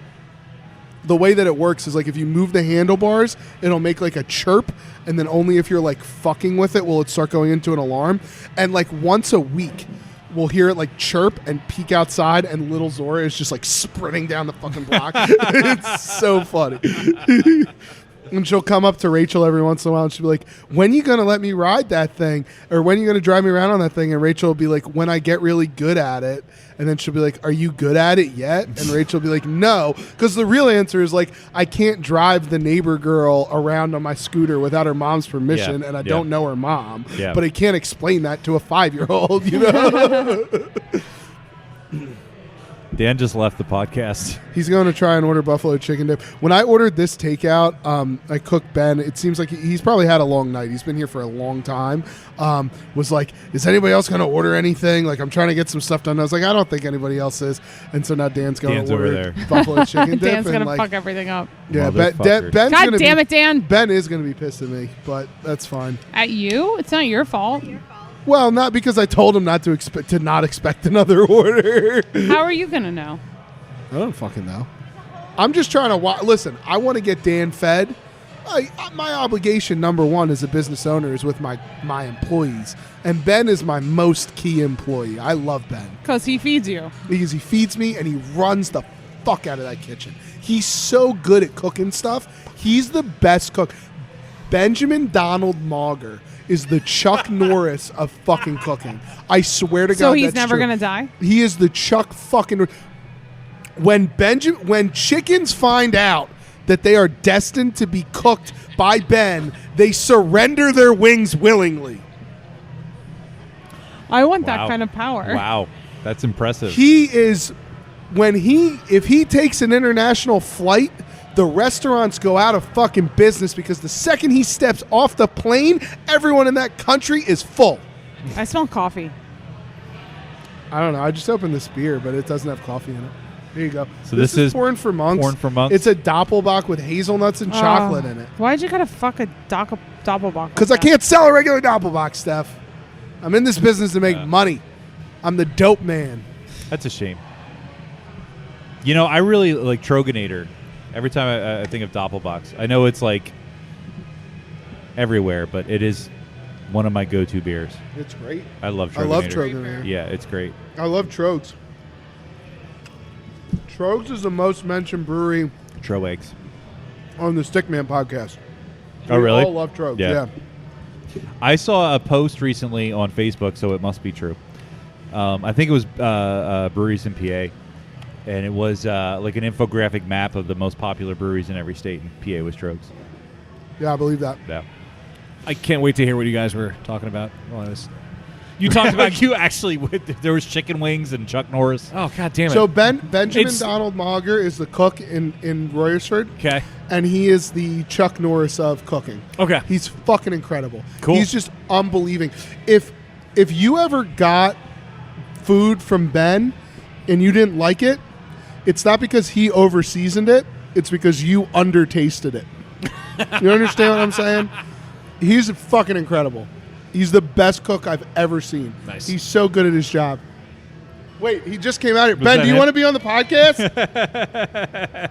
The way that it works is like if you move the handlebars, it'll make like a chirp, and then only if you're like fucking with it will it start going into an alarm. And like once a week, we'll hear it like chirp and peek outside, and little Zora is just like sprinting down the fucking block. It's so funny. And she'll come up to Rachel every once in a while and she'll be like, when you going to let me ride that thing? Or when you going to drive me around on that thing? And Rachel will be like, when I get really good at it. And then she'll be like, are you good at it yet? And Rachel will be like, no. Because the real answer is like, I can't drive the neighbor girl around on my scooter without her mom's permission. Yeah. And I don't know her mom. Yeah. But I can't explain that to a 5-year-old, you know? Dan just left the podcast. He's going to try and order buffalo chicken dip. When I ordered this takeout, I cooked Ben. It seems like he's probably had a long night. He's been here for a long time. Was like, is anybody else going to order anything? Like, I'm trying to get some stuff done. I was like, I don't think anybody else is. And so now Dan's going to over order there. buffalo chicken dip. Dan's going to like, fuck everything up. Yeah, Motherfucker. Ben's God gonna damn be, it, Dan. Ben is going to be pissed at me, but that's fine. At you? It's not your fault. Well, not because I told him not to expect another order. How are you going to know? I don't fucking know. I'm just trying to listen. I want to get Dan fed. My obligation, number one, as a business owner, is with my employees, and Ben is my most key employee. I love Ben Because he feeds you. because he feeds me and he runs the fuck out of that kitchen. He's so good at cooking stuff. He's the best cook. Benjamin Donald Mauger is the Chuck Norris of fucking cooking. I swear to God. So he's that's never true. going to die? He is the Chuck fucking. When chickens find out that they are destined to be cooked by Ben, they surrender their wings willingly. I want Wow. that kind of power. Wow. That's impressive. He is if he takes an international flight, the restaurants go out of fucking business because the second he steps off the plane, everyone in that country is full. I smell coffee. I don't know. I just opened this beer, but it doesn't have coffee in it. There you go. So this is Porn for Monks. Porn for Monks. It's a Doppelbock with hazelnuts and chocolate in it. Why'd you gotta fuck a Doppelbock? Because I can't sell a regular Doppelbock, Steph. I'm in this business to make money. I'm the dope man. That's a shame. You know, I really like Troganator. Every time I think of Doppelbocks, I know it's like everywhere, but it is one of my go-to beers. It's great. I love Troganator. I love Troganator. Yeah, it's great. I love Trogs. Trogs is the most mentioned brewery Troegs on the Stickman podcast. Oh, really? We all love Trogs, yeah. I saw a post recently on Facebook, so it must be true. I think it was breweries in PA, and it was like an infographic map of the most popular breweries in every state, and PA was Trogs. Yeah, I believe that. Yeah. I can't wait to hear what you guys were talking about. You talked about there was chicken wings and Chuck Norris. Oh, God damn it. So Benjamin Donald Mager is the cook in Royersford. Okay. And he is the Chuck Norris of cooking. Okay. He's fucking incredible. Cool. He's just unbelieving. If you ever got food from Ben and you didn't like it, it's not because he over-seasoned it. It's because you under-tasted it. You understand what I'm saying? He's fucking incredible. He's the best cook I've ever seen. Nice. He's so good at his job. Wait, he just came out here. Was Ben, that do you him? want to be on the podcast?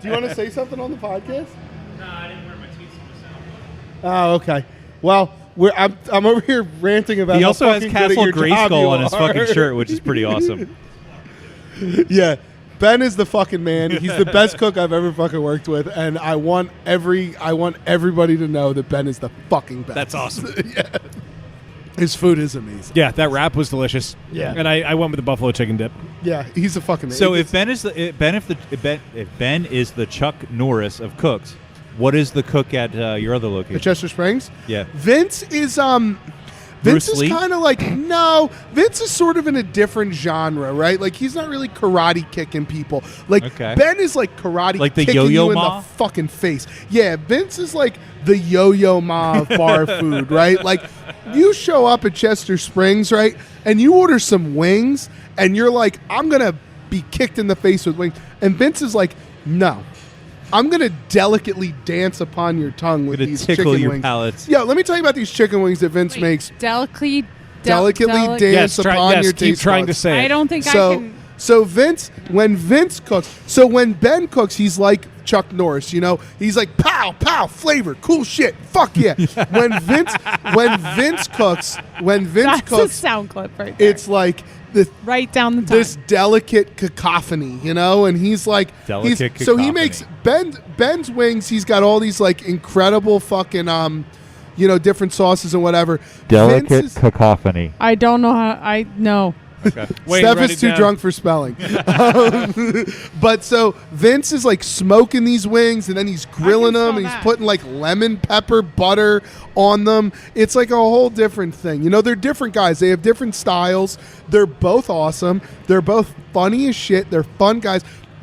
Do you want to say something on the podcast? No, I didn't wear my teeth to Oh, okay. Well, I'm over here ranting about He how also has fucking good at Castle your job you Grayskull on his are. fucking shirt, which is pretty awesome. Yeah. Ben is the fucking man. He's the best cook I've ever fucking worked with, and I want everybody to know that Ben is the fucking best. That's awesome. Yeah. His food is amazing. Yeah, that wrap was delicious. Yeah. And I went with the buffalo chicken dip. Yeah, he's a fucking man. So if Ben is the Chuck Norris of cooks, what is the cook at your other location? At Chester Springs? Yeah. Vince is Bruce is Lee? kind of like, no, Vince is sort of in a different genre, right? Like, he's not really karate kicking people. Like, Okay. Ben is like karate Like the kicking Yo-Yo you in Ma? the fucking face. Yeah, Vince is like the Yo-Yo Ma of bar food, right? Like, you show up at Chester Springs, right, and you order some wings, and you're like, I'm going to be kicked in the face with wings. And Vince is like, no. I'm going to delicately dance upon your tongue with these tickle chicken your wings. palates. Yeah, let me tell you about these chicken wings that Vince makes. Delicately Dance Yes, upon your keep taste trying buds. to say it. I don't think I So, can. so when Ben cooks, he's like Chuck Norris, you know? He's like, pow, pow, flavor, cool shit, fuck yeah. when Vince cooks, That's a sound clip right there. it's like right down the top. this delicate cacophony, you know? And he's like, Delicate so he cacophony. makes Ben's wings. He's got all these like incredible fucking different sauces and whatever. Vince's- cacophony. I don't know how. I know. Okay. Wait, Steph write is it too down. drunk for spelling. But so Vince is like smoking these wings, and then he's grilling them, and he's putting like lemon pepper butter on them. It's like a whole different thing. You know, they're different guys. They have different styles. They're both awesome. They're both funny as shit. They're fun guys.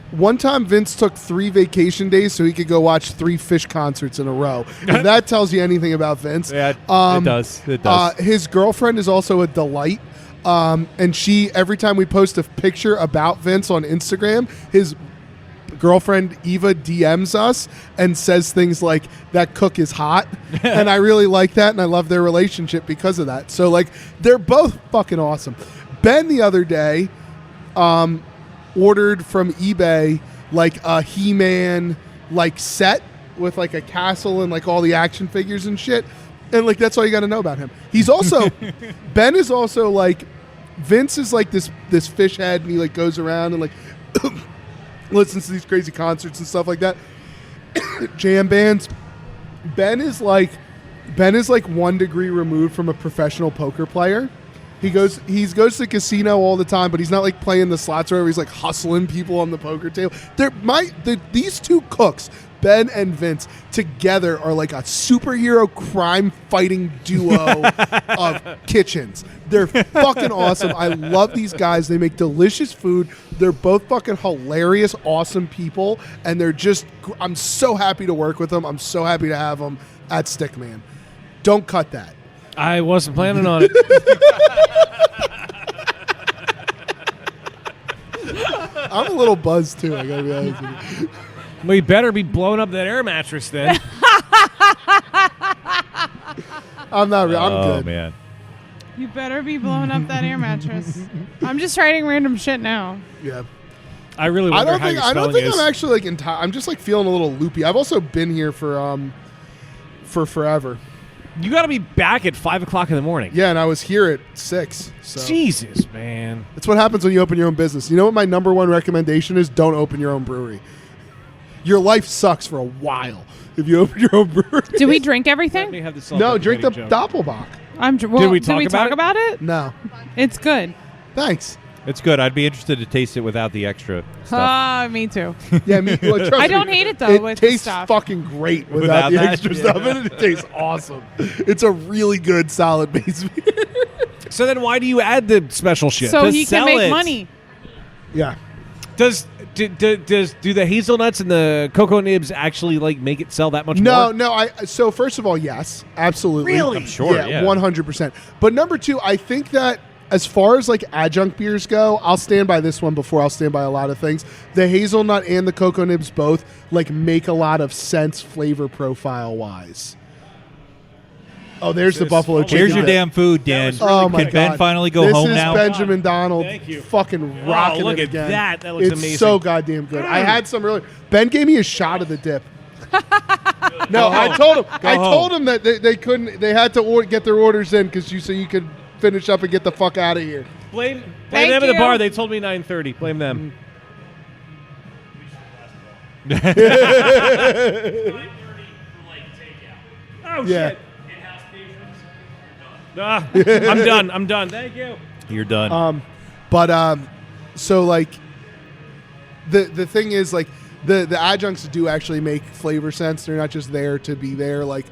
One time, Vince took 3 vacation days so he could go watch 3 Fish concerts in a row. If that tells you anything about Vince. Yeah, it does. It does. His girlfriend is also a delight. And she, every time we post a picture about Vince on Instagram, his girlfriend Eva DMs us and says things like, that cook is hot. And I really like that, and I love their relationship because of that. So, like, they're both fucking awesome. Ben the other day ordered from eBay like a He-Man like set with like a castle and like all the action figures and shit. And like that's all you got to know about him. He's also Ben is also like Vince is like this fish head, and he like goes around and like listens to these crazy concerts and stuff like that. Jam bands. Ben is like 1 degree removed from a professional poker player. He goes to the casino all the time, but he's not like playing the slots or whatever. He's like hustling people on the poker table. These two cooks, Ben and Vince, together are like a superhero crime fighting duo of kitchens. They're fucking awesome. I love these guys. They make delicious food. They're both fucking hilarious, awesome people, and I'm so happy to work with them. I'm so happy to have them at Stickman. Don't cut that. I wasn't planning on it. I'm a little buzzed too. I gotta be honest with you. Well, you better be blowing up that air mattress then. I'm not. I'm Oh good. man. You better be blowing up that air mattress. I'm just writing random shit now. Yeah. I really wonder how your I don't spelling think is. I'm actually like entire. I'm just like feeling a little loopy. I've also been here for forever. You got to be back at 5 o'clock in the morning. Yeah, and I was here at 6. So Jesus, man. that's what happens when you open your own business. You know what my number one recommendation is? Don't open your own brewery. Your life sucks for a while if you open your own brewery. Do we drink Let everything? me have this No, drink the joke. Doppelbock. Did we talk talk about it? No. It's good. Thanks. It's good. I'd be interested to taste it without the extra stuff. Me too. Yeah, me. Well, trust I me, don't hate it, though, It with the tastes stuff. fucking great without Without the that? extra Yeah. stuff in it. It tastes awesome. It's a really good solid base beer. So then why do you add the special shit? So To he can sell make it. money. Yeah. Do the hazelnuts and the cocoa nibs actually like make it sell that much more? No. So first of all, yes, absolutely. Really? I'm sure, yeah. 100%. But number two, I think that as far as like adjunct beers go, I'll stand by this one before I'll stand by a lot of things. The hazelnut and the cocoa nibs both like make a lot of sense flavor profile wise. Oh, there's the buffalo chicken. Here's your dip. damn food, Dan. Oh my Can Ben God. finally go this home is now? Benjamin Donald Thank you. fucking rocking look it at again. that. That looks it's amazing. so goddamn good. I had some earlier. Ben gave me a shot of the dip. No, I told him. Told him that they couldn't. They had to get their orders in because so you could finish up and get the fuck out of here. Blame Thank them at the you. bar. They told me 9:30. Blame them. Oh Yeah. shit! I'm done. Thank you. You're done. So like, the thing is like the adjuncts do actually make flavor sense. They're not just there to be there. Like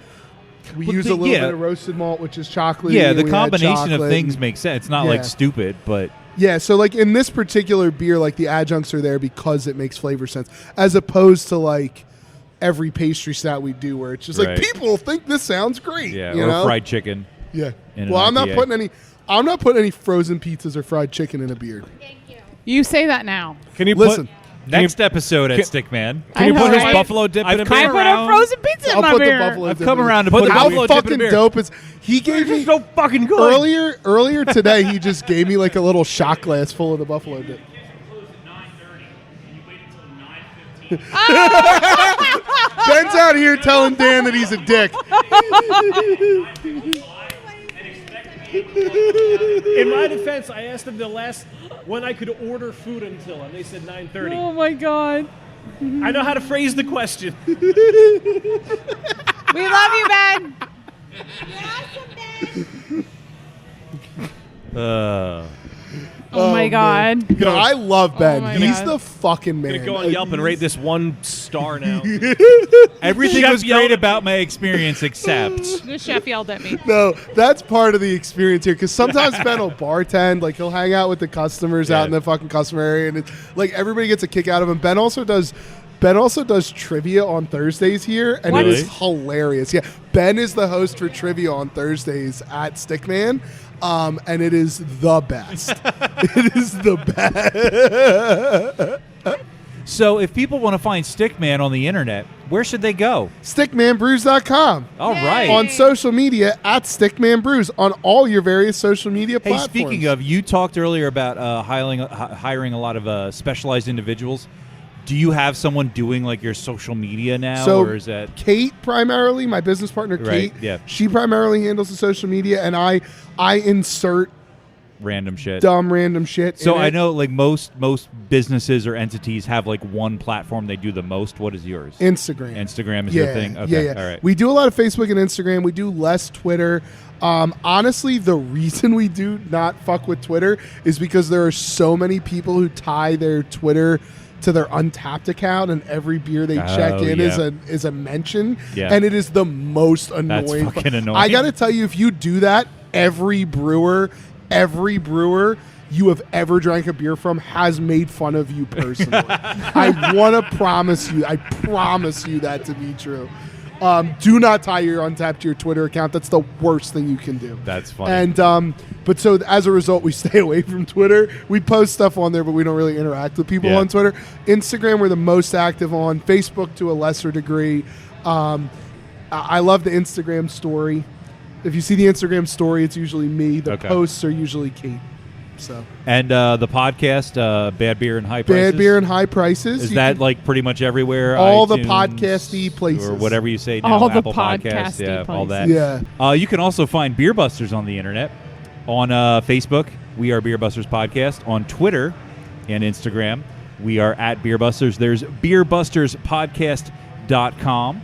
we use a little bit of roasted malt, which is chocolate. Yeah, the combination of things makes sense. It's not Yeah. like stupid, but Yeah, so like in this particular beer, like the adjuncts are there because it makes flavor sense, as opposed to like every pastry stout we do, where it's just like Right. people think this sounds great. yeah, you or know? fried chicken. Yeah. in an Well, I'm not IPA. putting any frozen pizzas or fried chicken in a beer. You say that now. Can you Listen, Next episode at Stickman. Can you I know, put his right? buffalo dip in a I've beer? I put a frozen pizza in I'll my put beer. the buffalo. I've dip come in. around to Put put the it How buffalo dip in a fucking beer. dope is he gave me so fucking good. earlier today? He just gave me like a little shot glass full of the buffalo dip. Ben's out here telling Dan that he's a dick. In my defense, I asked them when I could order food until, and they said 9:30. Oh my god. I know how to phrase the question. We love you, Ben. Oh my god. You know, I love Ben. my He's God. the fucking man. I'm gonna go on Yelp and rate this 1 star now. Everything Chef was yelled great at about my experience, except The chef yelled at me. No, that's part of the experience here. Because sometimes Ben will bartend, like he'll hang out with the customers out in the fucking customer area, and it's like everybody gets a kick out of him. Ben also does trivia on Thursdays here, and What? it is hilarious. Yeah, Ben is the host for trivia on Thursdays at Stickman. And it is the best. It is the best. so if people want to find Stickman on the internet, where should they go? StickmanBrews.com. All right. On social media at Stickman Brews on all your various social media Hey, platforms. speaking of, you talked earlier about hiring a lot of specialized individuals. Do you have someone doing like your social media now, So or is that Kate primarily, my business partner Right, Kate? yeah. She primarily handles the social media, and I insert random shit? dumb random shit. So in I it. know like most businesses or entities have like one platform they do the most. What is yours? Instagram. Instagram is your thing? Okay. Yeah. All right. We do a lot of Facebook and Instagram. We do less Twitter. Honestly, the reason we do not fuck with Twitter is because there are so many people who tie their Twitter to their Untapped account, and every beer they check in is a mention, and it is the most annoying. That's fucking annoying. I got to tell you, if you do that, every brewer you have ever drank a beer from has made fun of you personally. I promise you that to be true. Do not tie your Untapped to your Twitter account. That's the worst thing you can do. That's funny. And but so as a result, we stay away from Twitter. We post stuff on there, but we don't really interact with people on Twitter. Instagram, we're the most active on. Facebook to a lesser degree. I love the Instagram story. If you see the Instagram story, it's usually me. The posts are usually Kate. So and the podcast, Bad Beer and High Prices. Bad Beer and High Prices. Is that like pretty much everywhere? All iTunes, the podcasty places, or whatever you say now. All the Apple Podcasts, podcasty all that. Yeah. You can also find Beer Busters on the internet, on Facebook. We are Beer Busters Podcast. On Twitter and Instagram, we are at Beer Busters. There's BeerBustersPodcast.com.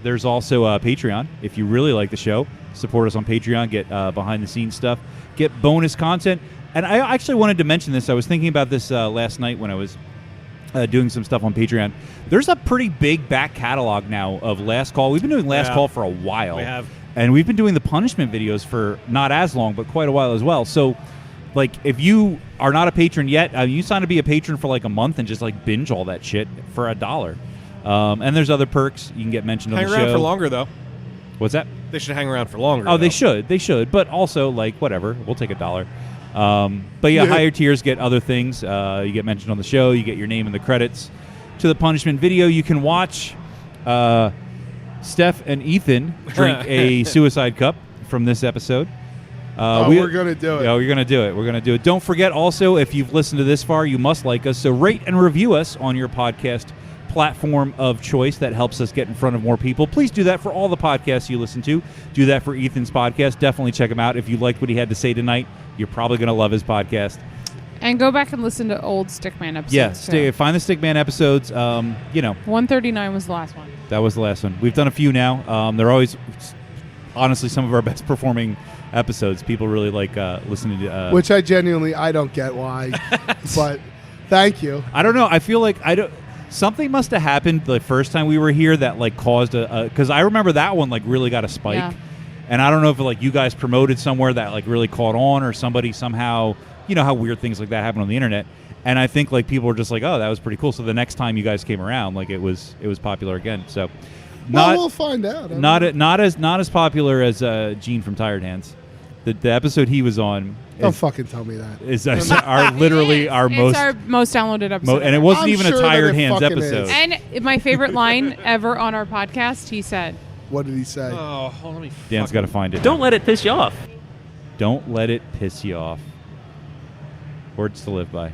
There's also Patreon. If you really like the show, support us on Patreon. Get behind the scenes stuff. Get bonus content. And I actually wanted to mention this. I was thinking about this last night when I was doing some stuff on Patreon. There's a pretty big back catalog now of Last Call. We've been doing Last Call for a while. We have. And we've been doing the punishment videos for not as long, but quite a while as well. So, like, if you are not a patron yet, you sign to be a patron for like a month and just like binge all that shit for $1. And there's other perks. You can get mentioned on the show. Hang around for longer, though. What's that? They should hang around for longer. Oh, they should. They should. But also, like, whatever. We'll take $1. But yeah, higher tiers get other things. You get mentioned on the show. You get your name in the credits to the punishment video. You can watch Steph and Ethan drink a suicide cup from this episode. We're going to do it. Yeah, you're going to do it. We're going to do it. Don't forget also, if you've listened to this far, you must like us. So rate and review us on your podcast platform of choice. That helps us get in front of more people. Please do that for all the podcasts you listen to. Do that for Ethan's podcast. Definitely check him out. If you liked what he had to say tonight, you're probably going to love his podcast. And go back and listen to old Stickman episodes. Yeah, find the Stickman episodes. 139 was the last one. That was the last one. We've done a few now. They're always, honestly, some of our best performing episodes. People really like listening to. Which I don't get why, but thank you. I don't know. I feel like something must have happened the first time we were here that like caused because I remember that one like really got a spike. Yeah. And I don't know if like you guys promoted somewhere that like really caught on, or somebody somehow, you know how weird things like that happen on the internet. And I think like people were just like, oh, that was pretty cool. So the next time you guys came around, like it was popular again. So we'll find out. Not as popular as Gene from Tired Hands. The episode he was on. Don't fucking tell me that. Is our most downloaded episode. And it wasn't even a Tired Hands episode. And my favorite line ever on our podcast, he said. What did he say? Oh, hold on. Dan's got to find it. Don't let it piss you off. Don't let it piss you off. Words to live by.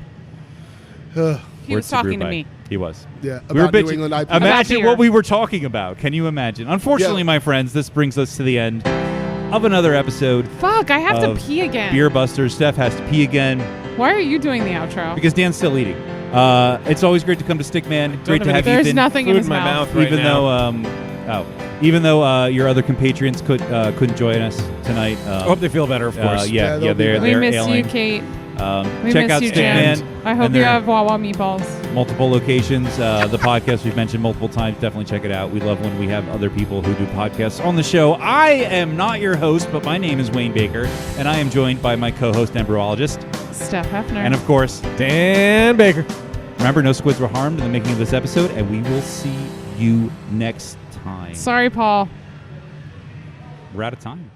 He was talking to me. He was. Yeah, we were about New England IPA. Imagine what we were talking about. Can you imagine? Unfortunately, my friends, this brings us to the end of another episode. Fuck, I have to pee again. Beer Busters. Steph has to pee again. Why are you doing the outro? Because Dan's still eating. It's always great to come to Stickman. Great to have There's Ethan. nothing in his mouth right now. Even though your other compatriots couldn't join us tonight. I hope they feel better, of course. They're we miss ailing. you, Kate. We Check miss out you, Stickman. Jen. I hope you have Wawa meatballs. Multiple locations. The podcast we've mentioned multiple times. Definitely check it out. We love when we have other people who do podcasts on the show. I am not your host, but my name is Wayne Baker, and I am joined by my co-host and brewologist, Steph Hefner. and of course, Dan Baker. Remember, no squids were harmed in the making of this episode, and we will see you next time. Sorry, Paul. We're out of time.